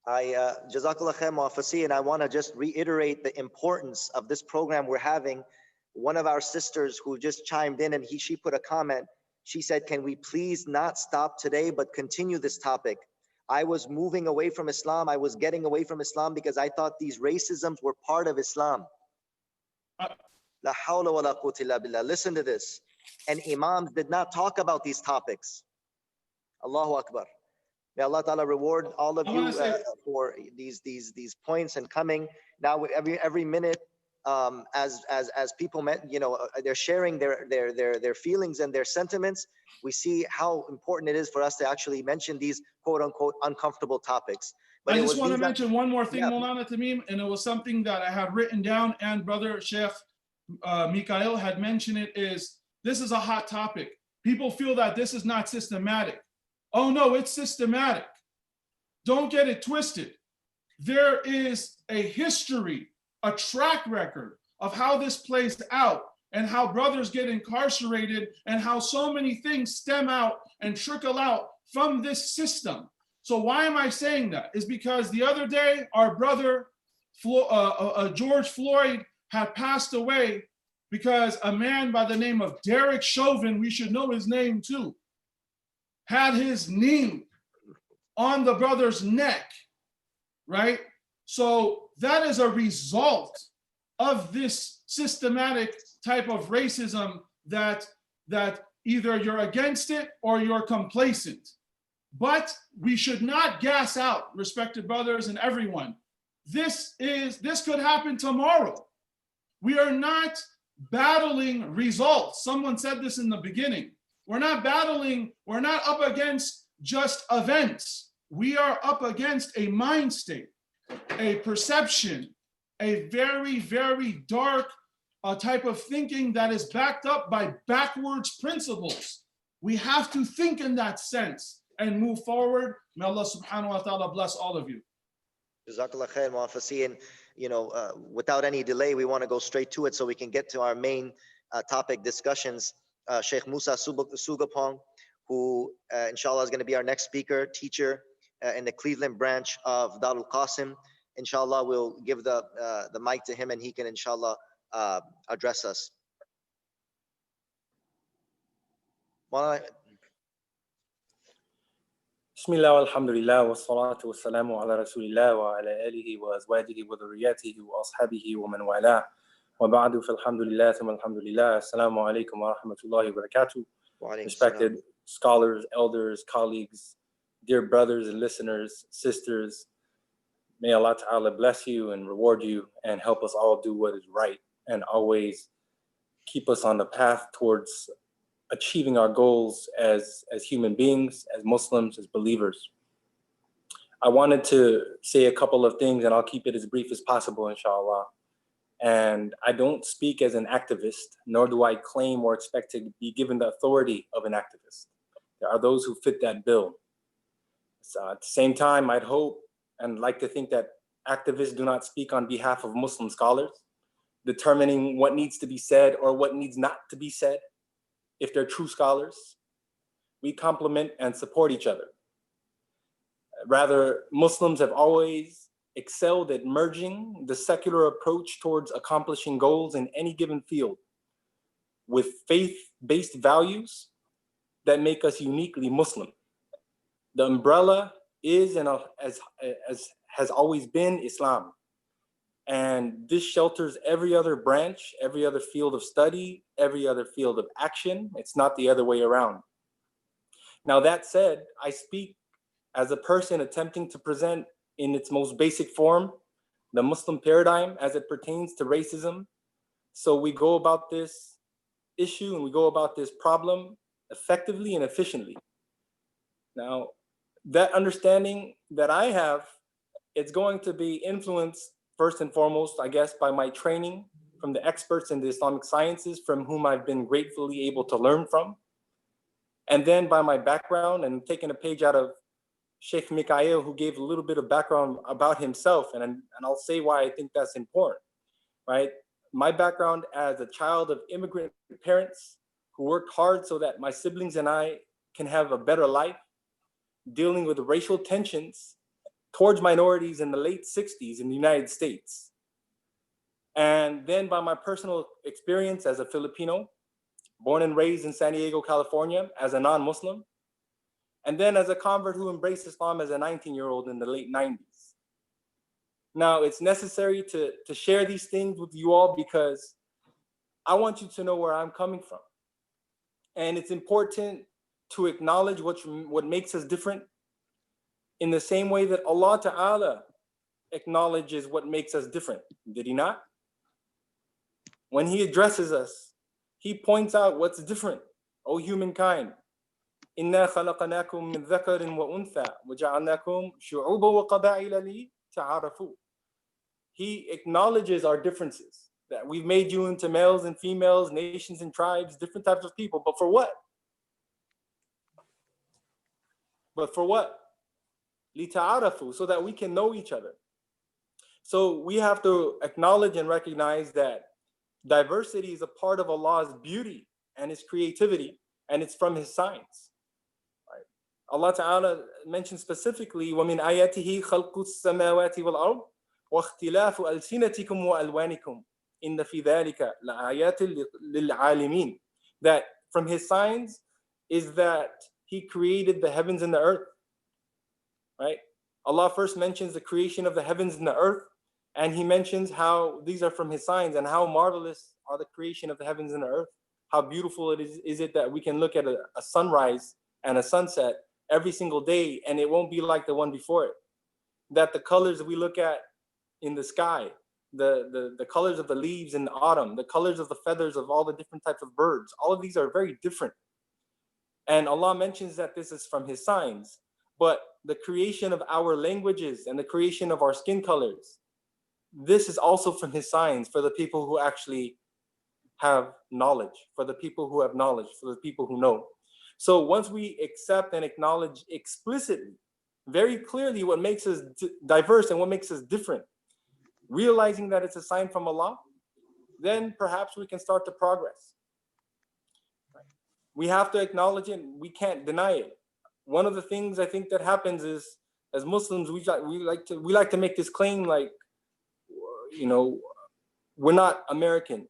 Jazakallah khair, Fasih, and I want to just reiterate the importance of this program we're having. One of our sisters who just chimed in and she put a comment. She said, can we please not stop today, but continue this topic? I was moving away from Islam. I was getting away from Islam because I thought these racisms were part of Islam. La hawla wa la quwwata illa billah. Listen to this. And Imams did not talk about these topics. Allahu Akbar. May Allah Ta'ala reward all of you for these points and coming. Now every minute, as people met, you know, they're sharing their feelings and their sentiments. We see how important it is for us to actually mention these quote unquote uncomfortable topics. But I just want to mention one more thing, yeah. Maulana Tameem, and it was something that I had written down, and brother Shaykh Mikaeel had mentioned it, is this is a hot topic. People feel that this is not systematic. Oh no, it's systematic. Don't get it twisted. There is a history, a track record of how this plays out and how brothers get incarcerated and how so many things stem out and trickle out from this system. So why am I saying that? Is because the other day, our brother George Floyd had passed away because a man by the name of Derek Chauvin, we should know his name too, had his knee on the brother's neck, right? So that is a result of this systematic type of racism that either you're against it or you're complacent. But we should not gas out, respected brothers and everyone. This could happen tomorrow. We are not battling results. Someone said this in the beginning. We're not up against just events. We are up against a mind state, a perception, a very, very dark type of thinking that is backed up by backwards principles. We have to think in that sense and move forward. May Allah subhanahu wa ta'ala bless all of you. Jazakallah khair, Fasih. And you know, without any delay, we want to go straight to it so we can get to our main topic discussions. Shaykh Musa Sugapong, who inshallah is going to be our next speaker, teacher in the Cleveland branch of Darul Qasim. Inshallah, we'll give the mic to him and he can inshallah address us. Bismillah walhamdulillah wa salatu wa salamu ala rasulillah wa ala alihi wa azwajihi wa dhurriyyatihi wa ashabihi wa man wala wa ba'du falhamdulillah thumma alhamdulillah. Assalamu alaikum wa rahmatullahi wa barakatuh. Respected scholars, elders, colleagues, dear brothers and listeners, sisters, may Allah Ta'ala bless you and reward you and help us all do what is right and always keep us on the path towards achieving our goals as human beings, as Muslims, as believers. I wanted to say a couple of things and I'll keep it as brief as possible, inshallah. And I don't speak as an activist, nor do I claim or expect to be given the authority of an activist. There are those who fit that bill. So at the same time, I'd hope and like to think that activists do not speak on behalf of Muslim scholars, determining what needs to be said or what needs not to be said. If they're true scholars, we complement and support each other. Rather, Muslims have always excelled at merging the secular approach towards accomplishing goals in any given field with faith-based values that make us uniquely Muslim. The umbrella is and has always been Islam. And this shelters every other branch, every other field of study, every other field of action. It's not the other way around. Now, that said, I speak as a person attempting to present in its most basic form the Muslim paradigm as it pertains to racism. So we go about this issue and we go about this problem effectively and efficiently. Now, that understanding that I have, it's going to be influenced first and foremost, I guess, by my training from the experts in the Islamic sciences from whom I've been gratefully able to learn from. And then by my background, and taking a page out of Shaykh Mikaeel, who gave a little bit of background about himself, and I'll say why I think that's important, right? My background as a child of immigrant parents who worked hard so that my siblings and I can have a better life, dealing with racial tensions towards minorities in the late 60s in the United States. And then by my personal experience as a Filipino, born and raised in San Diego, California, as a non-Muslim, and then as a convert who embraced Islam as a 19-year-old in the late 90s. Now, it's necessary to share these things with you all because I want you to know where I'm coming from. And it's important to acknowledge what makes us different in the same way that Allah Ta'ala acknowledges what makes us different. Did he not? When he addresses us, he points out what's different. O humankind, إِنَّا خَلَقَنَاكُم مِّن ذَكَرٍ وَأُنثَى وَجَعَلْنَاكُم شُعُوبًا وَقَبَائِلَ لِتَعَارَفُوا. He acknowledges our differences, that we've made you into males and females, nations and tribes, different types of people. But for what? But for what? لِتَعَارَفُوا, so that we can know each other. So we have to acknowledge and recognize that diversity is a part of Allah's beauty and His creativity, and it's from His signs. Right? Allah Ta'ala mentions specifically, وَمِنْ آيَاتِهِ خَلْقُ السَّمَاوَاتِ وَالْأَرْضِ وَاخْتِلَافُ أَلْسِنَتِكُمْ وَأَلْوَانِكُمْ إِنَّ فِي ذَلِكَ لَآيَاتٍ لِلْعَالِمِينَ. That from His signs is that He created the heavens and the earth. Right? Allah first mentions the creation of the heavens and the earth, and He mentions how these are from His signs and how marvelous are the creation of the heavens and the earth. How beautiful is it that we can look at a sunrise and a sunset every single day and it won't be like the one before it. That the colors we look at in the sky, the colors of the leaves in the autumn, the colors of the feathers of all the different types of birds, all of these are very different. And Allah mentions that this is from His signs. But the creation of our languages and the creation of our skin colors, this is also from His signs for the people who actually have knowledge, for the people who have knowledge, for the people who know. So once we accept and acknowledge explicitly, very clearly what makes us diverse and what makes us different, realizing that it's a sign from Allah, then perhaps we can start to progress. We have to acknowledge it. We can't deny it. One of the things I think that happens is, as Muslims, we like to make this claim like, you know, we're not American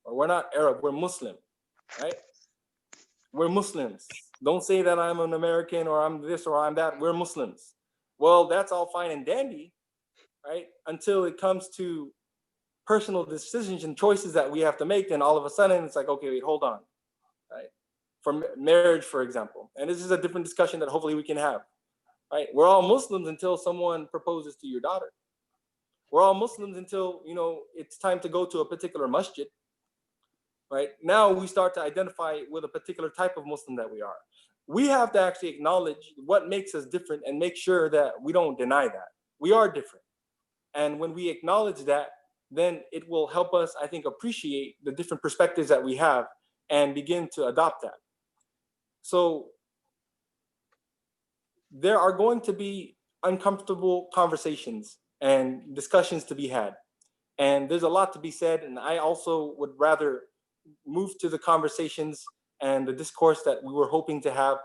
or we're not Arab, we're Muslim, right? We're Muslims. Don't say that I'm an American or I'm this or I'm that. We're Muslims. Well, that's all fine and dandy, right? Until it comes to personal decisions and choices that we have to make, then all of a sudden it's like, okay, wait, hold on, right? For marriage, for example, and this is a different discussion that hopefully we can have, right? We're all Muslims until someone proposes to your daughter. We're all Muslims until, you know, it's time to go to a particular masjid, right? Now we start to identify with a particular type of Muslim that we are. We have to actually acknowledge what makes us different and make sure that we don't deny that. We are different. And when we acknowledge that, then it will help us, I think, appreciate the different perspectives that we have and begin to adopt that. So there are going to be uncomfortable conversations and discussions to be had. And there's a lot to be said. And I also would rather move to the conversations and the discourse that we were hoping to have.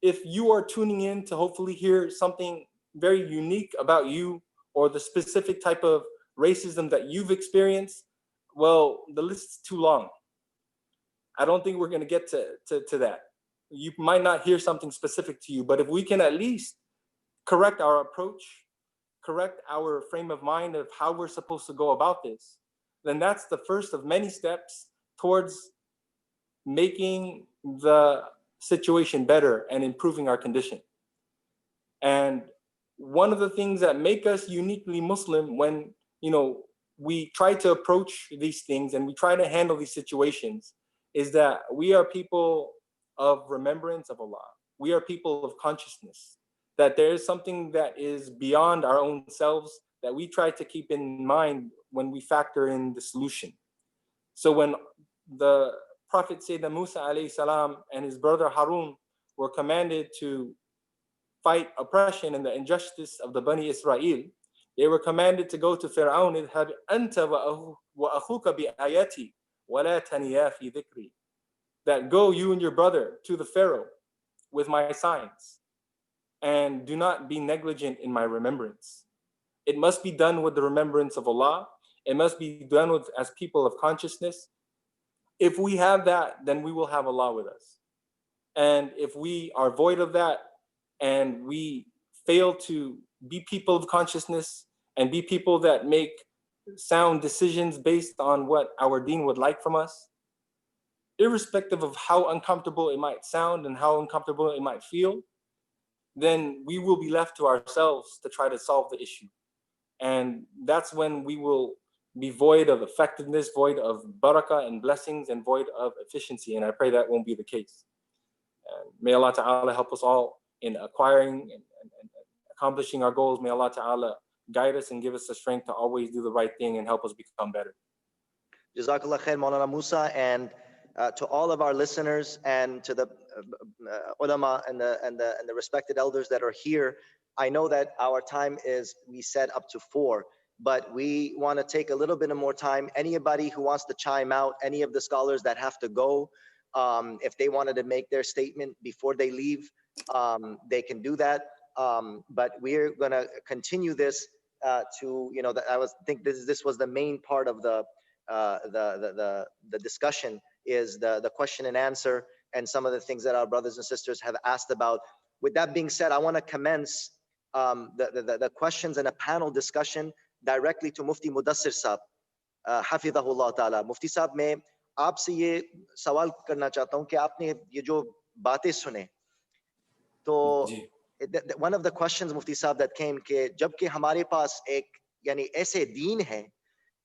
If you are tuning in to hopefully hear something very unique about you or the specific type of racism that you've experienced, well, the list is too long. I don't think we're going to get to that. You might not hear something specific to you, but if we can at least correct our approach, correct our frame of mind of how we're supposed to go about this, then that's the first of many steps towards making the situation better and improving our condition. And one of the things that make us uniquely Muslim when, we try to approach these things and we try to handle these situations is that we are people of remembrance of Allah. We are people of consciousness, that there is something that is beyond our own selves that we try to keep in mind when we factor in the solution. So when the Prophet Sayyidina Musa alayhi salam and his brother Harun were commanded to fight oppression and the injustice of the Bani Israel, they were commanded to go to Fir'aun, idhab anta wa akhuka bi ayati wa la taniya fi dhikri. That go you and your brother to the Pharaoh with my signs and do not be negligent in my remembrance. It must be done with the remembrance of Allah. It must be done with as people of consciousness. If we have that, then we will have Allah with us. And if we are void of that and we fail to be people of consciousness and be people that make sound decisions based on what our deen would like from us, irrespective of how uncomfortable it might sound and how uncomfortable it might feel, then we will be left to ourselves to try to solve the issue. And that's when we will be void of effectiveness, void of barakah and blessings, and void of efficiency. And I pray that won't be the case. And may Allah Ta'ala help us all in acquiring and accomplishing our goals. May Allah Ta'ala guide us and give us the strength to always do the right thing and help us become better. Jazakallah khair, Maulana Musa, and to all of our listeners and to the ulama and the respected elders that are here. I know that our time is, we said up to 4, but we want to take a little bit more time. Anybody who wants to chime out, any of the scholars that have to go, if they wanted to make their statement before they leave, they can do that. But we're going to continue this to, I think this was the main part of the discussion, is the question and answer and some of the things that our brothers and sisters have asked about. With that being said, I want to commence the questions and a panel discussion directly to Mufti Mudassir Sahab, Hafidhahullah Ta'ala. Mufti Sahab, मैं आपसे ये सवाल करना चाहता हूँ कि आपने ये जो बातें सुने, तो one of the questions Mufti Sahab that came कि जबकि हमारे पास एक ऐसे दीन है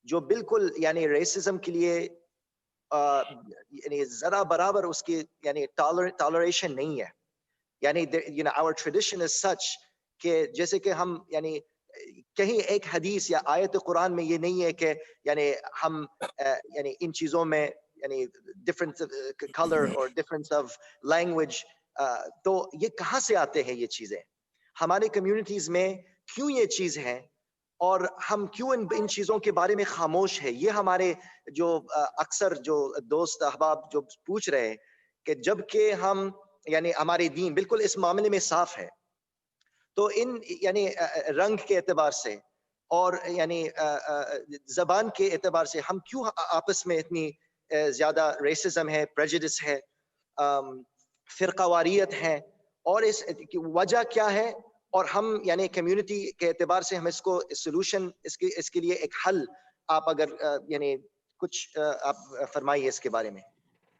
जो बिल्कुल racism के लिए जरा बराबर उसकी toleration नहीं है. Our tradition is such कि जैसे कि हम कहीं एक हदीस या आयत कुरान में ये नहीं है कि हम इन चीजों में different color or difference of language, तो ये कहाँ से आते हैं ये चीजें हमारे communities में, क्यों ये चीज है और हम क्यों इन चीजों के बारे में खामोश है. ये हमारे जो अक्सर जो दोस्त अहबाब जो पूछ रहे हैं कि जबकि हम हमारे दीन बिल्कुल इस मामले में साफ है, तो इन रंग के एतबार से और ज़बान के एतबार से हम क्यों आपस में इतनी ज़्यादा रेसिज्म है, प्रेजुडिस है, फ़िरक़ावारियत है, और इस वजह क्या है, और हम कम्युनिटी के एतबार से हम इसको सॉल्यूशन इसके लिए एक हल आप अगर कुछ आप फरमाइए इसके बारे में.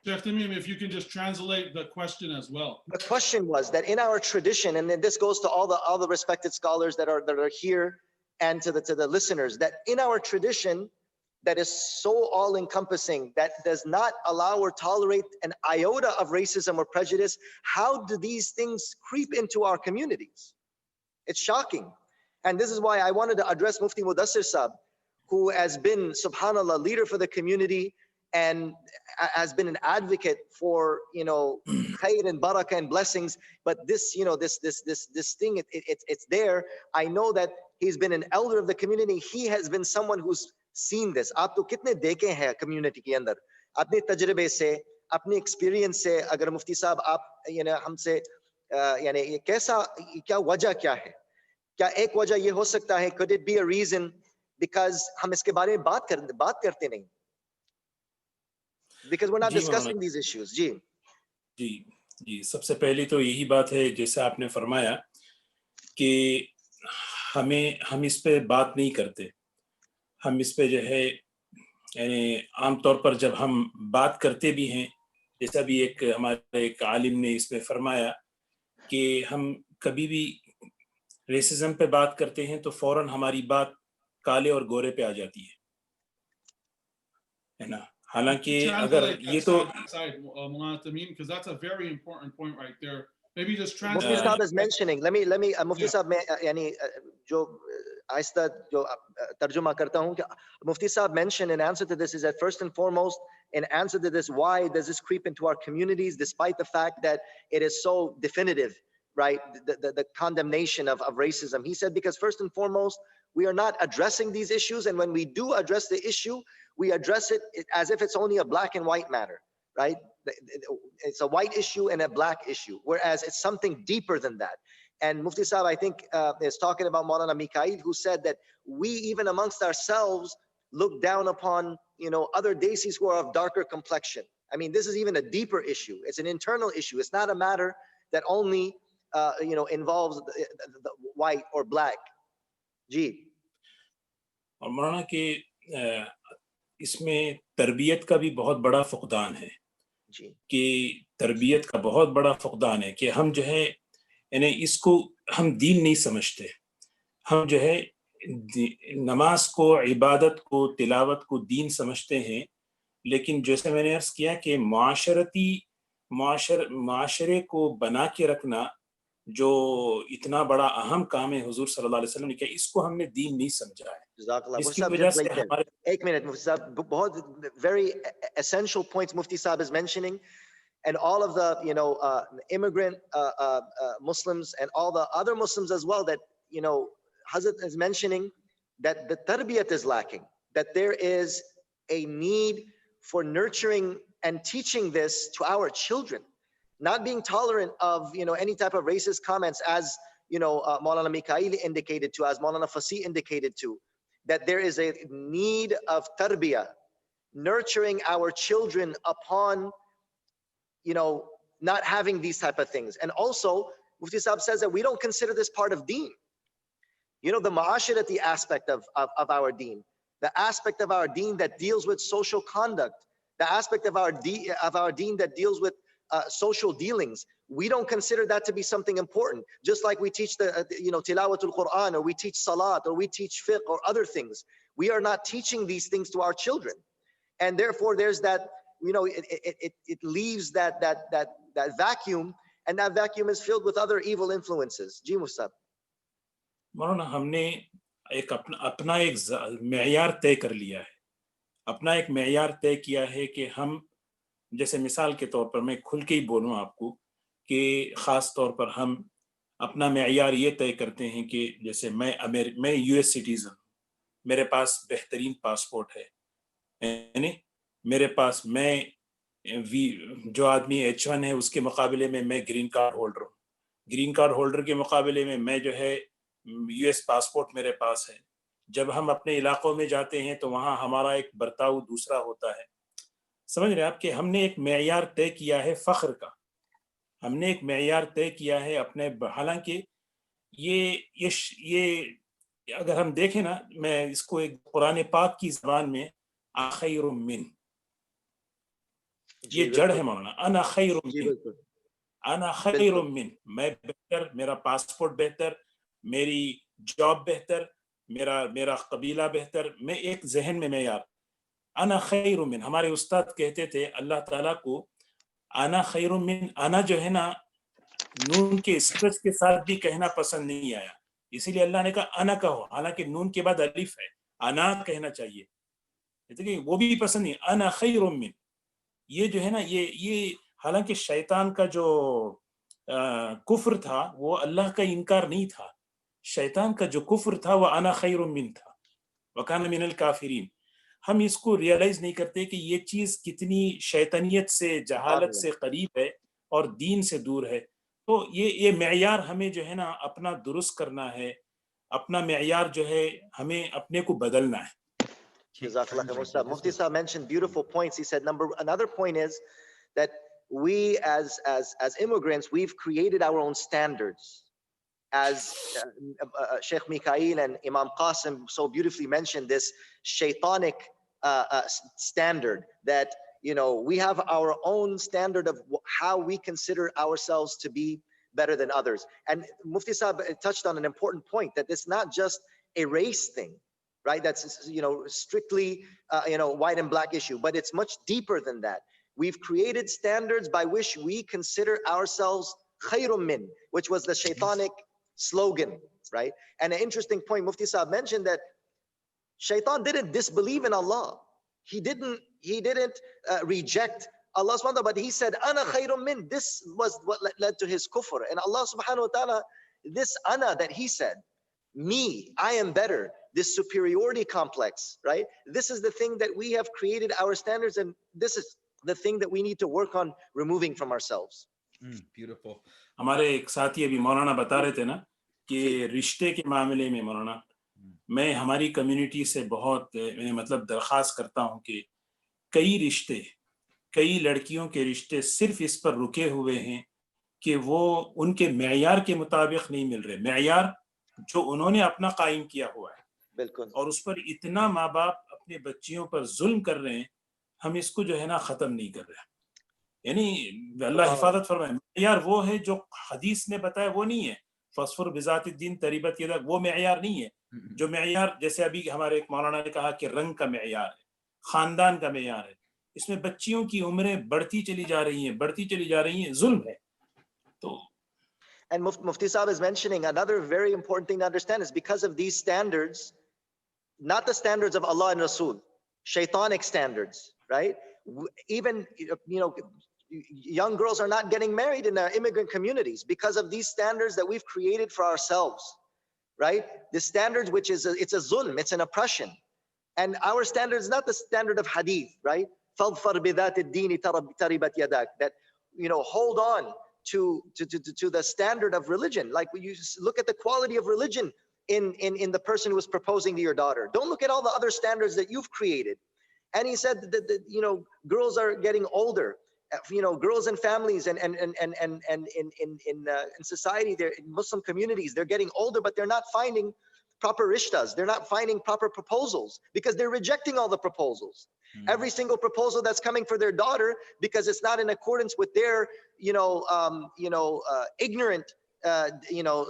Shaykh Tameem, if you can just translate the question as well. The question was that in our tradition, and this goes to all the respected scholars that are here, and to the listeners, that in our tradition that is so all-encompassing, that does not allow or tolerate an iota of racism or prejudice, how do these things creep into our communities? It's shocking. And this is why I wanted to address Mufti Mudassir Sahab, who has been, subhanAllah, leader for the community, and has been an advocate for khair and barakah and blessings. But this this thing, it's there. I know that he's been an elder of the community. He has been someone who's seen this. आप तो कितने देखे हैं community के अंदर, अपने तजर्बे से, अपने experience से. अगर मुफ्ती साहब आप हमसे कैसा, क्या वजह क्या है, क्या एक वजह ये हो सकता है, could it be a reason because हम इसके बारे में बात करते नहीं, because we're not discussing these issues. जी सबसे पहली तो यही बात है जैसे आपने फरमाया کہ ہم اس پہ بات نہیں کرتے. ہم اس پہ جو ہے یعنی عام طور پر جب ہم بات کرتے بھی ہیں, جیسا بھی ہمارے ایک عالم نے اس پہ فرمایا کہ ہم کبھی بھی ریسزم پہ بات کرتے ہیں تو فوراً ہماری بات کالے اور گورے پہ آ جاتی ہے نا. حالانکہ اگر یہ تو Tameem, because that's a very important point right there. Maybe just Mufti translate. Saab is mentioning, let me Mufti Saab میں یعنی جو آہستہ جو ترجمہ کرتا ہوں کہ Mufti Saab mentioned in answer to this is that first and foremost in answer to this, why does this creep into our communities despite the fact that it is so definitive, right? The condemnation of racism. He said because first and foremost we are not addressing these issues, and when we do address the issue, we address it as if it's only a black and white matter, right? It's a white issue and a black issue, whereas it's something deeper than that. And Mufti Saab, I think, is talking about Maulana Mikaeel, who said that we, even amongst ourselves, look down upon, other Desis who are of darker complexion. I mean, this is even a deeper issue. It's an internal issue. It's not a matter that only, involves the white or black. جی. اور مولانا کہ اس میں تربیت کا بھی بہت بڑا فقدان ہے. جی. کہ تربیت کا بہت بڑا فقدان ہے کہ ہم جو ہے یعنی اس کو ہم دین نہیں سمجھتے. ہم جو ہے نماز کو, عبادت کو, تلاوت کو دین سمجھتے ہیں, لیکن جیسے میں نے عرض کیا کہ معاشرے کو بنا کے رکھنا جو اتنا بڑا اہم کام ہے حضور صلی اللہ علیہ وسلم نے کیا, اس کو ہم نے دین نہیں سمجھا ہے. جس کی وجہ سے ہمارے ایک منٹ مفتی صاحب, بہت very essential points Mufti Saab is mentioning, and all of the immigrant Muslims and all the other Muslims as well, that Hazrat is mentioning that the tarbiyat is lacking, that there is a need for nurturing and teaching this to our children, not being tolerant of any type of racist comments, as Maulana Mikaeel indicated to, as Maulana Fasih indicated to, that there is a need of tarbiyah, nurturing our children upon not having these type of things. And also Mufti Saab says that we don't consider this part of deen. The ma'asharati aspect of our deen, the aspect of our deen that deals with social conduct, the aspect of our deen that deals with social dealings, we don't consider that to be something important. Just like we teach the tilawatul Quran, or we teach salat, or we teach fiqh, or other things, we are not teaching these things to our children, and therefore there's that it leaves that vacuum, and that vacuum is filled with other evil influences. Ji Musa. مولانا ہم نے اپنا ایک معیار طے کر لیا ہے, اپنا ایک معیار طے کیا ہے کہ ہم, جیسے مثال کے طور پر میں کھل کے ہی بولوں آپ کو کہ خاص طور پر ہم اپنا معیار یہ طے کرتے ہیں کہ جیسے میں یو ایس سٹیزن, میرے پاس بہترین پاسپورٹ ہے, یعنی میرے پاس میں جو آدمی H1 ہے اس کے مقابلے میں گرین کارڈ ہولڈر ہوں, گرین کارڈ ہولڈر کے مقابلے میں جو ہے یو ایس پاسپورٹ میرے پاس ہے. جب ہم اپنے علاقوں میں جاتے ہیں تو وہاں ہمارا ایک برتاؤ دوسرا ہوتا ہے. سمجھ رہے آپ کہ ہم نے ایک معیار طے کیا ہے فخر کا, ہم نے ایک معیار طے کیا ہے اپنے, حالانکہ یہ اگر ہم دیکھیں نا, میں اس کو ایک قرآن پاک کی زبان میں خیر من, یہ جڑ ہے مولانا, انا خیر من, انا خیر من, میں بہتر, میرا پاسپورٹ بہتر, میری جاب بہتر, میرا قبیلہ بہتر, میں ایک ذہن میں معیار انا خیر من. ہمارے استاد کہتے تھے اللہ تعالیٰ کو انا خیر من, انا جو ہے نا نون کے اسٹریس کے ساتھ بھی کہنا پسند نہیں آیا, اسی لیے اللہ نے کہا انا کہو, حالانکہ نون کے بعد الف ہے, انا کہنا چاہیے, وہ بھی پسند نہیں, انا خیر من. یہ جو ہے نا یہ حالانکہ شیطان کا جو کفر تھا وہ اللہ کا انکار نہیں تھا, شیطان کا جو کفر تھا وہ انا خیر من تھا, وکان من الکافرین. ہم اس کو ریئلائز نہیں کرتے کہ یہ چیز کتنی شیطانیت سے, جہالت سے قریب ہے اور دین سے دور ہے. تو یہ معیار ہمیں جو ہے نا اپنا درست کرنا ہے, اپنا معیار جو ہے ہمیں اپنے کو بدلنا ہے. Mufti Sahib mentioned beautiful points. He said another point is that we as immigrants, we've created our own standards, as Shaykh Mikaeel and Imam Qasim so beautifully mentioned, this shaitanic standard that, you know, we have our own standard of how we consider ourselves to be better than others. And Mufti Sahib touched on an important point, that it's not just a race thing, right? That's, you know, strictly, you know, white and black issue, but it's much deeper than that. We've created standards by which we consider ourselves khayrun min, which was the shaitanic slogan, right? And an interesting point, Mufti Sahib mentioned that Shaitan didn't disbelieve in Allah. He didn't reject Allah subhanahu wa ta'ala, but he said, Ana khayrun min. This was what led to his kufr. And Allah subhanahu wa ta'ala, this ana that he said, me, I am better, this superiority complex, right? This is the thing that we have created our standards, and this is the thing that we need to work on removing from ourselves. Beautiful. हमारे एक साथी अभी मौलाना बता रहे थे ना कि रिश्ते के मामले में मौलाना मैं हमारी कम्युनिटी से बहुत मतलब दरख्वास्त करता हूं कि कई रिश्ते, कई लड़कियों के रिश्ते सिर्फ इस पर रुके हुए हैं कि वो उनके मेयार के मुताबिक नहीं मिल रहे, मेयार जो उन्होंने अपना कायम किया हुआ है, बिल्कुल, और उस पर इतना माँ बाप अपने बच्चियों पर जुल्म कर रहे हैं, हम इसको जो है ना खत्म नहीं कर रहे। यानी अल्लाह हिफाजत फरमाए, मेयार वो है जो हदीस ने बताया, वो नहीं है फस्फुर बिज़ातिद्दीन तरीबत यदा, वो मेयार नहीं है। जो मेयार जैसे अभी हमारे एक मौलाना ने कहा कि रंग का मेयार है, खानदान का मेयार है, इसमें बच्चियों की उम्रें बढ़ती चली जा रही हैं, बढ़ती चली जा रही हैं, जुल्म है। तो And Mufti Sahib is mentioning another very important thing to understand is because of these standards, not the standards of Allah and Rasul, shaitanic standards, right? Even, you know, young girls are not getting married in immigrant communities because of these standards that we've created for ourselves, right? The standards, which is it's a zulm, it's an oppression. And our standard is not the standard of hadith, right? فَاظْفَرْ بِذَاتِ الدِّينِ تَرِبَتْ يَدَاكَ. That, you know, hold on to the standard of religion. Like you look at the quality of religion in the person who is proposing to your daughter. Don't look at all the other standards that you've created. And he said that you know, girls are getting older. You know, girls and families and in society, they're in Muslim communities, they're getting older, but they're not finding proper rishtas. They're not finding proper proposals because they're rejecting all the proposals. Every single proposal that's coming for their daughter, because it's not in accordance with their, ignorant,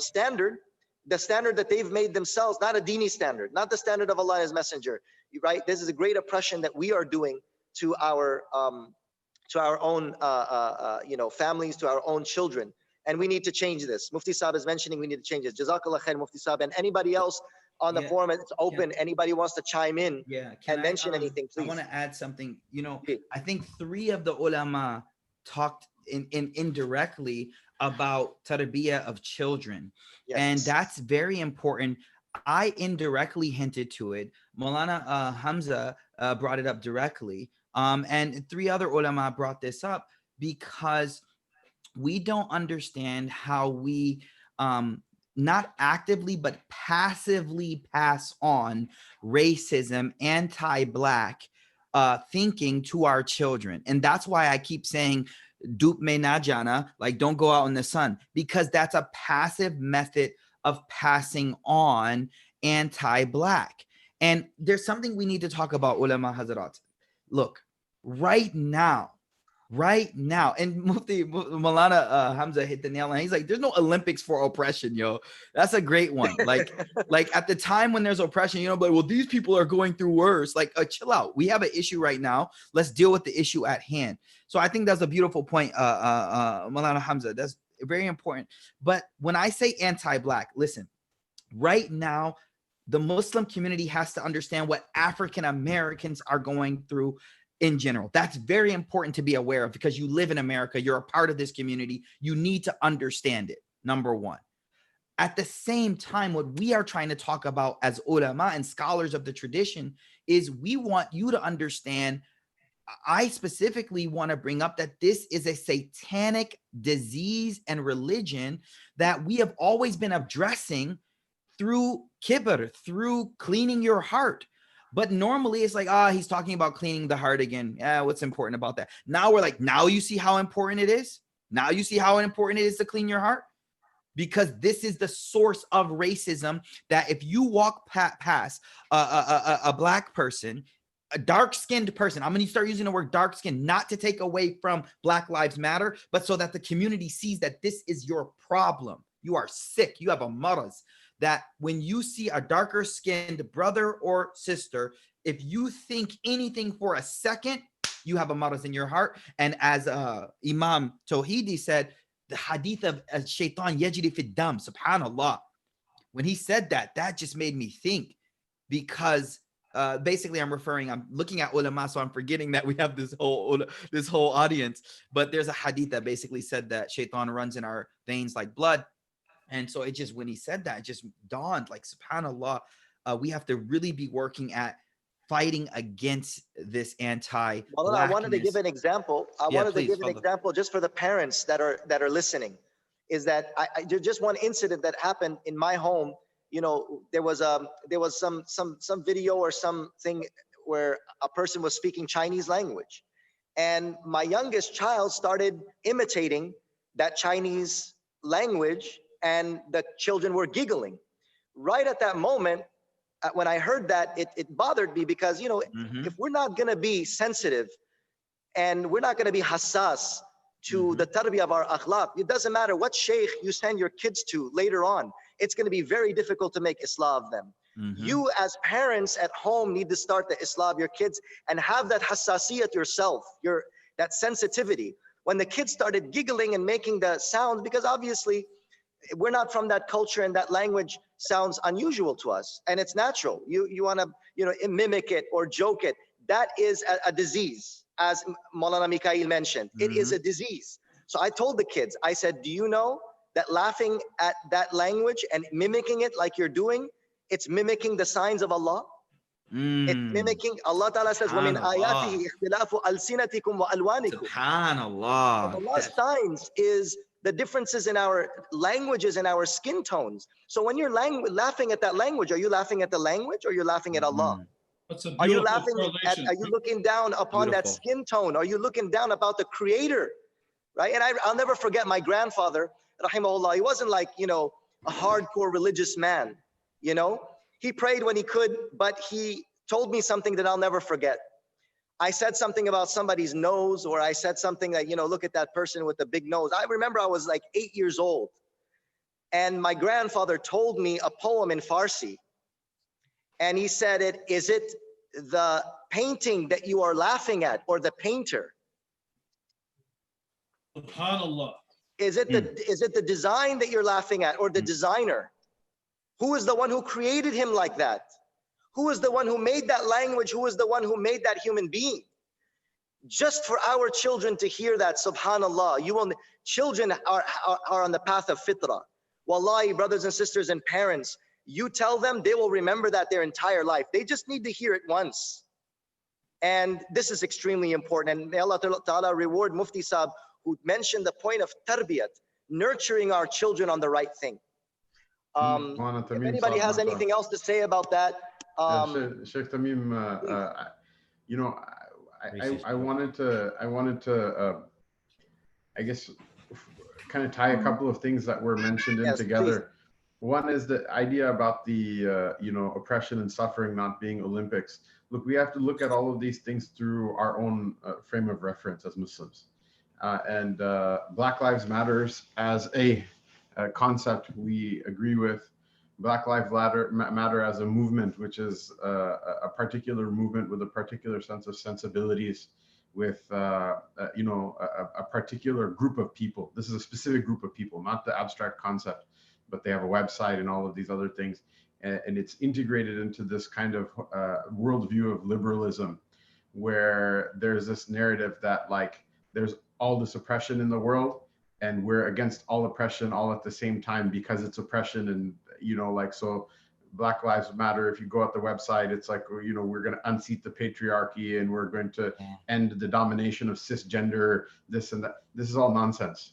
standard, the standard that they've made themselves, not a dini standard, not the standard of Allah and His Messenger, right? This is a great oppression that we are doing to our own, families, to our own children. And we need to change this. Mufti Sahib is mentioning we need to change this. Jazakallah khair, Mufti Sahib. And anybody else on the forum, it's open. Anybody wants to chime in and mention anything, please. I want to add something. You know, I think 3 of the ulama talked indirectly about tarbiyah of children. Yes. And that's very important. I indirectly hinted to it. Maulana Hamzah brought it up directly. And 3 other ulama brought this up because we don't understand how we not actively but passively pass on racism, anti-black thinking to our children. And that's why I keep saying "Dup me na jana," like don't go out in the sun, because that's a passive method of passing on anti-black. And there's something we need to talk about, ulama hazrat. Look, right now, and Mufti Maulana Hamzah hit the nail on. He's like, there's no Olympics for oppression, yo. That's a great one. Like at the time when there's oppression, you know, but well, these people are going through worse. Like, chill out. We have an issue right now. Let's deal with the issue at hand. So I think that's a beautiful point, Maulana Hamzah. That's very important. But when I say anti-black, listen, right now, the Muslim community has to understand what African Americans are going through in general. That's very important to be aware of because you live in America. You're a part of this community. You need to understand it, number one. At the same time, what we are trying to talk about as ulama and scholars of the tradition is we want you to understand. I specifically want to bring up that this is a satanic disease and religion that we have always been addressing through kibr, through cleaning your heart. But normally it's like, he's talking about cleaning the heart again. Yeah, what's important about that? Now we're like, now you see how important it is? Now you see how important it is to clean your heart? because this is the source of racism. That if you walk past a black person, a dark-skinned person, I'm going to start using the word dark-skinned, not to take away from Black Lives Matter, but so that the community sees that this is your problem. You are sick. You have a maraz. That when you see a darker-skinned brother or sister, if you think anything for a second, you have a maraz in your heart. And as Imam Tawhidi said, the hadith of shaitan yajri fi dam, subhanallah. When he said that, that just made me think, because basically I'm looking at ulama, so I'm forgetting that we have this whole audience. But there's a hadith that basically said that shaitan runs in our veins like blood. And so it just, when he said that, it just dawned like, subhanallah, we have to really be working at fighting against this anti-blackness. Well, I wanted to give an example. I wanted to give an example just for the parents that are listening. Is that just one incident that happened in my home. You know, there was some video or something where a person was speaking Chinese language, and my youngest child started imitating that Chinese language, and the children were giggling. Right at that moment, when I heard that, it bothered me, because, you know, if we're not going to be sensitive and we're not going to be hassas to the tarbiyah of our akhlaq, it doesn't matter what shaykh you send your kids to later on, it's going to be very difficult to make islah of them. You as parents at home need to start the islah of your kids and have that hassasiyat yourself, that sensitivity. When the kids started giggling and making the sounds, because obviously we're not from that culture and that language sounds unusual to us, and it's natural. You want to, you know, mimic it or joke it. That is a disease, as Maulana Mikaeel mentioned. It is a disease. So I told the kids, I said, do you know that laughing at that language and mimicking it like you're doing, it's mimicking the signs of Allah? It's mimicking, Allah Ta'ala says, وَمِنْ آيَاتِهِ اخْتِلَافُ أَلْسِنَتِكُمْ وَأَلْوَانِكُمْ. SubhanAllah. Allah's signs is the differences in our languages and our skin tones. So when you're laughing at that language, are you laughing at the language, or you're laughing at Allah? That's a Are you beautiful laughing at, are you looking down upon that skin tone? Are you looking down about the Creator? Right? And I'll never forget my grandfather, rahimahullah. He wasn't like, you know, a hardcore religious man. You know, he prayed when he could, but he told me something that I'll never forget. I said something about somebody's nose, or I said something that, you know, look at that person with the big nose. I remember I was like 8 years old, and my grandfather told me a poem in Farsi. And he said, is it the painting that you are laughing at, or the painter? SubhanAllah. Is it the design that you're laughing at, or the designer? Who is the one who created him like that? Who is the one who made that language? Who is the one who made that human being? Just for our children to hear that, subhanallah, children are on the path of fitrah. Wallahi, brothers and sisters and parents, you tell them, they will remember that their entire life. They just need to hear it once. And this is extremely important. And may Allah Ta'ala reward Mufti Sahib, who mentioned the point of tarbiyat, nurturing our children on the right thing. If anybody has anything else to say about that, Shaykh Tameem, you know, I wanted to, I guess, kind of tie a couple of things that were mentioned in together. Please. One is the idea about the, you know, oppression and suffering not being Olympics. Look, we have to look at all of these things through our own frame of reference as Muslims. And Black Lives Matters as a concept we agree with. Black Lives Matter as a movement, which is a particular movement with a particular sense of sensibilities, with you know, a particular group of people. This is a specific group of people, not the abstract concept, but they have a website and all of these other things, and it's integrated into this kind of worldview of liberalism, where there's this narrative that, like, there's all this oppression in the world, and we're against all oppression all at the same time because it's oppression. And, you know, like, so Black Lives Matter, if you go at the website, it's like, you know, we're going to unseat the patriarchy and we're going to end the domination of cisgender, this and that. This is all nonsense.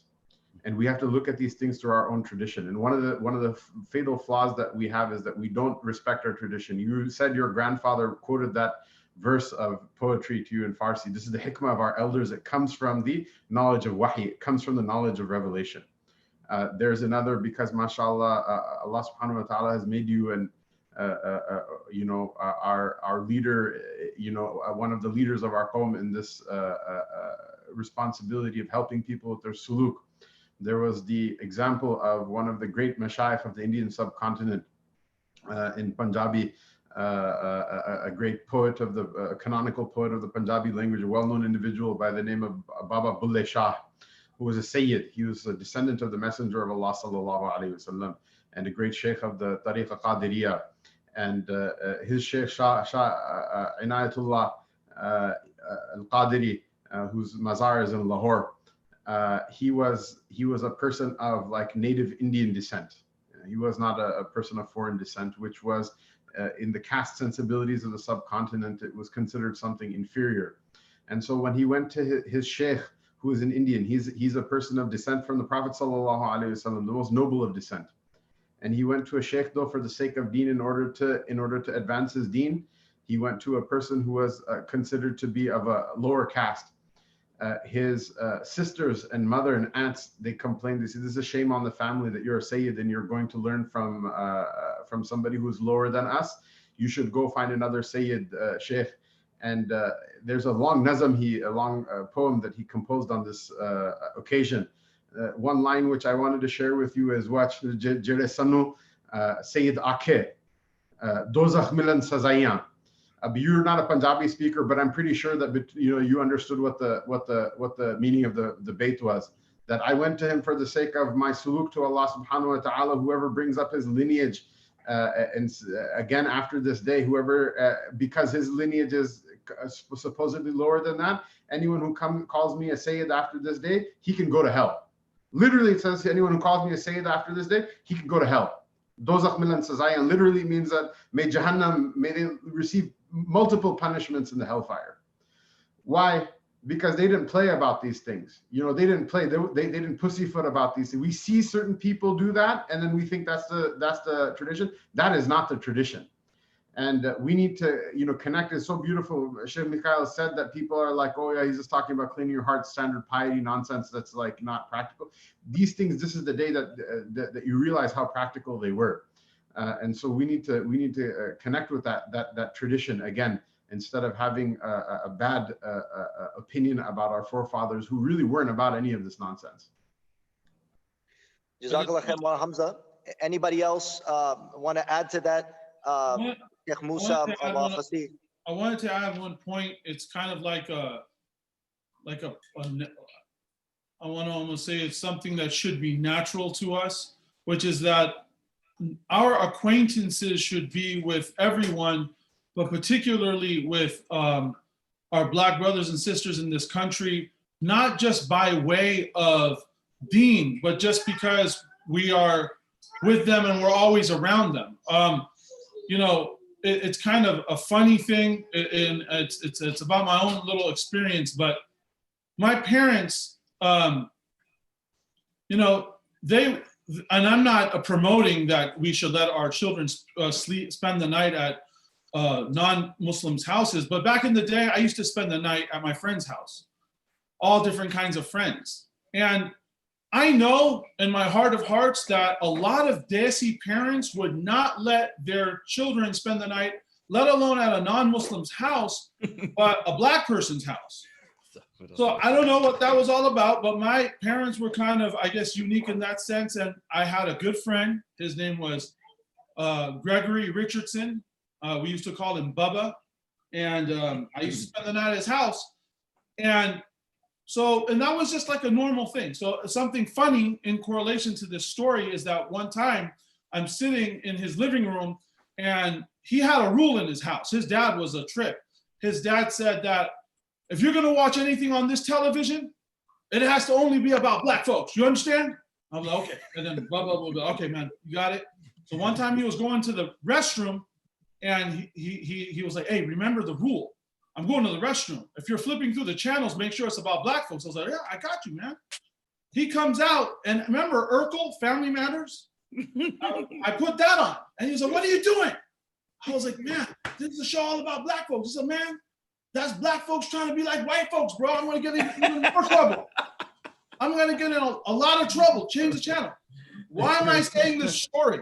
And we have to look at these things through our own tradition. And one of the fatal flaws that we have is that we don't respect our tradition. You said your grandfather quoted that verse of poetry to you in Farsi. This is the hikmah of our elders. It comes from the knowledge of wahi. It comes from the knowledge of revelation. There's another, because mashallah, Allah subhanahu wa ta'ala has made you an you know, our leader, you know, one of the leaders of our qawm in this responsibility of helping people with their suluk. There was the example of one of the great mashayikh of the Indian subcontinent in Punjabi, a great poet of the canonical poet of the Punjabi language, a well-known individual by the name of Baba Bulle Shah, who was a Sayyid. He was a descendant of the Messenger of Allah sallallahu alaihi wasallam, and a great Shaykh of the Tariqa Qadiriyah. And his Shaykh Shah Inayatullah al-Qadiri, whose mazar is in Lahore, he was a person of like native Indian descent. He was not a person of foreign descent, which was in the caste sensibilities of the subcontinent, it was considered something inferior. And so when he went to his Shaykh, who is an Indian, he's a person of descent from the Prophet sallallahu alaihi wasallam, the most noble of descent. And he went to a Shaykh, though, for the sake of deen, in order to advance his deen. He went to a person who was considered to be of a lower caste. His sisters and mother and aunts, they complained. They said, "This is a shame on the family that you're a Sayyid and you're going to learn from somebody who's lower than us. You should go find another Sayyid, Shaykh." And there's a long nazam, a long poem that he composed on this occasion. One line which I wanted to share with you is what Jere Sanu Sayyid Akhe Dozakh Milan Sazayan. You're not a Punjabi speaker, but I'm pretty sure that you understood what the meaning of the bait was. That I went to him for the sake of my suluk to Allah subhanahu wa ta'ala. Whoever brings up his lineage, and again after this day, whoever because his lineage is supposedly lower than that, anyone who calls me a Sayyid after this day, he can go to hell. Literally, it says anyone who calls me a Sayyid after this day, he can go to hell. Dozakh milan sazayan literally means that may they receive multiple punishments in the hellfire. Why? Because they didn't play about these things. You know, they didn't play. They didn't pussyfoot about these things. We see certain people do that, and then we think that's the tradition. That is not the tradition. And we need to, connect. It's so beautiful. Shaykh Mikaeel said that people are like, oh yeah, he's just talking about cleaning your heart, standard piety nonsense. That's like not practical. These things, this is the day that you realize how practical they were. And so we need to connect with that tradition again, instead of having a bad opinion about our forefathers who really weren't about any of this nonsense. Jazakallah khair, Hamzah. Anybody else want to add to that? Sheikh Musa, Fasih. I wanted to add one point. It's kind of I want to almost say it's something that should be natural to us, which is that our acquaintances should be with everyone, but particularly with our Black brothers and sisters in this country, not just by way of deen, but just because we are with them and we're always around them. It's kind of a funny thing, and it's about my own little experience. But my parents, and I'm not promoting that we should let our children spend the night at non-Muslims' houses. But back in the day, I used to spend the night at my friend's house, all different kinds of friends. And I know in my heart of hearts that a lot of Desi parents would not let their children spend the night, let alone at a non-Muslim's house, but a Black person's house. So I don't know what that was all about, but my parents were kind of, I guess, unique in that sense. And I had a good friend. His name was Gregory Richardson. We used to call him Bubba. And I used to spend the night at his house. And that was just like a normal thing. So something funny in correlation to this story is that one time I'm sitting in his living room and he had a rule in his house. His dad was a trip. His dad said that if you're gonna watch anything on this television, it has to only be about Black folks. You understand? I was like, okay. And then blah, blah, blah, blah. Okay, man, you got it. So one time he was going to the restroom and he was like, hey, remember the rule. I'm going to the restroom. If you're flipping through the channels, make sure it's about Black folks. I was like, yeah, I got you, man. He comes out, and remember Urkel, Family Matters? I put that on. And he was like, what are you doing? I was like, man, this is a show all about Black folks. He said, man, that's Black folks trying to be like white folks, bro. I'm going to get in more trouble. I'm going to get in a lot of trouble. Change the channel. Why am I saying this story?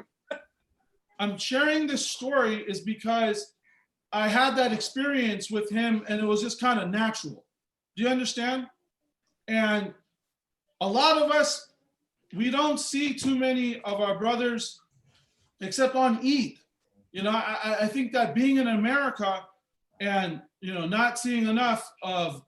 I'm sharing this story is because I had that experience with him and it was just kind of natural. Do you understand? And a lot of us, we don't see too many of our brothers except on Eid. You know, I think that being in America and, you know, not seeing enough of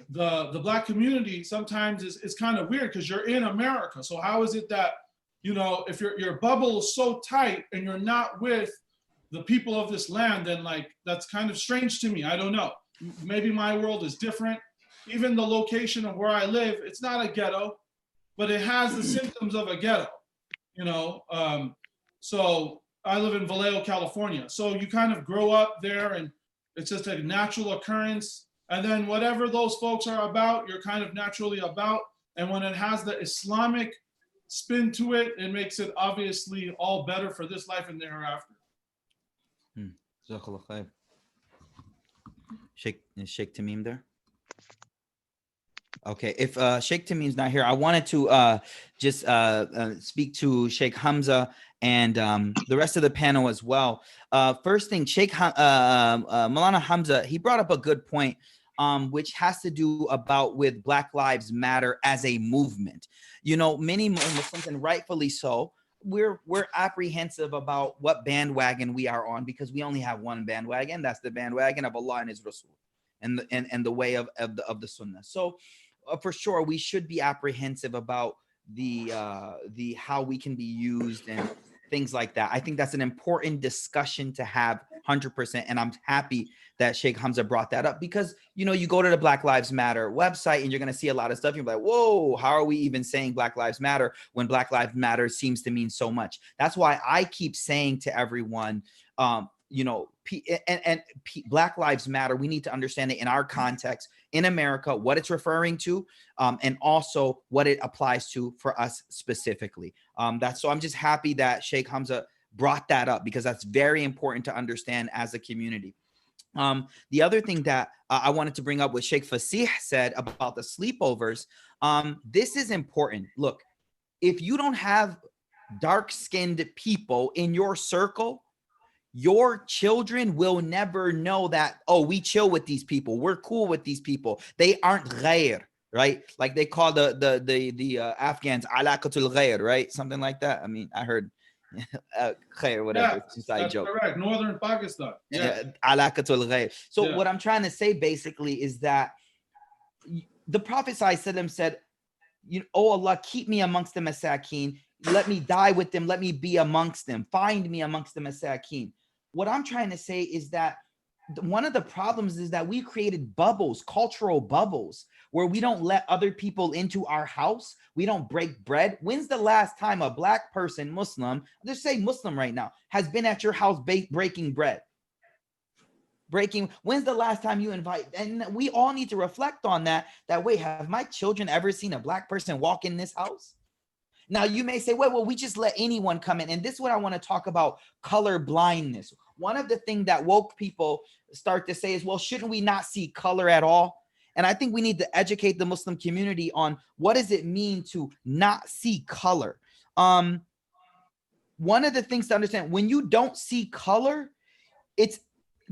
the Black community sometimes is kind of weird because you're in America. So how is it that, you know, if your bubble is so tight and you're not with the people of this land, then like, that's kind of strange to me. I don't know. Maybe my world is different. Even the location of where I live, it's not a ghetto, but it has the symptoms of a ghetto, you know? So I live in Vallejo, California. So you kind of grow up there and it's just a natural occurrence. And then whatever those folks are about, you're kind of naturally about. And when it has the Islamic spin to it, it makes it obviously all better for this life and the hereafter. Sheikh Tameem there? Okay, if Sheikh Tameem's not here, I wanted to just speak to Sheikh Hamzah and the rest of the panel as well. First thing, Maulana Hamzah, he brought up a good point, which has to do about with Black Lives Matter as a movement. You know, many Muslims, and rightfully so, we're apprehensive about what bandwagon we are on because we only have one bandwagon. That's the bandwagon of Allah and His Rasul, and the way of the Sunnah. So for sure, we should be apprehensive about the how we can be used and things like that. I think that's an important discussion to have 100%. And I'm happy that Sheikh Hamzah brought that up because, you know, you go to the Black Lives Matter website and you're going to see a lot of stuff. You're like, whoa, how are we even saying Black Lives Matter when Black Lives Matter seems to mean so much? That's why I keep saying to everyone, you know, Black Lives Matter, we need to understand it in our context in America, what it's referring to, and also what it applies to for us specifically. So I'm just happy that Sheikh Hamzah brought that up because that's very important to understand as a community. The other thing that I wanted to bring up what Sheikh Fasih said about the sleepovers, this is important. Look, if you don't have dark-skinned people in your circle, your children will never know that, oh, we chill with these people. We're cool with these people. They aren't ghair, right? Like they call the Afghans alaqatul ghair, right? Something like that. I mean, I heard ghair, whatever. Yeah, it's just a joke. Correct. Northern Pakistan. Yeah. Alaqatul ghair. So Yeah. what I'm trying to say basically is that the Prophet ﷺ said, oh Allah, keep me amongst the masakin. Let me die with them. Let me be amongst them. Find me amongst the masakin. What I'm trying to say is that one of the problems is that we created bubbles, cultural bubbles, where we don't let other people into our house. We don't break bread. When's the last time a Black person, Muslim, just say Muslim right now, has been at your house breaking bread? When's the last time you invite? And we all need to reflect on that. That way, have my children ever seen a Black person walk in this house? Now, you may say, well, we just let anyone come in. And this is what I want to talk about, color blindness. One of the things that woke people start to say is, well, shouldn't we not see color at all? And I think we need to educate the Muslim community on what does it mean to not see color. One of the things to understand, when you don't see color, it's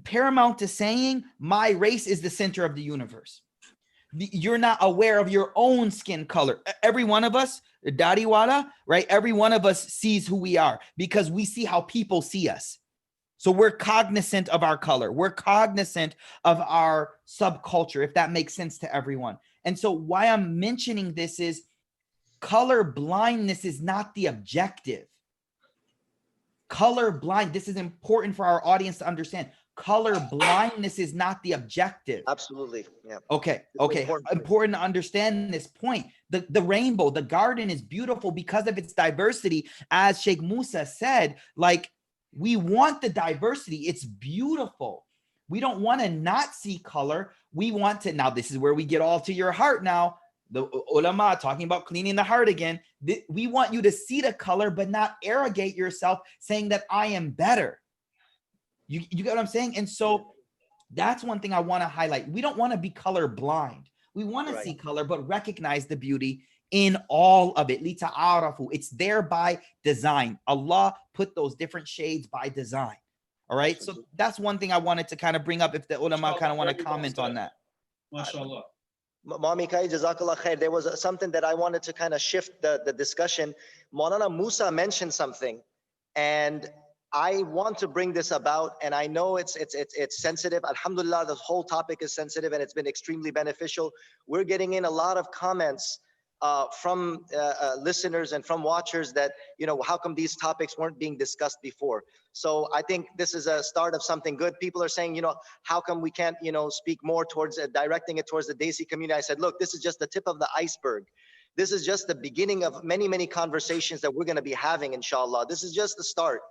paramount to saying my race is the center of the universe. You're not aware of your own skin color. Every one of us, Dadiwala, right? Every one of us sees who we are because we see how people see us. So we're cognizant of our color. We're cognizant of our subculture, if that makes sense to everyone. And so why I'm mentioning this is color blindness is not the objective. Color blind, this is important for our audience to understand. Color blindness is not the objective. Absolutely. Yeah. Okay. Important to understand this point. The rainbow, the garden is beautiful because of its diversity. As Sheikh Musa said, like, we want the diversity. It's beautiful. We don't want to not see color. We want to, now this is where we get all to your heart now. The ulama talking about cleaning the heart again. We want you to see the color, but not arrogate yourself saying that I am better. You get what I'm saying? And so that's one thing I want to highlight. We don't want to be color blind. We want to Right. see color, but recognize the beauty in all of it. لِتَعَارَفُوا. It's there by design. Allah put those different shades by design. All right. So that's one thing I wanted to kind of bring up if the ulama kind of want to comment on that. MashaAllah. Mikaeel, Jazakallah khair. There was something that I wanted to kind of shift the discussion. Maulana Musa mentioned something, and I want to bring this about, and I know it's sensitive. Alhamdulillah, the whole topic is sensitive, and it's been extremely beneficial. We're getting in a lot of comments from listeners and from watchers that, you know, how come these topics weren't being discussed before? So I think this is a start of something good. People are saying, you know, how come we can't, you know, speak more towards directing it towards the Desi community? I said, look, this is just the tip of the iceberg. This is just the beginning of many, many conversations that we're going to be having, inshallah. This is just the start.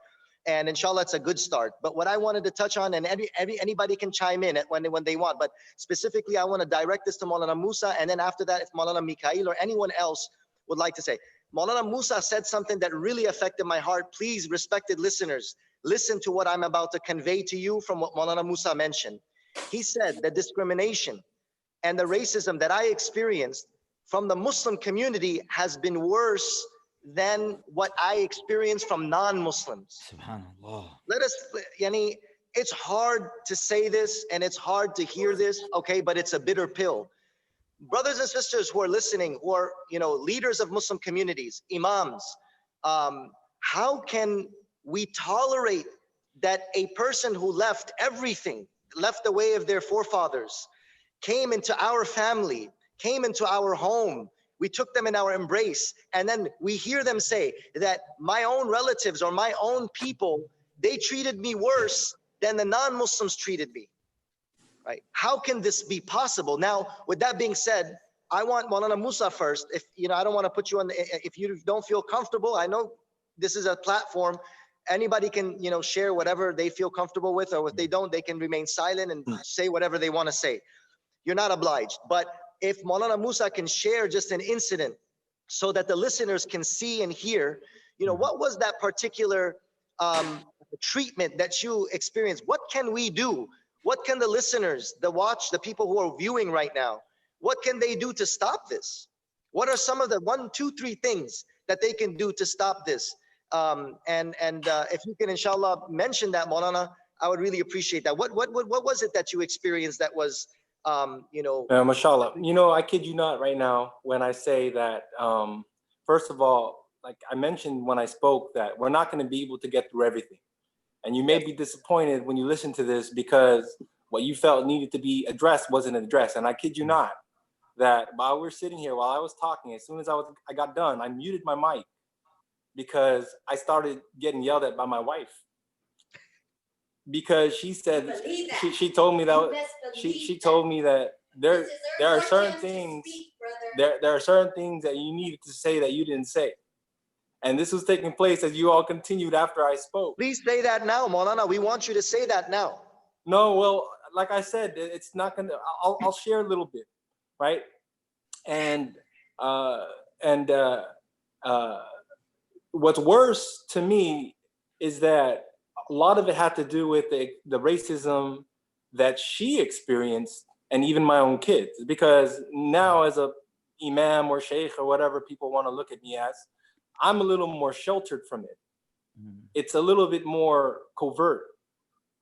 And inshallah, it's a good start. But what I wanted to touch on, and anybody can chime in when they want, but specifically, I want to direct this to Maulana Musa, and then after that, if Maulana Mikaeel or anyone else would like to say. Maulana Musa said something that really affected my heart. Please, respected listeners, listen to what I'm about to convey to you from what Maulana Musa mentioned. He said the discrimination and the racism that I experienced from the Muslim community has been worse than what I experienced from non-Muslims. Subhanallah. Let us, yani, it's hard to say this and it's hard to hear this, okay, but it's a bitter pill. Brothers and sisters who are listening, who are, you know, leaders of Muslim communities, imams, how can we tolerate that a person who left everything, left the way of their forefathers, came into our family, came into our home, we took them in our embrace, and then we hear them say that my own relatives or my own people, they treated me worse than the non-Muslims treated me, right? How can this be possible? Now, with that being said, I want Maulana Musa first. If, you know, I don't want to put you on, if you don't feel comfortable, I know this is a platform. Anybody can, you know, share whatever they feel comfortable with, or if they don't, they can remain silent and say whatever they want to say. You're not obliged. But if Maulana Musa can share just an incident so that the listeners can see and hear, you know, what was that particular treatment that you experienced? What can we do? What can the listeners, the people who are viewing right now, what can they do to stop this? What are some of the 1, 2, 3 things that they can do to stop this? If you can, inshallah, mention that, Maulana, I would really appreciate that. What was it that you experienced that was, you know? Mashallah, you know, I kid you not right now when I say that, first of all, like I mentioned when I spoke, that we're not going to be able to get through everything. And you may be disappointed when you listen to this because what you felt needed to be addressed wasn't addressed. And I kid you not, that while we're sitting here, while I was talking, as soon as I got done, I muted my mic because I started getting yelled at by my wife. Because she said, she told me that, she told me that there are certain things, there are certain things that you needed to say that you didn't say. And this was taking place as you all continued after I spoke. Please say that now, Maulana. We want you to say that now. No, well, like I said, it's not gonna, I'll share a little bit, right? And what's worse to me is that a lot of it had to do with the racism that she experienced, and even my own kids. Because now, as a imam or Shaykh or whatever people want to look at me as, I'm a little more sheltered from it. It's a little bit more covert,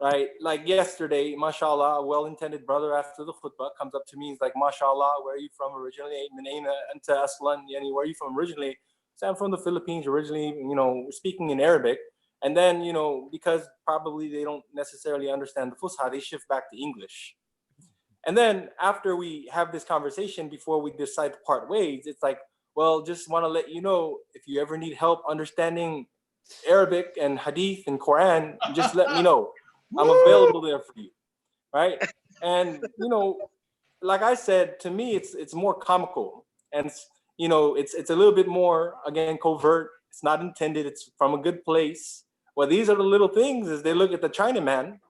right? Like yesterday, mashallah, a well-intended brother after the khutbah comes up to me. He's like, mashallah, where are you from originally? Where are you from originally? So I'm from the Philippines originally, you know, speaking in Arabic. And then, you know, because probably they don't necessarily understand the Fusha, they shift back to English. And then after we have this conversation, before we decide to part ways, it's like, well, just want to let you know, if you ever need help understanding Arabic and Hadith and Quran, just let me know. I'm available there for you, right? And, you know, like I said, to me, it's more comical. And, you know, it's a little bit more, again, covert. It's not intended. It's from a good place. Well, these are the little things as they look at the Chinaman,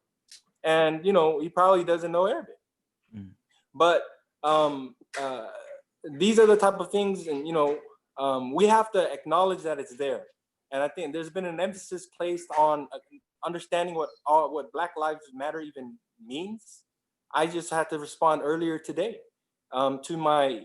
and, you know, he probably doesn't know Arabic. But these are the type of things, and, you know, we have to acknowledge that it's there. And I think there's been an emphasis placed on understanding what Black Lives Matter even means. I just had to respond earlier today to my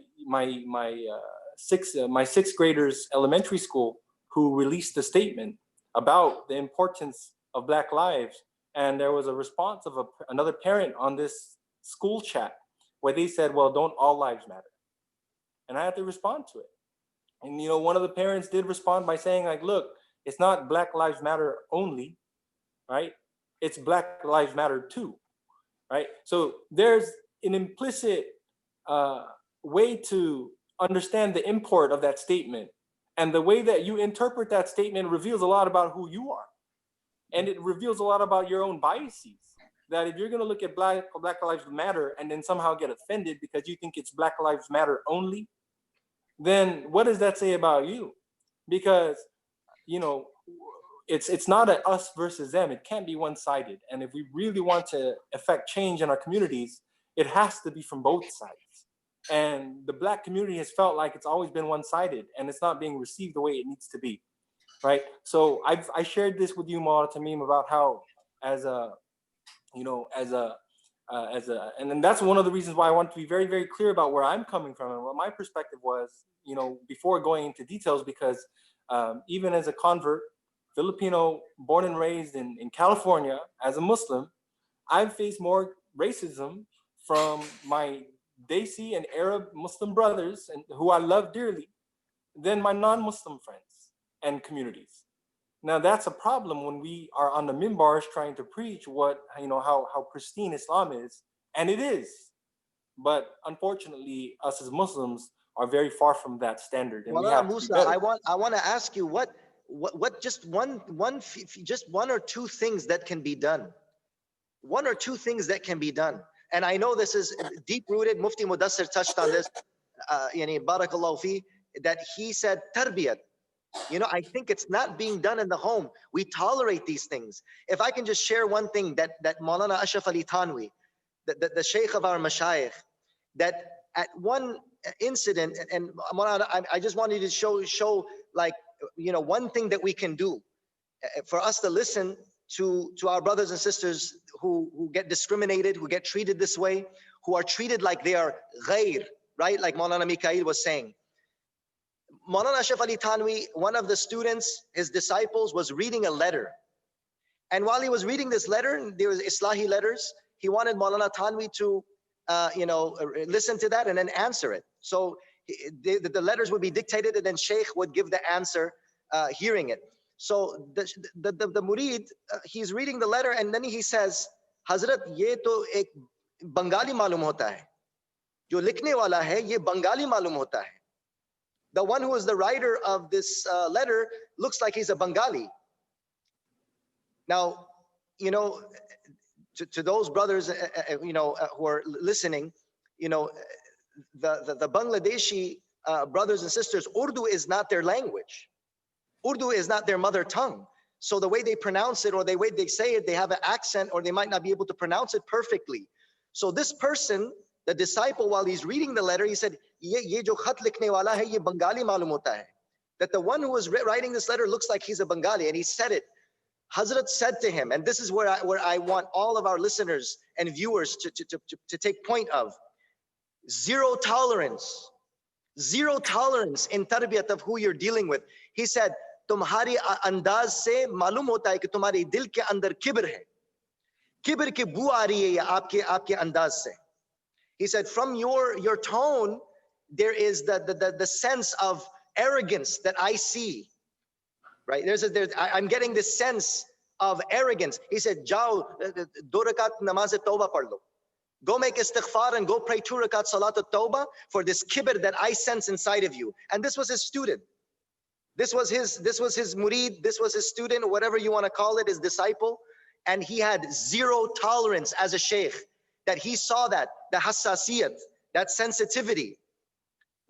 sixth graders elementary school who released a statement about the importance of Black lives. And there was a response of another parent on this school chat where they said, well, don't all lives matter? And I had to respond to it. And, you know, one of the parents did respond by saying, like, look, it's not Black Lives Matter only, right? It's Black Lives Matter too, right? So there's an implicit way to understand the import of that statement. And the way that you interpret that statement reveals a lot about who you are. And it reveals a lot about your own biases. That if you're going to look at Black Lives Matter and then somehow get offended because you think it's Black Lives Matter only, then what does that say about you? Because, you know, it's not a us versus them. It can't be one-sided. And if we really want to affect change in our communities, it has to be from both sides. And the Black community has felt like it's always been one-sided and it's not being received the way it needs to be, right? So I shared this with you, Tameem, about how and then that's one of the reasons why I want to be very, very clear about where I'm coming from and what my perspective was, you know, before going into details, because even as a convert, Filipino, born and raised in California, as a Muslim, I've faced more racism from my Desi and Arab Muslim brothers, and who I love dearly, than my non-Muslim friends and communities. Now that's a problem when we are on the minbars trying to preach what, you know, how pristine Islam is, and it is. But unfortunately, us as Muslims are very far from that standard. And well, Musa, I want to ask you what just one or two things that can be done. One or two things that can be done. And I know this is deep rooted. Mufti Mudassir touched on this. Barakallahu fi, that he said tarbiyat. You know, I think it's not being done in the home. We tolerate these things. If I can just share one thing that Maulana Ashraf Ali Thanwi, the Shaykh of our Mashayikh, that at one incident, and Maulana, I just wanted to show like, you know, one thing that we can do for us to listen to our brothers and sisters who get discriminated, who get treated this way, who are treated like they are ghair, right? Like Maulana Mikaeel was saying. Maulana Ashraf Ali Thanwi, one of the students, his disciples, was reading a letter. And while he was reading this letter, there was Islahi letters, he wanted Maulana Thanwi to, listen to that and then answer it. So the letters would be dictated and then Shaykh would give the answer, hearing it. So the murid, he's reading the letter and then he says, Hazrat, ye to ek Bengali malum hota hai. Jo likhne wala hai, ye Bengali malum hota hai. The one who is the writer of this letter looks like he's a Bengali. Now, you know, to those brothers, who are listening, you know, the Bangladeshi brothers and sisters, Urdu is not their language. Urdu is not their mother tongue. So the way they pronounce it or the way they say it, they have an accent or they might not be able to pronounce it perfectly. So this person, the disciple, while he's reading the letter, he said, ye jo khat likhne wala hai, ye Bengali malum hota hai. That the one who was writing this letter looks like he's a Bengali, and he said it. Hazrat said to him, and this is where I want all of our listeners and viewers to take point of, zero tolerance in tarbiyat of who you're dealing with. He said, tumhari andaz se malum hota hai ki tumhari dil ke andar kibr hai. Kibr ki boo aa rahi hai aapke andaz se. He said, from your tone, there is the sense of arrogance that I see, right? I'm getting this sense of arrogance. He said, Jao, 2 rakat namaz tawbah pad lo. Go make istighfar and go pray 2 rakat salat tawbah for this kibr that I sense inside of you. And this was his student. This was his murid, this was his student, or whatever you want to call it, his disciple. And he had zero tolerance as a shaykh, that he saw that, the hassasiyat, that sensitivity,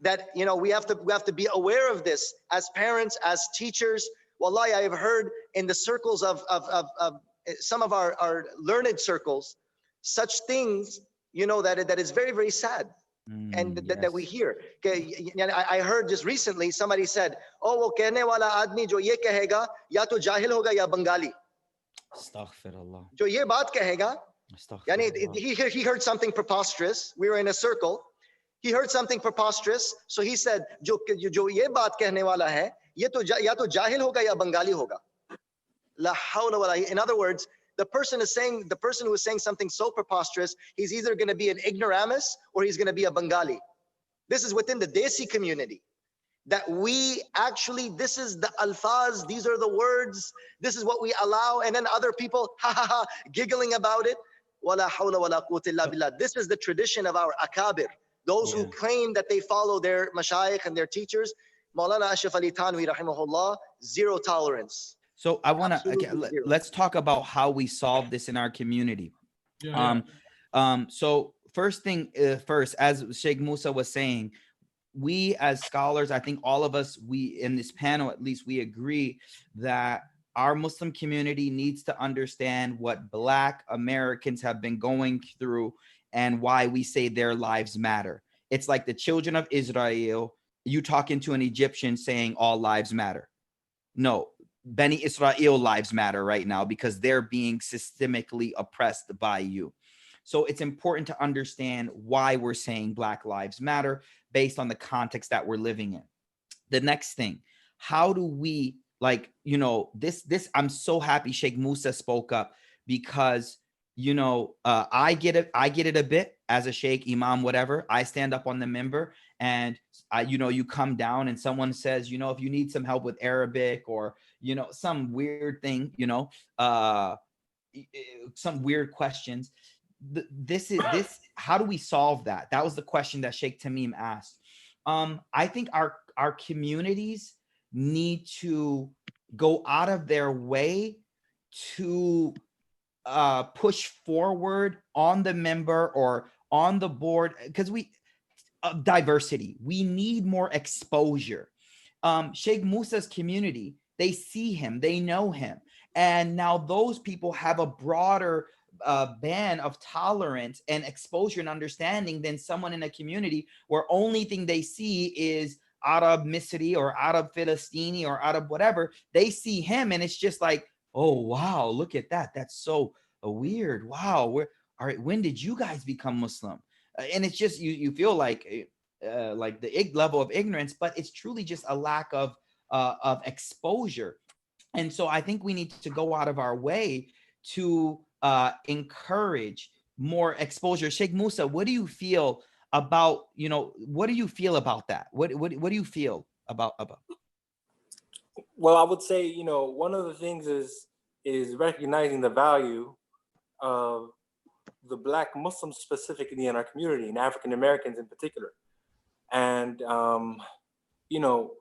that, you know, we have to be aware of this as parents, as teachers. Wallahi, I have heard in the circles of some of our learned circles, such things, you know, that is very, very sad. And that we hear. I heard just recently, somebody said, oh, wo kehne wala aadmi jo ye kahega, ya to jahil hoga ya Bengali. Astaghfirullah. Jo ye baat kahega, yani he heard something preposterous. We were in a circle. He heard something preposterous, so he said, "Jo ye baat kehne wala hai, ye to ya to jahil hoga ya Bengali hoga." La hawla wala. In other words, the person who is saying something so preposterous, he's either going to be an ignoramus or he's going to be a Bengali. This is within the Desi community. That we actually, this is the alfaz, these are the words, this is what we allow, and then other people, ha ha ha, giggling about it. Wala hawla wala quwwata illa billah. This is the tradition of our akabir. Those who claim that they follow their mashayikh and their teachers. Maulana Ashraf Ali Thanwi rahimahullah, zero tolerance. So I want to, let's talk about how we solve this in our community. So first thing first, as Sheikh Musa was saying, we as scholars, I think all of us, we in this panel, at least we agree that our Muslim community needs to understand what Black Americans have been going through and why we say their lives matter. It's like the children of Israel, you talking to an Egyptian saying all lives matter. No, Beni Israel lives matter right now because they're being systemically oppressed by you. So it's important to understand why we're saying Black lives matter based on the context that we're living in. The next thing, how do we, like, you know, this, I'm so happy Sheikh Musa spoke up because, you know, I get it a bit as a Sheikh, Imam, whatever. I stand up on the member and you know, you come down and someone says, you know, if you need some help with Arabic or, you know, some weird thing, you know, some weird questions. How do we solve that? That was the question that Sheikh Tameem asked. I think our communities need to go out of their way to push forward on the member or on the board, because diversity, we need more exposure. Sheikh Musa's community, they see him, they know him, and now those people have a broader band of tolerance and exposure and understanding than someone in a community where only thing they see is Arab Misri or Arab Philistini or Arab whatever. They see him and it's just like, oh wow, look at that, that's so weird. Wow, all right, when did you guys become Muslim? And it's just you feel like the level of ignorance, but it's truly just a lack of exposure. And so I think we need to go out of our way to encourage more exposure. Sheikh Musa, what do you feel about, you know, what do you feel about that? What do you feel about? Well, I would say, you know, one of the things is recognizing the value of the Black Muslims specifically in our community, and African Americans in particular. And, you know,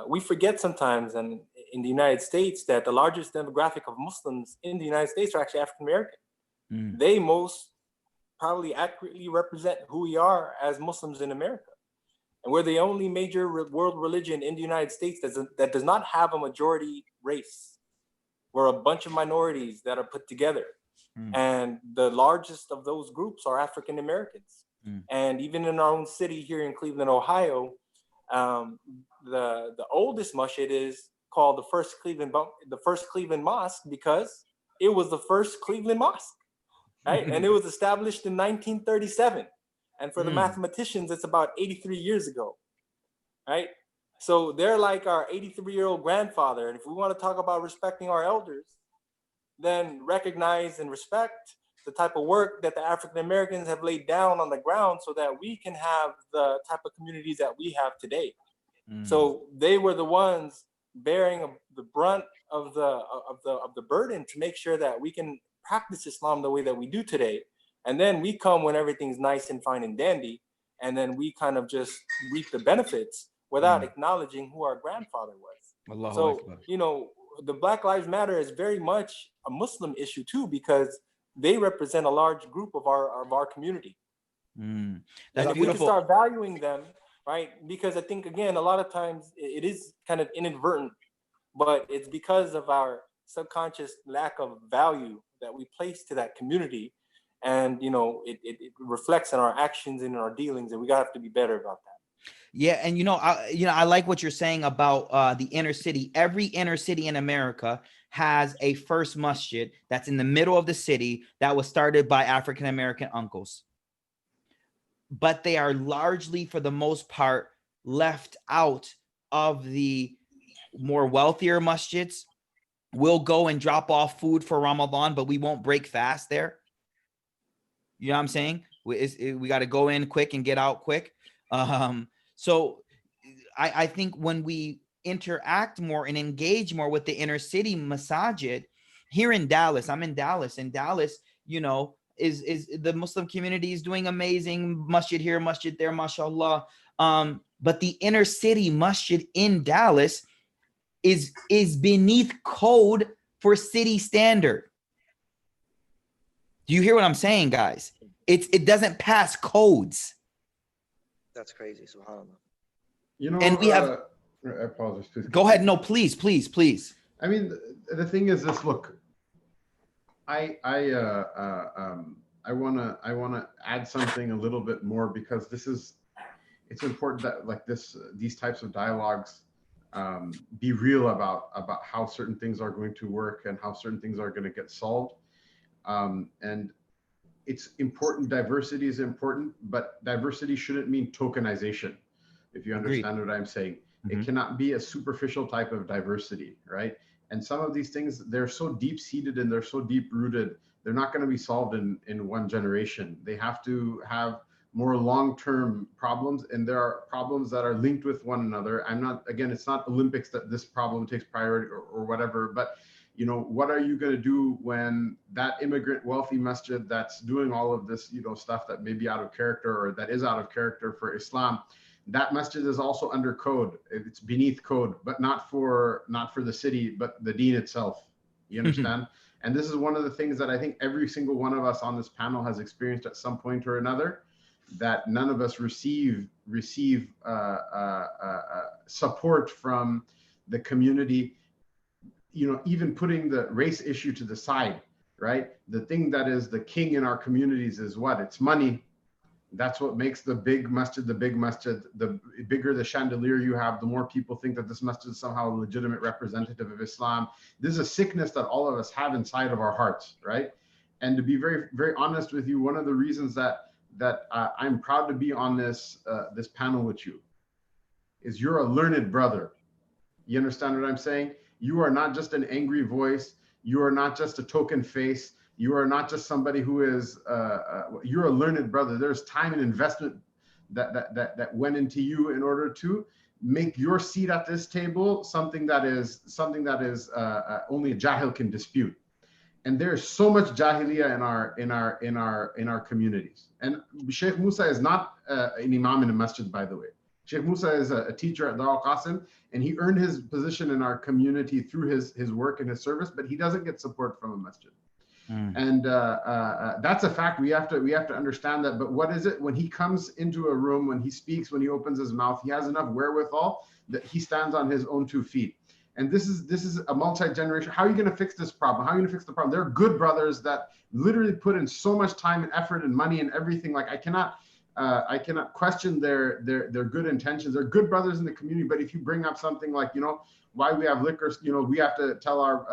we forget sometimes, and in the United States, that the largest demographic of Muslims in the United States are actually African American. They most probably accurately represent who we are as Muslims in America. And we're the only major world religion in the United States that does not have a majority race. We're a bunch of minorities that are put together. And the largest of those groups are African Americans. And even in our own city here in Cleveland, Ohio, the oldest masjid is called the first Cleveland Mosque because it was the first Cleveland Mosque, right? And it was established in 1937. And for the mathematicians, it's about 83 years ago, right? So they're like our 83-year-old grandfather. And if we want to talk about respecting our elders, then recognize and respect the type of work that the African Americans have laid down on the ground so that we can have the type of communities that we have today. So they were the ones bearing the brunt of the burden to make sure that we can practice Islam the way that we do today. And then we come when everything's nice and fine and dandy, and then we kind of just reap the benefits without acknowledging who our grandfather was. So, you know, the Black Lives Matter is very much a Muslim issue too, because they represent a large group of our community. And if we can start valuing them, right? Because I think, again, a lot of times it is kind of inadvertent, but it's because of our subconscious lack of value that we place to that community. And, you know, it reflects in our actions and in our dealings, and we have to be better about that. Yeah, and I like what you're saying about the inner city. Every inner city in America has a first masjid that's in the middle of the city that was started by African American uncles. but they are largely, for the most part, left out of the more wealthier masjids. We'll go and drop off food for Ramadan, but we won't break fast there. You know what I'm saying? We got to go in quick and get out quick. So I think when we interact more and engage more with the inner city masajid here in Dallas, I'm in Dallas, and Dallas, you know, is the Muslim community is doing amazing. Masjid here, masjid there, mashallah. But the inner city masjid in Dallas is beneath code for city standard. Do you hear what I'm saying, guys? It doesn't pass codes. That's crazy, subhanAllah. You know, And we have. I apologize. Please go ahead. No, please. I mean, the thing is this. Look, I wanna add something a little bit more, because it's important that like these types of dialogues be real about how certain things are going to work and how certain things are going to get solved. And it's important. Diversity is important, but diversity shouldn't mean tokenization, if you understand what I'm saying. It cannot be a superficial type of diversity, right? And some of these things, they're so deep-seated and they're so deep-rooted, they're not going to be solved in one generation. They have to have more long-term problems, and there are problems that are linked with one another. Again, it's not Olympics that this problem takes priority or whatever, but you know, what are you going to do when that immigrant wealthy masjid that's doing all of this, you know, stuff that may be out of character or that is out of character for Islam, that masjid is also under code. It's beneath code, but not for the city, but the deen itself. You understand? And this is one of the things that I think every single one of us on this panel has experienced at some point or another, that none of us receive support from the community. You know, even putting the race issue to the side, right? The thing that is the king in our communities is what? It's money. That's what makes the big masjid the big masjid. The bigger the chandelier you have, the more people think that this masjid is somehow a legitimate representative of Islam. This is a sickness that all of us have inside of our hearts, right? And to be very, very honest with you, one of the reasons that I'm proud to be on this this panel with you is you're a learned brother. You understand what I'm saying? You are not just an angry voice. You are not just a token face. You are not just somebody who is, you're a learned brother. There's time and investment that went into you in order to make your seat at this table something that is only a jahil can dispute. And there's so much jahiliyyah in our communities. And Shaykh Musa is not an imam in a masjid, by the way. Shaykh Musa is a teacher at Qasim, and he earned his position in our community through his work and his service, but he doesn't get support from a masjid. And that's a fact. We have to understand that. But what is it when he comes into a room, when he speaks, when he opens his mouth, he has enough wherewithal that he stands on his own 2 feet. And this is a multi-generation. How are you going to fix this problem? How are you going to fix the problem? There are good brothers that literally put in so much time and effort and money and everything. Like I cannot question their good intentions. They're good brothers in the community. But if you bring up something like, you know, why we have liquor, you know, we have to tell our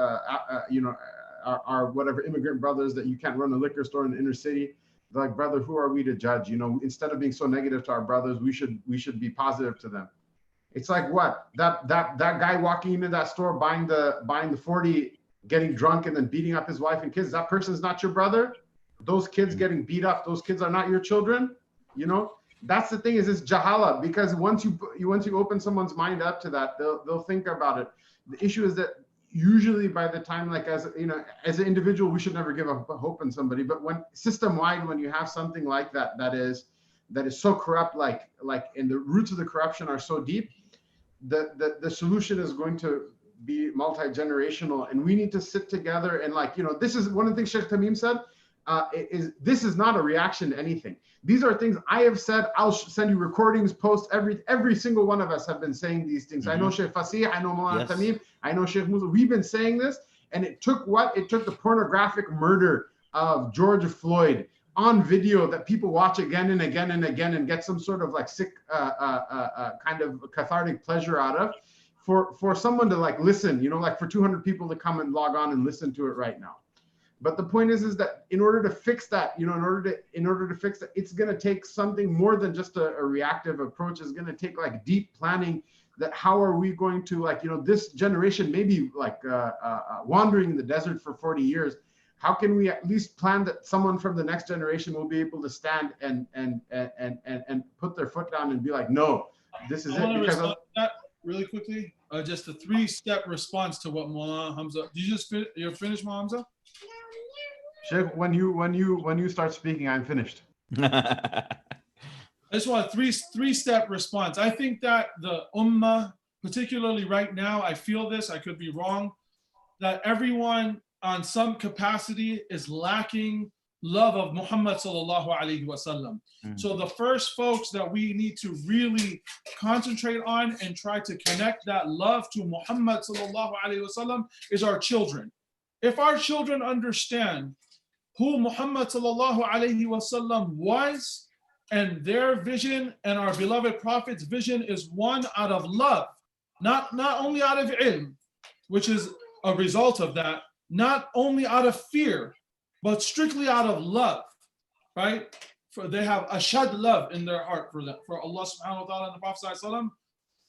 our whatever immigrant brothers that you can't run a liquor store in the inner city. They're like, brother, who are we to judge? You know, instead of being so negative to our brothers, we should be positive to them. It's like what? That guy walking into that store buying the 40, getting drunk and then beating up his wife and kids. That person's not your brother. Those kids getting beat up, those kids are not your children. You know, that's the thing, is this jahala, because once you open someone's mind up to that, they'll think about it. The issue is that usually by the time, like, as you know, as an individual, we should never give up hope in somebody, but when system-wide, when you have something like that is so corrupt, like and the roots of the corruption are so deep, the solution is going to be multi-generational, and we need to sit together and, like, you know, this is one of the things Shaykh Tameem said, this is not a reaction to anything. These are things I have said. I'll send you recordings, posts. Every single one of us have been saying these things. I know Shaykh Fasih, I know Maulana Tameem, I know Shaykh Musa. We've been saying this, and it took what? It took the pornographic murder of George Floyd on video that people watch again and again and again and get some sort of like sick kind of cathartic pleasure out of, for someone to like listen, you know, like for 200 people to come and log on and listen to it right now. But the point is that in order to fix that, in order to fix that, it's going to take something more than just a reactive approach. It's going to take like deep planning. That how are we going to this generation maybe wandering in the desert for 40 years. How can we at least plan that someone from the next generation will be able to stand and put their foot down and be like, no, this is it? Because of that really quickly, just a 3-step response to what Maulana Hamzah. Did you just you're finished, Hamzah? Shaykh, when you start speaking, I'm finished. I just want a three-step response. I think that the ummah, particularly right now, I feel this, I could be wrong, that everyone on some capacity is lacking love of Muhammad sallallahu alaihi wasallam. So the first folks that we need to really concentrate on and try to connect that love to Muhammad sallallahu alaihi wasallam is our children. If our children understand who Muhammad sallallahu alaihi wasallam was, and their vision and our beloved Prophet's vision is one out of love, not only out of ilm, which is a result of that, not only out of fear, but strictly out of love, right? For they have ashad love in their heart for Allah subhanahu wa ta'ala and the Prophet sallallahu alaihi wasallam.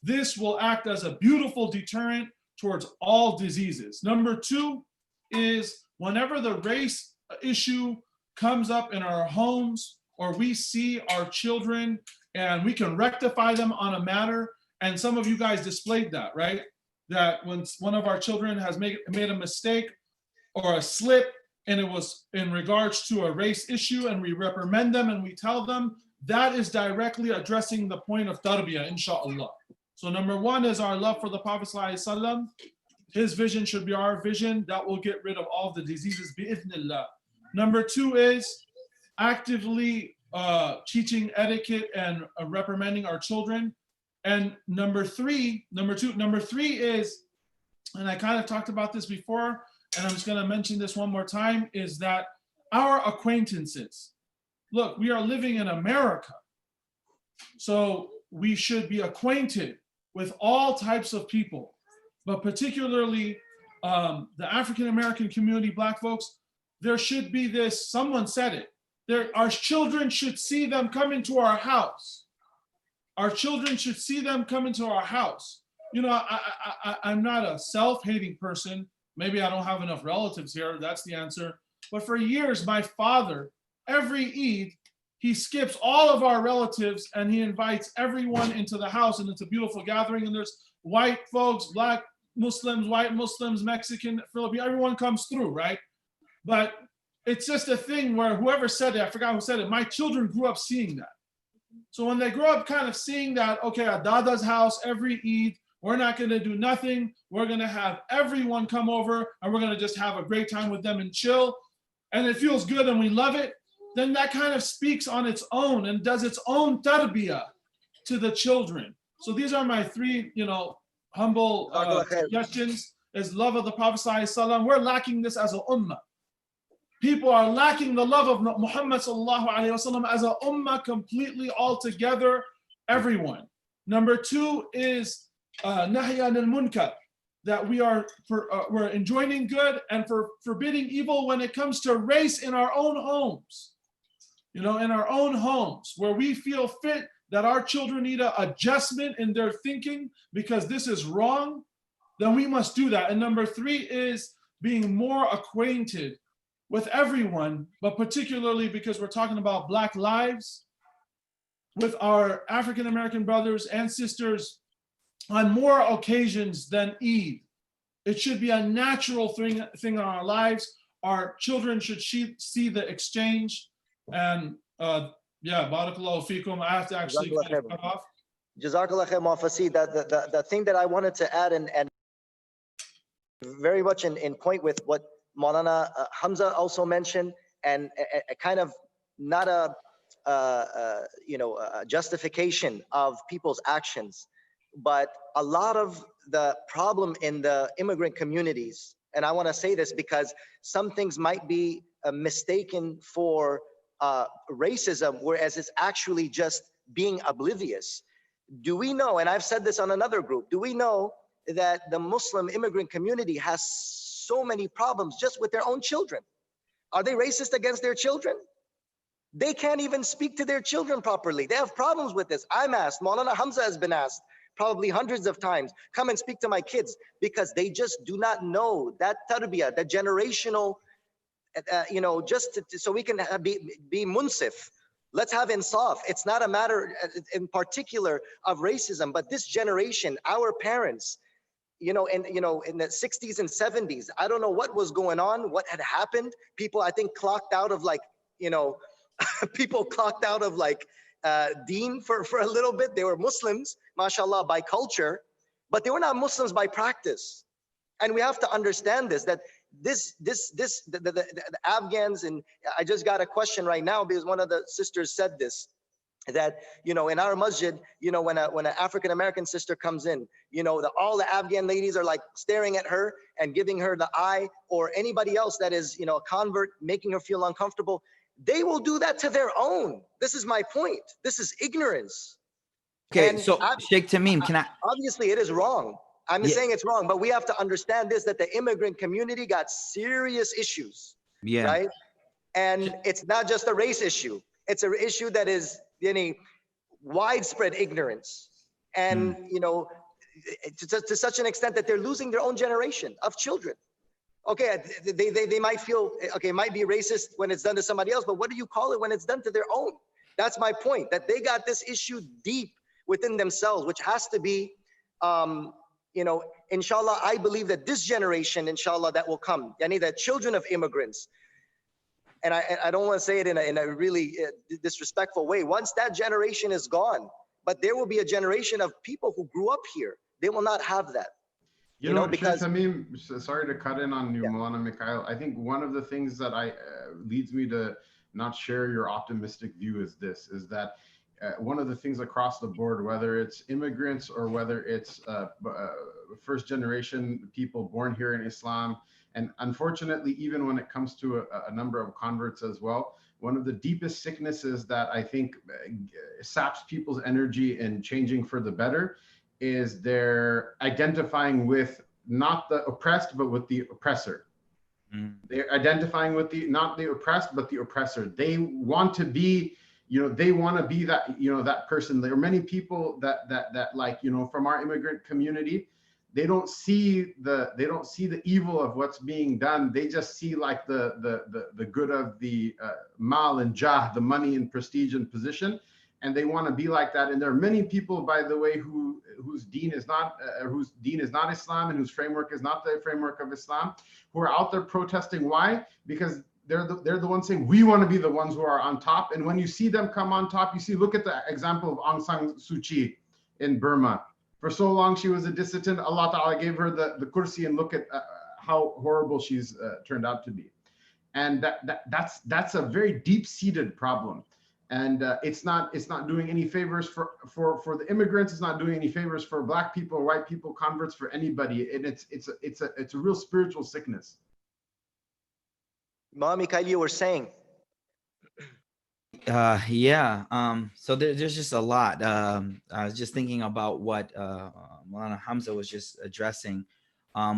This will act as a beautiful deterrent towards all diseases. Number 2 is whenever the race issue comes up in our homes, or we see our children and we can rectify them on a matter, and some of you guys displayed that, right? That when one of our children has made a mistake or a slip, and it was in regards to a race issue, and we reprimand them and we tell them, that is directly addressing the point of tarbiyah, inshallah. So number 1 is our love for the Prophet ﷺ. His vision should be our vision. That will get rid of all the diseases, bi'idhnillah. Number 2 is actively teaching etiquette and reprimanding our children. And number 3 is, and I kind of talked about this before, and I'm just going to mention this one more time, is that our acquaintances. Look, we are living in America, so we should be acquainted with all types of people, but particularly the African American community, Black folks. There should be this, someone said it, our children should see them come into our house. Our children should see them come into our house. I'm not a self-hating person. Maybe I don't have enough relatives here, that's the answer. But for years, my father, every Eid, he skips all of our relatives and he invites everyone into the house, and it's a beautiful gathering, and there's white folks, Black Muslims, white Muslims, Mexican, Filipino, everyone comes through, right? But it's just a thing where whoever said it, I forgot who said it, my children grew up seeing that. So when they grow up kind of seeing that, okay, at Dada's house every Eid, we're not going to do nothing. We're going to have everyone come over and we're going to just have a great time with them and chill. And it feels good and we love it. Then that kind of speaks on its own and does its own tarbiyah to the children. So these are my 3, humble suggestions, is love of the Prophet ﷺ. We're lacking this as an ummah. People are lacking the love of Muhammad sallallahu alaihi wasallam as an ummah completely altogether, everyone. Number 2 is nahyan al-munkar, that we're enjoining good and forbidding evil when it comes to race in our own homes. In our own homes, where we feel fit that our children need an adjustment in their thinking because this is wrong, then we must do that. And number 3 is being more acquainted with everyone, but particularly because we're talking about Black lives, with our African American brothers and sisters on more occasions than Eid. It should be a natural thing in our lives. Our children should see the exchange. And barakallahu feekum. I have to actually cut off. Jazakallah khair, Fasih. The thing that I wanted to add, and very much in point with what Maulana Hamzah also mentioned, and a kind of not a justification of people's actions, but a lot of the problem in the immigrant communities, and I want to say this because some things might be mistaken for racism, whereas it's actually just being oblivious. Do we know, and I've said this on another group, do we know that the Muslim immigrant community has so many problems just with their own children? Are they racist against their children? They can't even speak to their children properly. They have problems with this. I'm asked, Maulana Hamzah has been asked probably hundreds of times, come and speak to my kids, because they just do not know that tarbiyah, that generational, just so we can be munsif. Let's have insaf. It's not a matter in particular of racism, but this generation, our parents, in the 60s and 70s, I don't know what was going on, what had happened. People, I think, clocked out of people clocked out of deen for a little bit. They were Muslims, mashallah, by culture, but they were not Muslims by practice. And we have to understand this, that the Afghans, and I just got a question right now because one of the sisters said this, that in our masjid, when an African American sister comes in, all the Afghan ladies are staring at her and giving her the eye, or anybody else that is a convert, making her feel uncomfortable. They will do that to their own. This is my point. This is ignorance. Okay, and so Sheikh Tameem, can I? Obviously, it is wrong. I'm saying it's wrong, but we have to understand this, that the immigrant community got serious issues, right? And it's not just a race issue. It's an issue that is widespread ignorance. And, to such an extent that they're losing their own generation of children. Okay, they might feel, okay, it might be racist when it's done to somebody else, but what do you call it when it's done to their own? That's my point, that they got this issue deep within themselves, which has to be, inshallah, I believe that this generation, inshallah, that will come, the children of immigrants, and I don't want to say it in a really disrespectful way, once that generation is gone, but there will be a generation of people who grew up here. They will not have that. Because Tameem, sorry to cut in on you, Maulana Mikaeel. I think one of the things that leads me to not share your optimistic view is that one of the things across the board, whether it's immigrants or whether it's first generation people born here in Islam, and unfortunately, even when it comes to a number of converts as well, one of the deepest sicknesses that I think saps people's energy in changing for the better is they're identifying with not the oppressed, but with the oppressor. They're identifying with not the oppressed, but the oppressor. They want to be, they want to be that, that person. There are many people that from our immigrant community, they don't see the evil of what's being done. They just see the good of the mal and jah, the money and prestige and position. And they want to be like that. And there are many people, by the way, whose deen is not Islam and whose framework is not the framework of Islam, who are out there protesting. Why? Because they're the ones saying, we want to be the ones who are on top. And when you see them come on top, look at the example of Aung San Suu Kyi in Burma. For so long, she was a dissident. Allah Ta'ala gave her the kursi, and look at how horrible she's turned out to be. And that's a very deep-seated problem. And it's not doing any favors for the immigrants. It's not doing any favors for Black people or white people, converts, for anybody. And it's a real spiritual sickness. Mikaeel, you were saying. So there's just a lot. I was just thinking about what Maulana Hamzah was just addressing,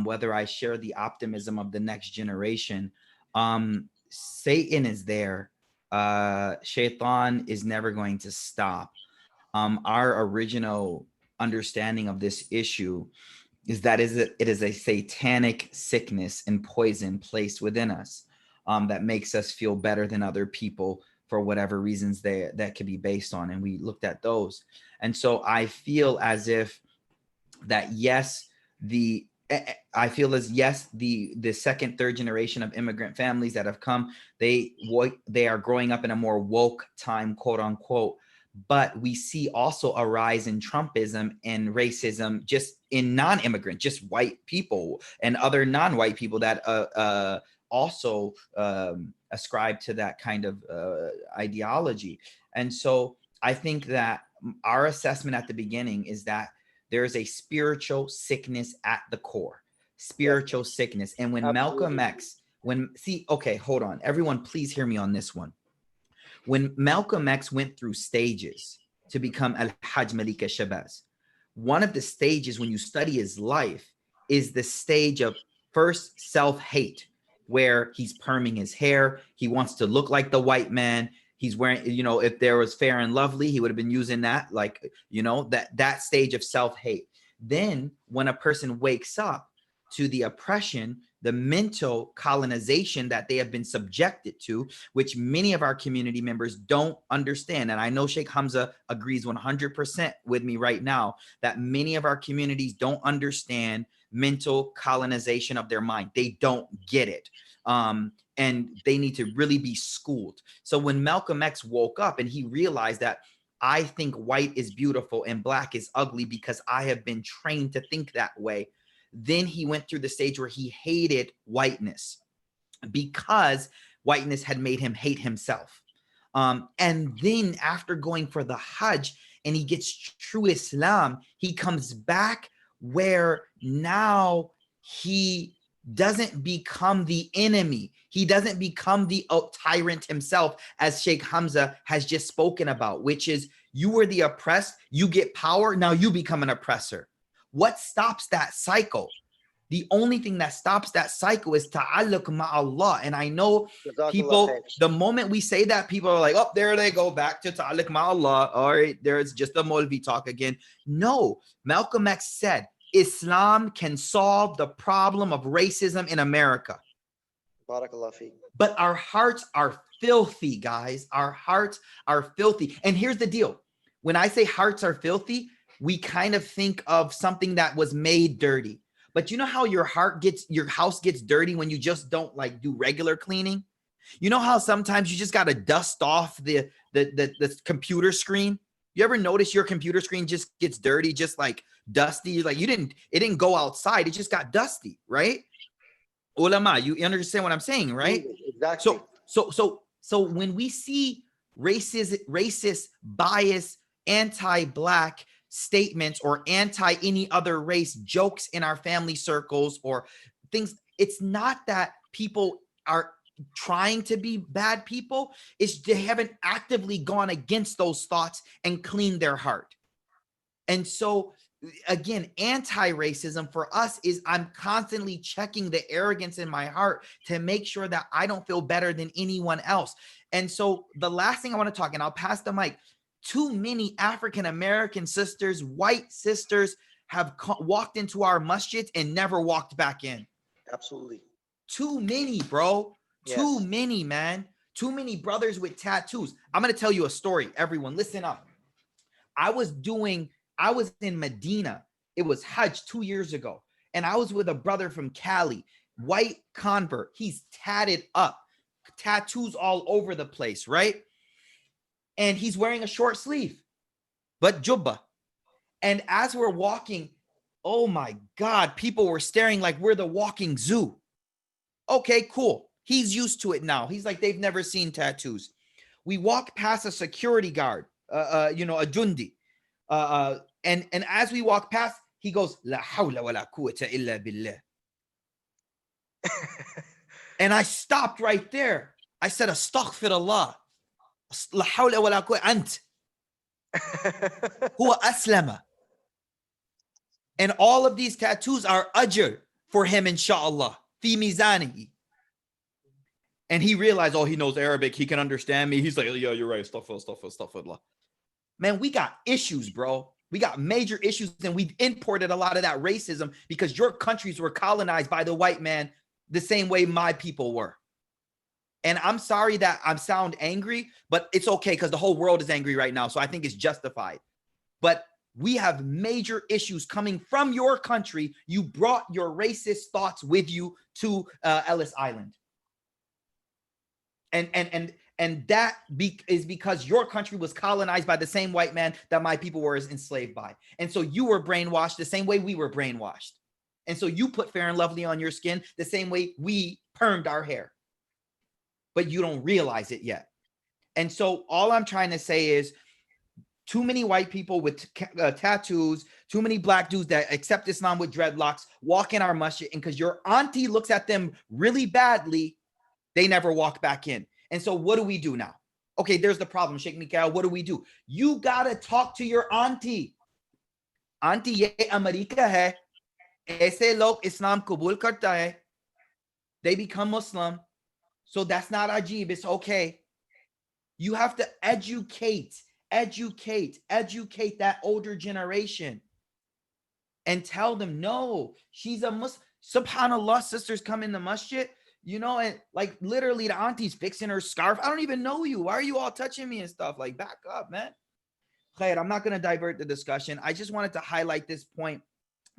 whether I share the optimism of the next generation. Satan is there. Shaitan is never going to stop. Our original understanding of this issue is that it is a satanic sickness and poison placed within us that makes us feel better than other people for whatever reasons that could be based on. And we looked at those. And so I feel as if that, yes, the second, third generation of immigrant families that have come, they are growing up in a more woke time, quote unquote. But we see also a rise in Trumpism and racism just in non-immigrant, just white people and other non-white people that also ascribe to that kind of ideology. And so I think that our assessment at the beginning is that there is a spiritual sickness at the core, spiritual sickness. And when Malcolm X, hold on. Everyone, please hear me on this one. When Malcolm X went through stages to become Al-Hajj Malika Shabazz, one of the stages when you study his life is the stage of first self-hate, where he's perming his hair. He wants to look like the white man. He's wearing, you know, if there was Fair and Lovely, he would have been using that, like, you know, that stage of self-hate. Then when a person wakes up to the oppression, the mental colonization that they have been subjected to, which many of our community members don't understand. And I know Sheikh Hamzah agrees 100% with me right now that many of our communities don't understand mental colonization of their mind. They don't get it. And they need to really be schooled. So when Malcolm X woke up and he realized that I think white is beautiful and black is ugly because I have been trained to think that way, then he went through the stage where he hated whiteness because whiteness had made him hate himself. And then after going for the Hajj and he gets true Islam, he comes back where now he doesn't become the enemy. He doesn't become the tyrant himself, as Sheikh Hamzah has just spoken about, which is you were the oppressed, you get power, now you become an oppressor. What stops that cycle? The only thing that stops that cycle is ta'alluq ma'allah. And I know people, the moment we say that, people are like, oh, there they go, back to ta'alluq ma'allah. All right, there's just a Molvi talk again. No, Malcolm X said, Islam can solve the problem of racism in America. But our hearts are filthy, guys. Our hearts are filthy. And here's the deal. When I say hearts are filthy, we kind of think of something that was made dirty. But you know how your house gets dirty when you just don't like do regular cleaning? You know how sometimes you just got to dust off the computer screen? You ever notice your computer screen just gets dirty, just like dusty? Like it didn't go outside. It just got dusty, right? Ulama, you understand what I'm saying, right? Exactly. So when we see racist, bias, anti-black statements or anti any other race jokes in our family circles or things, it's not that people are trying to be bad people. It's they haven't actively gone against those thoughts and cleaned their heart. And so again, anti-racism for us is I'm constantly checking the arrogance in my heart to make sure that I don't feel better than anyone else. And so the last thing I want to talk, and I'll pass the mic, too many African-American sisters, white sisters have walked into our masjids and never walked back in. Absolutely. Too many, bro. Yes. Too many, man. Too many brothers with tattoos. I'm going to tell you a story. Everyone, listen up. I was in Medina. It was Hajj 2 years ago. And I was with a brother from Cali, white convert. He's tatted up, tattoos all over the place, right? And he's wearing a short sleeve, but jubba. And as we're walking, oh my God, people were staring like we're the walking zoo. Okay, cool. He's used to it now. He's like, they've never seen tattoos. We walk past a security guard, a jundi. And as we walk past, he goes, La hawla wa la quwwata illa billah. And I stopped right there. I said, Astaghfirullah. La hawla wa la quwwata ant. Huwa aslama. And all of these tattoos are ajr for him, inshallah. Fi mizanihi. And he realized, oh, he knows Arabic. He can understand me. He's like, yeah, you're right. Astaghfirullah. Man, we got issues, bro. We got major issues, and we've imported a lot of that racism because your countries were colonized by the white man the same way my people were. And I'm sorry that I sound angry, but it's okay because the whole world is angry right now. So I think it's justified. But we have major issues coming from your country. You brought your racist thoughts with you to Ellis Island. And that is because your country was colonized by the same white man that my people were enslaved by. And so you were brainwashed the same way we were brainwashed. And so you put Fair and Lovely on your skin the same way we permed our hair. But you don't realize it yet. And so all I'm trying to say is too many white people with tattoos, too many black dudes that accept Islam with dreadlocks walk in our masjid, and because your auntie looks at them really badly, they never walk back in. And so what do we do now? Okay, there's the problem, Sheikh Mikaeel. What do? You got to talk to your auntie. Auntie, ye America hai. Aise log Islam kabul karta hai. They become Muslim. So that's not ajib. It's okay. You have to educate that older generation and tell them, no, she's a Muslim. SubhanAllah, sisters come in the masjid, you know, and like literally the auntie's fixing her scarf. I don't even know you. Why are you all touching me and stuff? Like, back up, man. Khair, I'm not going to divert the discussion. I just wanted to highlight this point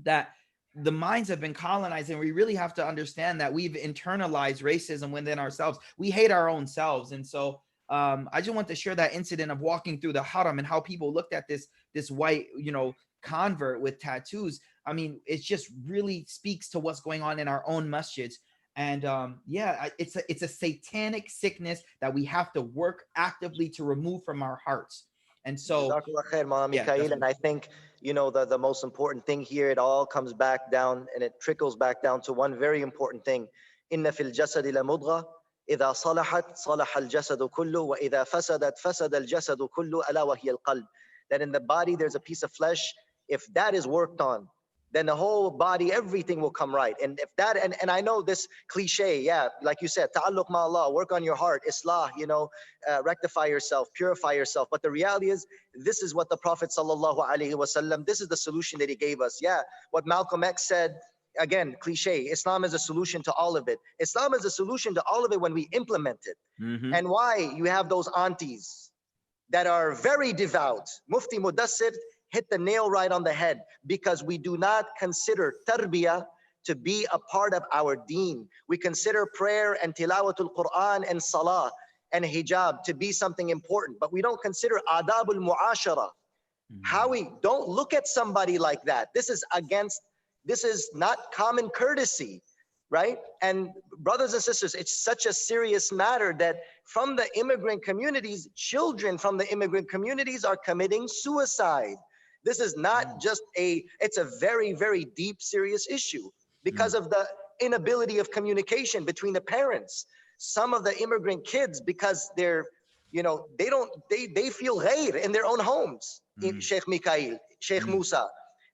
that the minds have been colonized, and we really have to understand that we've internalized racism within ourselves. We hate our own selves. And so I just want to share that incident of walking through the haram and how people looked at this white, you know, convert with tattoos. I mean, it just really speaks to what's going on in our own masjids. And yeah, it's a satanic sickness that we have to work actively to remove from our hearts. And so, Mikaeel, and I think, you know, the most important thing here, it all comes back down and it trickles back down to one very important thing. Inna fil jasadi la mudgha, idha salahat, salaha al-jasadu kullu, wa idha fasadat, fasada al-jasadu kullu, ala wa hiya al-qalb. That in the body there's a piece of flesh. If that is worked on, then the whole body, everything will come right. And if that, and I know this cliche, yeah, like you said, ta'alluq ma'Allah, work on your heart, islah, you know, rectify yourself, purify yourself. But the reality is, this is what the Prophet sallallahu alaihi wasallam, this is the solution that he gave us. Yeah, what Malcolm X said, again, cliche, Islam is a solution to all of it. Islam is a solution to all of it when we implement it. And why you have those aunties that are very devout. Mufti Mudassir hit the nail right on the head, because we do not consider tarbiyah to be a part of our deen. We consider prayer and tilawatul Quran and salah and hijab to be something important, but we don't consider adabul mu'ashara. How we don't look at somebody like that. This is not common courtesy, right? And brothers and sisters, it's such a serious matter that from the immigrant communities, children from the immigrant communities are committing suicide. This is not just it's a very, very deep, serious issue because of the inability of communication between the parents. Some of the immigrant kids, because they're, you know, they feel ghair in their own homes. Shaykh Mikaeel, Shaykh Musa,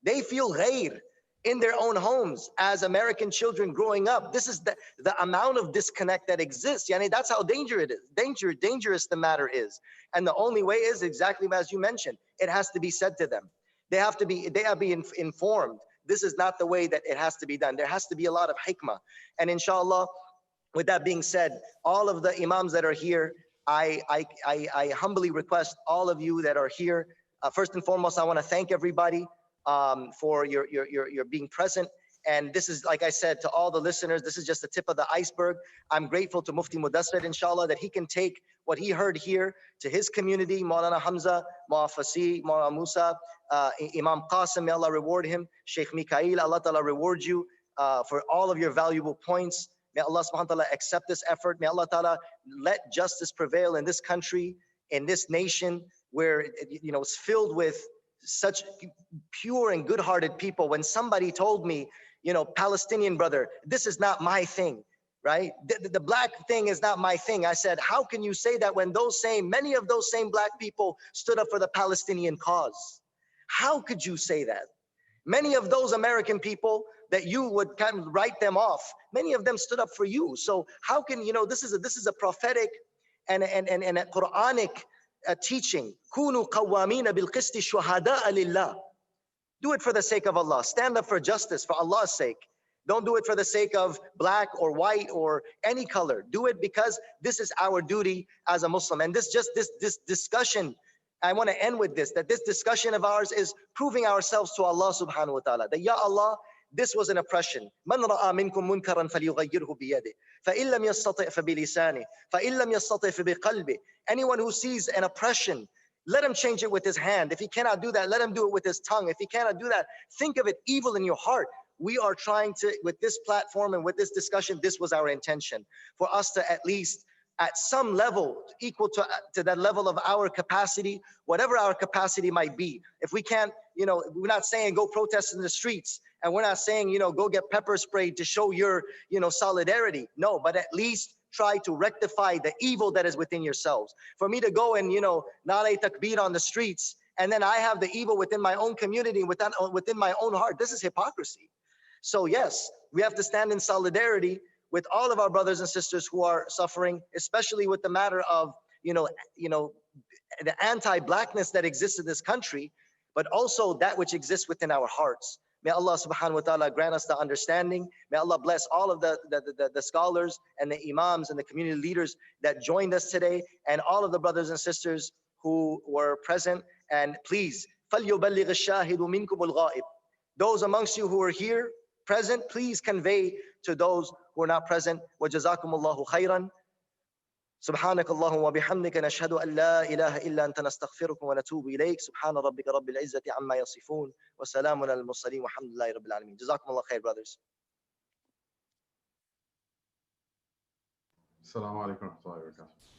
they feel ghair in their own homes as American children growing up. This is the amount of disconnect that exists. Yani, that's how dangerous the matter is. And the only way is exactly as you mentioned. It has to be said to them. They have to be informed. This is not the way that it has to be done. There has to be a lot of hikmah. And inshallah, with that being said, all of the imams that are here, I humbly request all of you that are here. First and foremost, I want to thank everybody for your being present. And this is, like I said, to all the listeners, this is just the tip of the iceberg. I'm grateful to Mufti Mudassir, inshallah, that he can take what he heard here to his community, Maulana Hamzah, Maulana Fasih, Maulana Musa, Imam Qasim, may Allah reward him, Shaykh Mikaeel, Allah Ta'ala reward you for all of your valuable points. May Allah subhanahu wa ta'ala accept this effort. May Allah Ta'ala let justice prevail in this country, in this nation, where, you know, it's filled with such pure and good-hearted people. When somebody told me, you know, Palestinian brother, this is not my thing, right? The black thing is not my thing. I said, how can you say that when many of those same black people stood up for the Palestinian cause? How could you say that? Many of those American people that you would kind of write them off, many of them stood up for you. So how can, you know, this is a prophetic and a Quranic teaching. Kunu qawwamina bil qisti shuhada'a lillah. Do it for the sake of Allah. Stand up for justice for Allah's sake. Don't do it for the sake of black or white or any color. Do it because this is our duty as a Muslim. And this discussion, I want to end with this, that this discussion of ours is proving ourselves to Allah subhanahu wa ta'ala. That, Ya Allah, this was an oppression. من رأى منكم منكرا فليغيره بيده فإن لم يستطع فبلسانه فإن لم يستطع فبقلبه. Anyone who sees an oppression, let him change it with his hand. If he cannot do that, let him do it with his tongue. If he cannot do that, think of it evil in your heart. We are trying to, with this platform and with this discussion, this was our intention, for us to at least at some level equal to that level of our capacity, whatever our capacity might be. If we can't, you know, we're not saying go protest in the streets, and we're not saying, you know, go get pepper sprayed to show your, you know, solidarity. No, but at least try to rectify the evil that is within yourselves. For me to go and, you know, nale takbir on the streets, and then I have the evil within my own community, within my own heart, this is hypocrisy. So yes, we have to stand in solidarity with all of our brothers and sisters who are suffering, especially with the matter of, the anti-blackness that exists in this country, but also that which exists within our hearts. May Allah subhanahu wa ta'ala grant us the understanding. May Allah bless all of the scholars and the imams and the community leaders that joined us today, and all of the brothers and sisters who were present. And please, فَلْيُبَلِّغِ الشَّاهِدُ مِنْكُمُ الْغَائِبِ. Those amongst you who are here present, please convey to those who are not present. وَجَزَاكُمُ اللَّهُ خَيْرًا. سبحانك اللهم وبحمدك نشهد أن لا إله إلا أنت نستغفرك ونتوب إليك. سبحان ربك رب العزة عما يصفون وسلام على المرسلين والحمد لله رب العالمين. جزاكم الله خير, brothers. Assalamu alaikum wa rahmatullahi wa barakatuh.